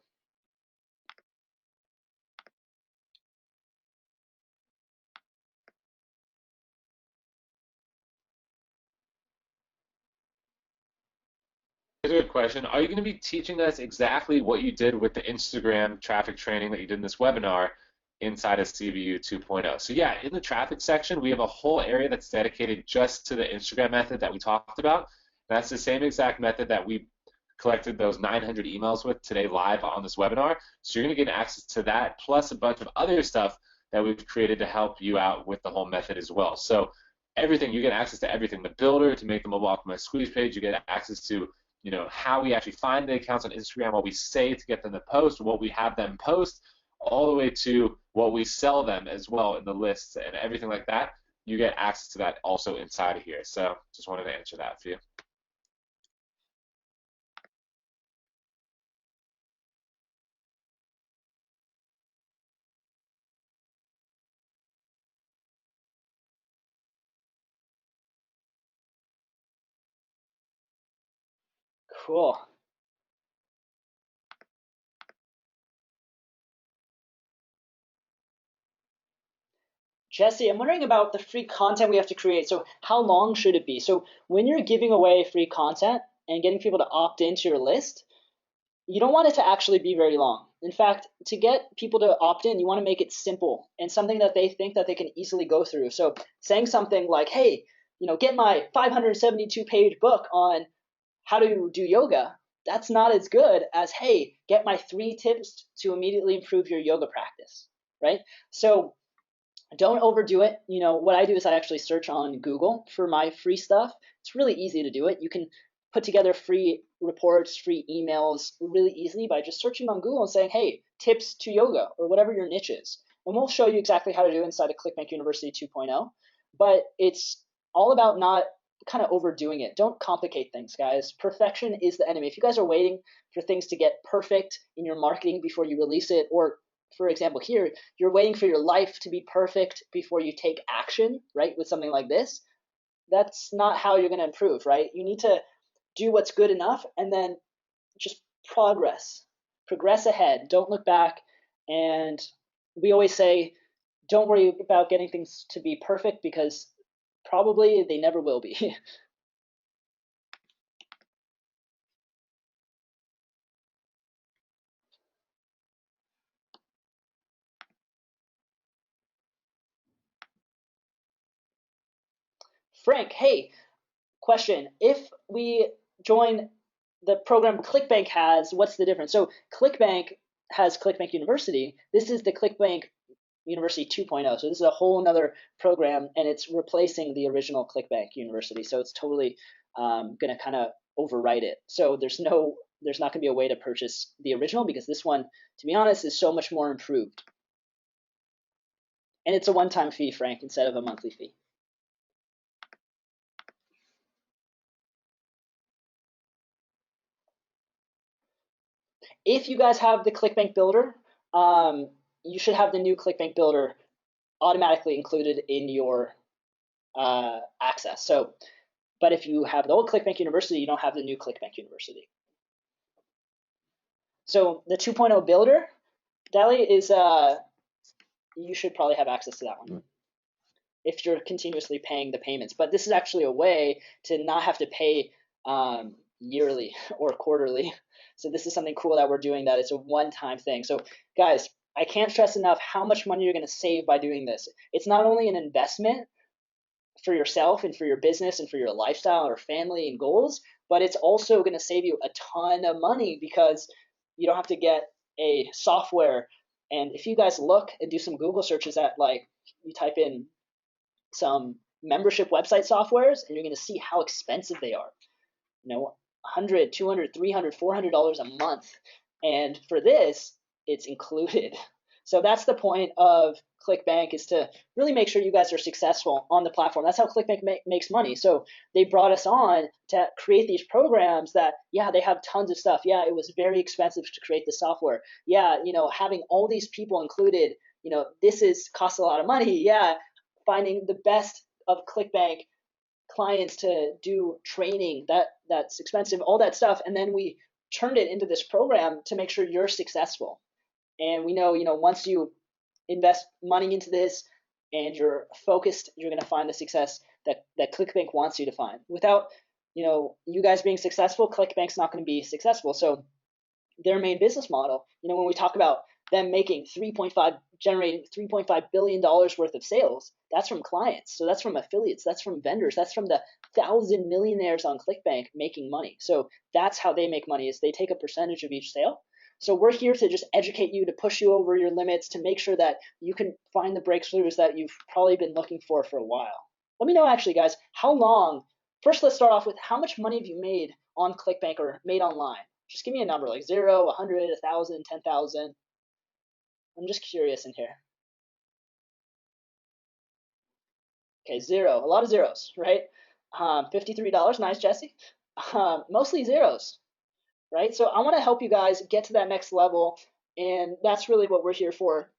Here's a good question. Are you going to be teaching us exactly what you did with the Instagram traffic training that you did in this webinar inside of CBU 2.0? So yeah, in the traffic section, we have a whole area that's dedicated just to the Instagram method that we talked about. That's the same exact method that we collected those 900 emails with today live on this webinar. So you're going to get access to that, plus a bunch of other stuff that we've created to help you out with the whole method as well. So everything, you get access to everything. The builder to make the mobile optimized squeeze page, you get access to how we actually find the accounts on Instagram, what we say to get them to post, what we have them post, all the way to what we sell them as well in the lists and everything like that. You get access to that also inside of here. So just wanted to answer that for you. Cool. Jesse, I'm wondering about the free content we have to create. So how long should it be? So when you're giving away free content and getting people to opt into your list, you don't want it to actually be very long. In fact, to get people to opt in, you want to make it simple and something that they think that they can easily go through. So saying something like, hey, get my 572-page book on how to do yoga, that's not as good as, hey, get my 3 tips to immediately improve your yoga practice, right? So don't overdo it. What I do is I actually search on Google for my free stuff. It's really easy to do it. You can put together free reports, free emails really easily by just searching on Google and saying, hey, tips to yoga or whatever your niche is. And we'll show you exactly how to do it inside of ClickBank University 2.0. But it's all about not kind of overdoing it. Don't complicate things, guys. Perfection is the enemy. If you guys are waiting for things to get perfect in your marketing before you release it, or for example here, you're waiting for your life to be perfect before you take action, right, with something like this, that's not how you're going to improve, right? You need to do what's good enough and then just progress ahead. Don't look back. And we always say, don't worry about getting things to be perfect because probably they never will be. Frank, hey, question. If we join the program ClickBank has, what's the difference? So ClickBank has ClickBank University. This is the ClickBank University 2.0. So this is a whole another program, and it's replacing the original ClickBank University. So it's totally going to kind of overwrite it. So there's not going to be a way to purchase the original because this one, to be honest, is so much more improved. And it's a one-time fee, Frank, instead of a monthly fee. If you guys have the ClickBank Builder, you should have the new ClickBank Builder automatically included in your access. So, but if you have the old ClickBank University, you don't have the new ClickBank University. So the 2.0 builder, Deli, is you should probably have access to that one if you're continuously paying the payments. But this is actually a way to not have to pay yearly or quarterly. So this is something cool that we're doing, that it's a one-time thing. So guys, I can't stress enough how much money you're going to save by doing this. It's not only an investment for yourself and for your business and for your lifestyle or family and goals, but it's also going to save you a ton of money because you don't have to get a software. And if you guys look and do some Google searches at, like, you type in some membership website softwares, and you're going to see how expensive they are. You know, $100, $200, $300, $400 a month. And for this, it's included. So that's the point of ClickBank, is to really make sure you guys are successful on the platform. That's how ClickBank makes money. So they brought us on to create these programs that, yeah, they have tons of stuff. Yeah, it was very expensive to create the software. Yeah, you know, having all these people included, you know, costs a lot of money. Yeah, finding the best of ClickBank clients to do training, that's expensive, all that stuff. And then we turned it into this program to make sure you're successful. And we know, you know, once you invest money into this and you're focused, you're going to find the success that ClickBank wants you to find. Without, you know, you guys being successful, ClickBank's not going to be successful. So their main business model, you know, when we talk about them generating $3.5 billion worth of sales, that's from clients. So that's from affiliates, that's from vendors, that's from the 1,000 millionaires on ClickBank making money. So that's how they make money, is they take a percentage of each sale. So we're here to just educate you, to push you over your limits, to make sure that you can find the breakthroughs that you've probably been looking for a while. Let me know, actually, guys, first let's start off with how much money have you made on ClickBank or made online? Just give me a number, like 0, 100, 1,000, 10,000. I'm just curious in here. Okay, 0, a lot of zeros, right? $53, nice, Jesse. Mostly zeros, right? So I want to help you guys get to that next level, and that's really what we're here for.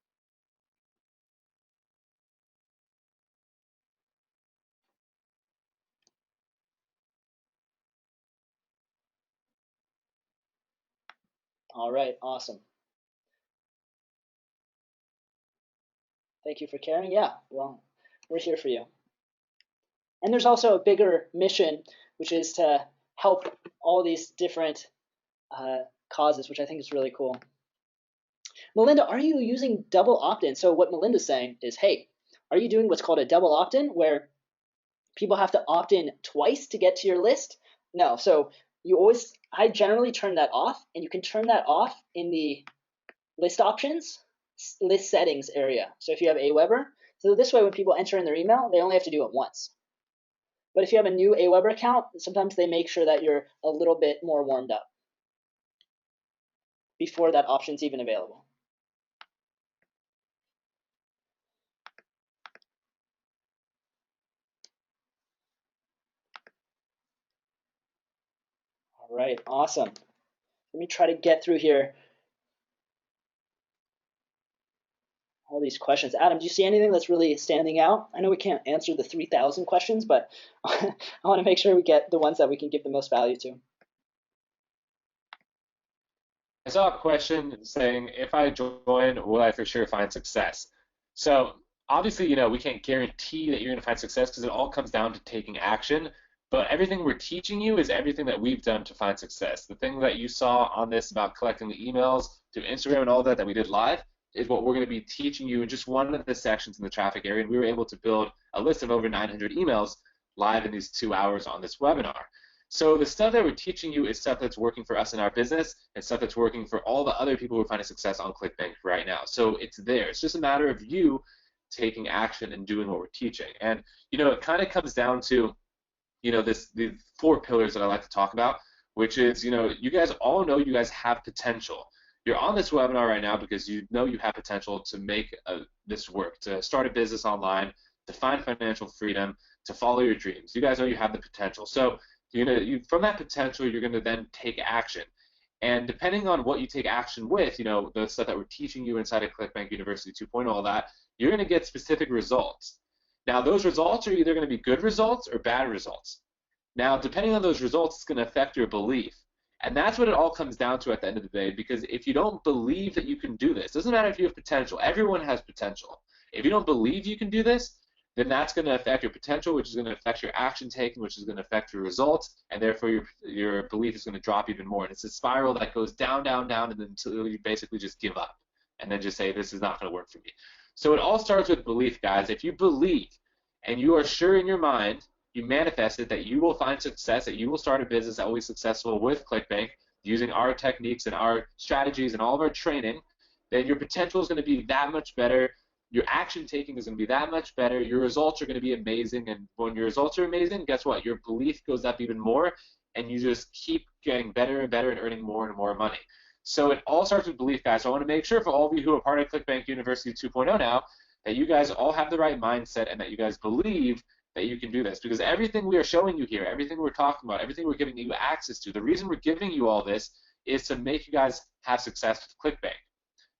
All right, awesome. Thank you for caring. Yeah, well, we're here for you. And there's also a bigger mission, which is to help all these different causes, which I think is really cool. Melinda, are you using double opt-in? So what Melinda's saying is, hey, are you doing what's called a double opt-in, where people have to opt in twice to get to your list? No. So I generally turn that off, and you can turn that off in the list options, list settings area. So if you have Aweber, so this way when people enter in their email, they only have to do it once. But if you have a new Aweber account, sometimes they make sure that you're a little bit more warmed up before that option's even available. All right, awesome. Let me try to get through here all these questions. Adam, do you see anything that's really standing out? I know we can't answer the 3,000 questions, but I want to make sure we get the ones that we can give the most value to. I saw a question saying, if I join, will I for sure find success? So obviously, you know, we can't guarantee that you're going to find success because it all comes down to taking action. But everything we're teaching you is everything that we've done to find success. The thing that you saw on this about collecting the emails to Instagram and all that we did live is what we're going to be teaching you in just one of the sections in the traffic area. And we were able to build a list of over 900 emails live in these 2 hours on this webinar. So the stuff that we're teaching you is stuff that's working for us in our business and stuff that's working for all the other people who are finding success on ClickBank right now. So it's there. It's just a matter of you taking action and doing what we're teaching. And, you know, it kind of comes down to, you know, the 4 pillars that I like to talk about, which is, you know, you guys all know you guys have potential. You're on this webinar right now because you know you have potential to make this work, to start a business online, to find financial freedom, to follow your dreams. You guys know you have the potential. So from that potential, you're going to then take action. And depending on what you take action with, you know, the stuff that we're teaching you inside of ClickBank University 2.0, all that, you're going to get specific results. Now, those results are either going to be good results or bad results. Now, depending on those results, it's going to affect your belief. And that's what it all comes down to at the end of the day, because if you don't believe that you can do this, doesn't matter if you have potential, everyone has potential. If you don't believe you can do this, then that's going to affect your potential, which is going to affect your action taking, which is going to affect your results, and therefore your belief is going to drop even more. And it's a spiral that goes down, down, down, and then until you basically just give up and then just say, this is not going to work for me. So it all starts with belief, guys. If you believe and you are sure in your mind, you manifest it, that you will find success, that you will start a business that will be successful with ClickBank using our techniques and our strategies and all of our training, then your potential is going to be that much better. Your action taking is going to be that much better. Your results are going to be amazing. And when your results are amazing, guess what? Your belief goes up even more, and you just keep getting better and better and earning more and more money. So it all starts with belief, guys. So I want to make sure for all of you who are part of ClickBank University 2.0 now, that you guys all have the right mindset and that you guys believe that you can do this. Because everything we are showing you here, everything we're talking about, everything we're giving you access to, the reason we're giving you all this is to make you guys have success with ClickBank.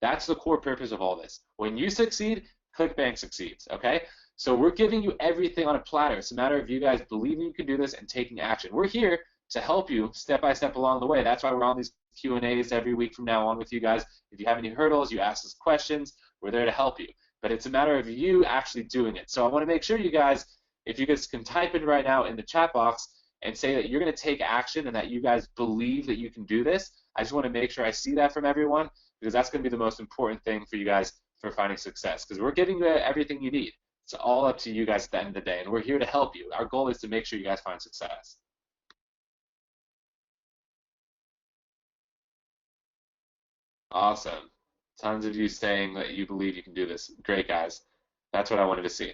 That's the core purpose of all this. When you succeed, ClickBank succeeds, okay? So we're giving you everything on a platter. It's a matter of you guys believing you can do this and taking action. We're here to help you step by step along the way. That's why we're on these Q&As every week from now on with you guys. If you have any hurdles, you ask us questions, we're there to help you. But it's a matter of you actually doing it. So I want to make sure you guys, if you guys can type in right now in the chat box and say that you're going to take action and that you guys believe that you can do this. I just want to make sure I see that from everyone, because that's going to be the most important thing for you guys for finding success, because we're giving you everything you need. It's all up to you guys at the end of the day, and we're here to help you. Our goal is to make sure you guys find success. Awesome. Tons of you saying that you believe you can do this. Great, guys. That's what I wanted to see.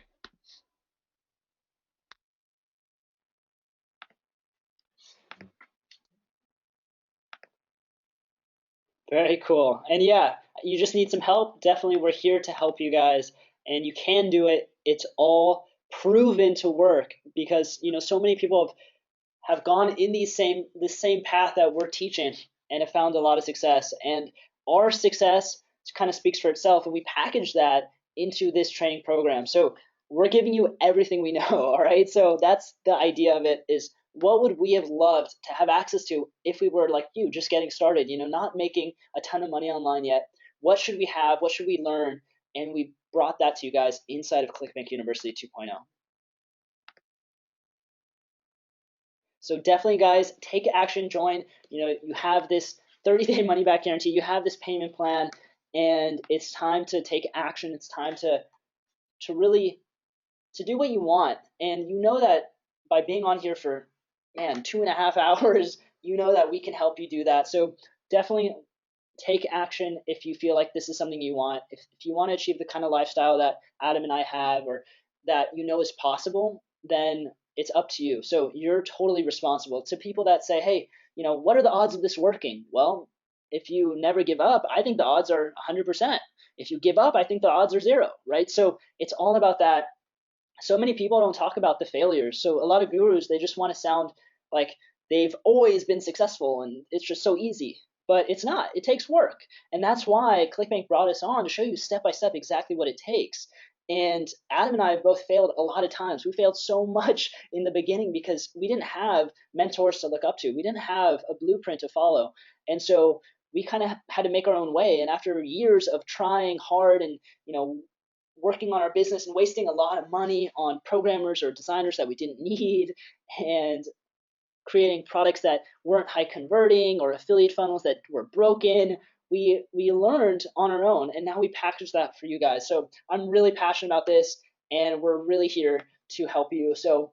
Very cool. And yeah, you just need some help. Definitely, we're here to help you guys, and you can do it. It's all proven to work because so many people have gone in this same path that we're teaching and have found a lot of success. And our success kind of speaks for itself, and we package that into this training program. So we're giving you everything we know. All right. So that's the idea of it, is what would we have loved to have access to if we were like you, just getting started, not making a ton of money online yet? What should we have? What should we learn? And we brought that to you guys inside of ClickBank University 2.0. So definitely, guys, take action, join. You have this 30-day money-back guarantee. You have this payment plan, and it's time to take action. It's time to really to do what you want. And you know that by being on here for 2.5 hours, you know that we can help you do that. So definitely take action if you feel like this is something you want. If you want to achieve the kind of lifestyle that Adam and I have, or that is possible, then it's up to you. So you're totally responsible. To people that say, hey, what are the odds of this working? Well, if you never give up, I think the odds are 100%. If you give up, I think the odds are 0, right? So it's all about that. So many people don't talk about the failures. So a lot of gurus, they just want to sound like they've always been successful and it's just so easy. But it's not. It takes work. And that's why ClickBank brought us on, to show you step by step exactly what it takes. And Adam and I have both failed a lot of times. We failed so much in the beginning because we didn't have mentors to look up to. We didn't have a blueprint to follow. And so we kind of had to make our own way. And after years of trying hard and, working on our business and wasting a lot of money on programmers or designers that we didn't need, and creating products that weren't high converting or affiliate funnels that were broken, we learned on our own, and now we package that for you guys. So I'm really passionate about this, and we're really here to help you. So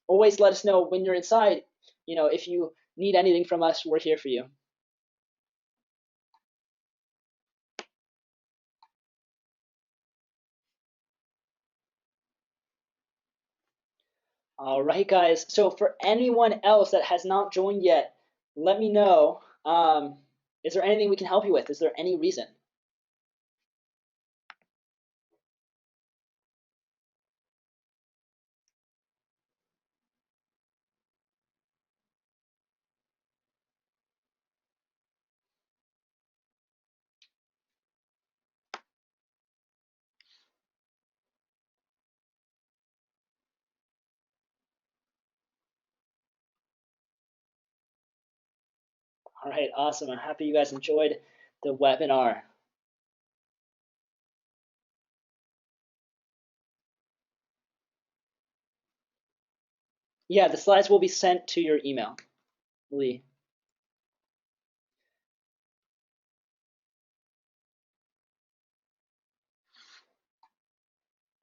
always let us know when you're inside. If you need anything from us, we're here for you. All right, guys. So for anyone else that has not joined yet, let me know. Is there anything we can help you with? Is there any reason? All right, awesome. I'm happy you guys enjoyed the webinar. Yeah, the slides will be sent to your email, Lee.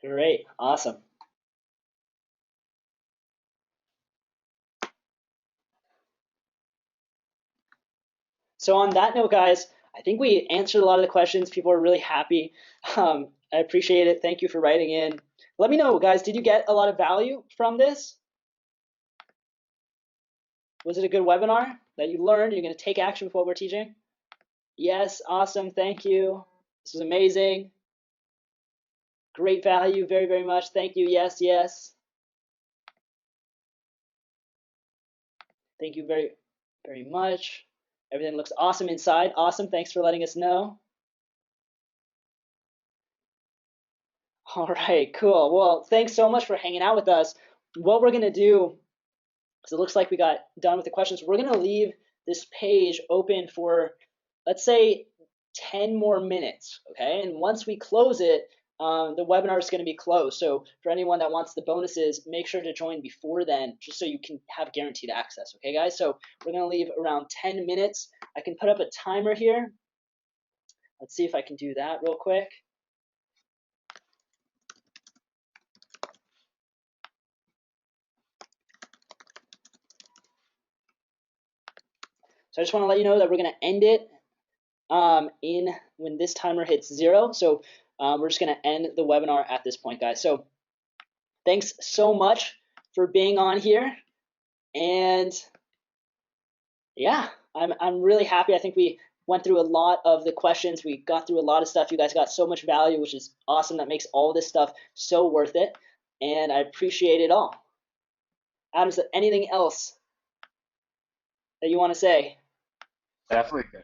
Great, awesome. So on that note, guys, I think we answered a lot of the questions. People are really happy. I appreciate it. Thank you for writing in. Let me know, guys, did you get a lot of value from this? Was it a good webinar that you learned? You're going to take action with what we're teaching? Yes, awesome. Thank you. This was amazing. Great value, very, very much. Thank you. Yes, yes. Thank you very, very much. Everything looks awesome inside. Awesome. Thanks for letting us know. All right, cool. Well, thanks so much for hanging out with us. What we're going to do, because it looks like we got done with the questions, we're going to leave this page open for, let's say, 10 more minutes, okay? And once we close it, the webinar is going to be closed. So for anyone that wants the bonuses, make sure to join before then, just so you can have guaranteed access, okay, guys? So we're going to leave around 10 minutes. I can put up a timer here. Let's see if I can do that real quick. So I just want to let you know that we're going to end it when this timer hits 0. So we're just going to end the webinar at this point, guys. So thanks so much for being on here. And yeah, I'm really happy. I think we went through a lot of the questions. We got through a lot of stuff. You guys got so much value, which is awesome. That makes all this stuff so worth it. And I appreciate it all. Adam, is there anything else that you want to say? Definitely.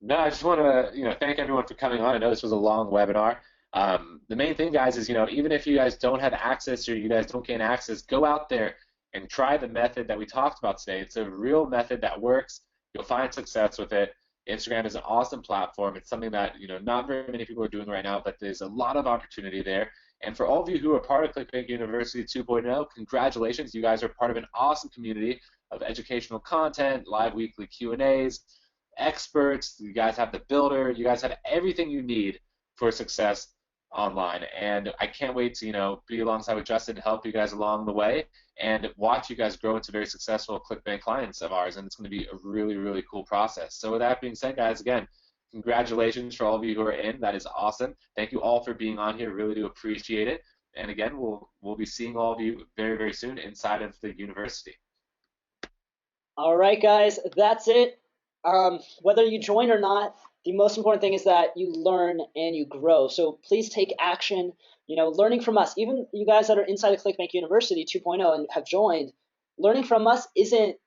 No, I just want to, thank everyone for coming on. I know this was a long webinar. The main thing, guys, is, even if you guys don't have access or you guys don't gain access, go out there and try the method that we talked about today. It's a real method that works. You'll find success with it. Instagram is an awesome platform. It's something that, not very many people are doing right now, but there's a lot of opportunity there. And for all of you who are part of ClickBank University 2.0, congratulations. You guys are part of an awesome community of educational content, live weekly Q&As, experts. You guys have the builder. You guys have everything you need for success online. And I can't wait to, be alongside with Justin to help you guys along the way and watch you guys grow into very successful ClickBank clients of ours. And it's going to be a really, really cool process. So with that being said, guys, again, congratulations for all of you who are in. That is awesome. Thank you all for being on here. Really do appreciate it. And again, we'll be seeing all of you very, very soon inside of the university. All right, guys, that's it. Whether you join or not, the most important thing is that you learn and you grow. So please take action, learning from us. Even you guys that are inside of ClickBank University 2.0 and have joined, learning from us isn't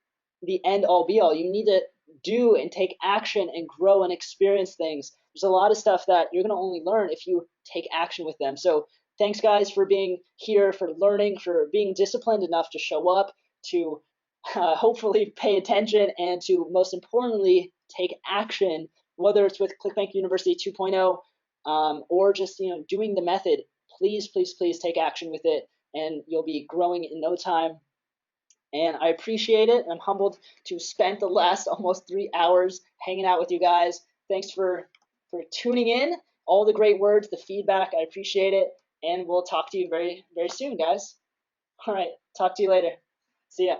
the end all be all. You need to do and take action and grow and experience things. There's a lot of stuff that you're going to only learn if you take action with them. So thanks, guys, for being here, for learning, for being disciplined enough to show up, to hopefully pay attention, and to most importantly take action, whether it's with ClickBank University 2.0 or just doing the method. Please, please, please take action with it, and you'll be growing in no time. And I appreciate it. I'm humbled to spend the last almost 3 hours hanging out with you guys. Thanks for tuning in. All the great words, the feedback, I appreciate it. And we'll talk to you very, very soon, guys. All right, talk to you later. See ya.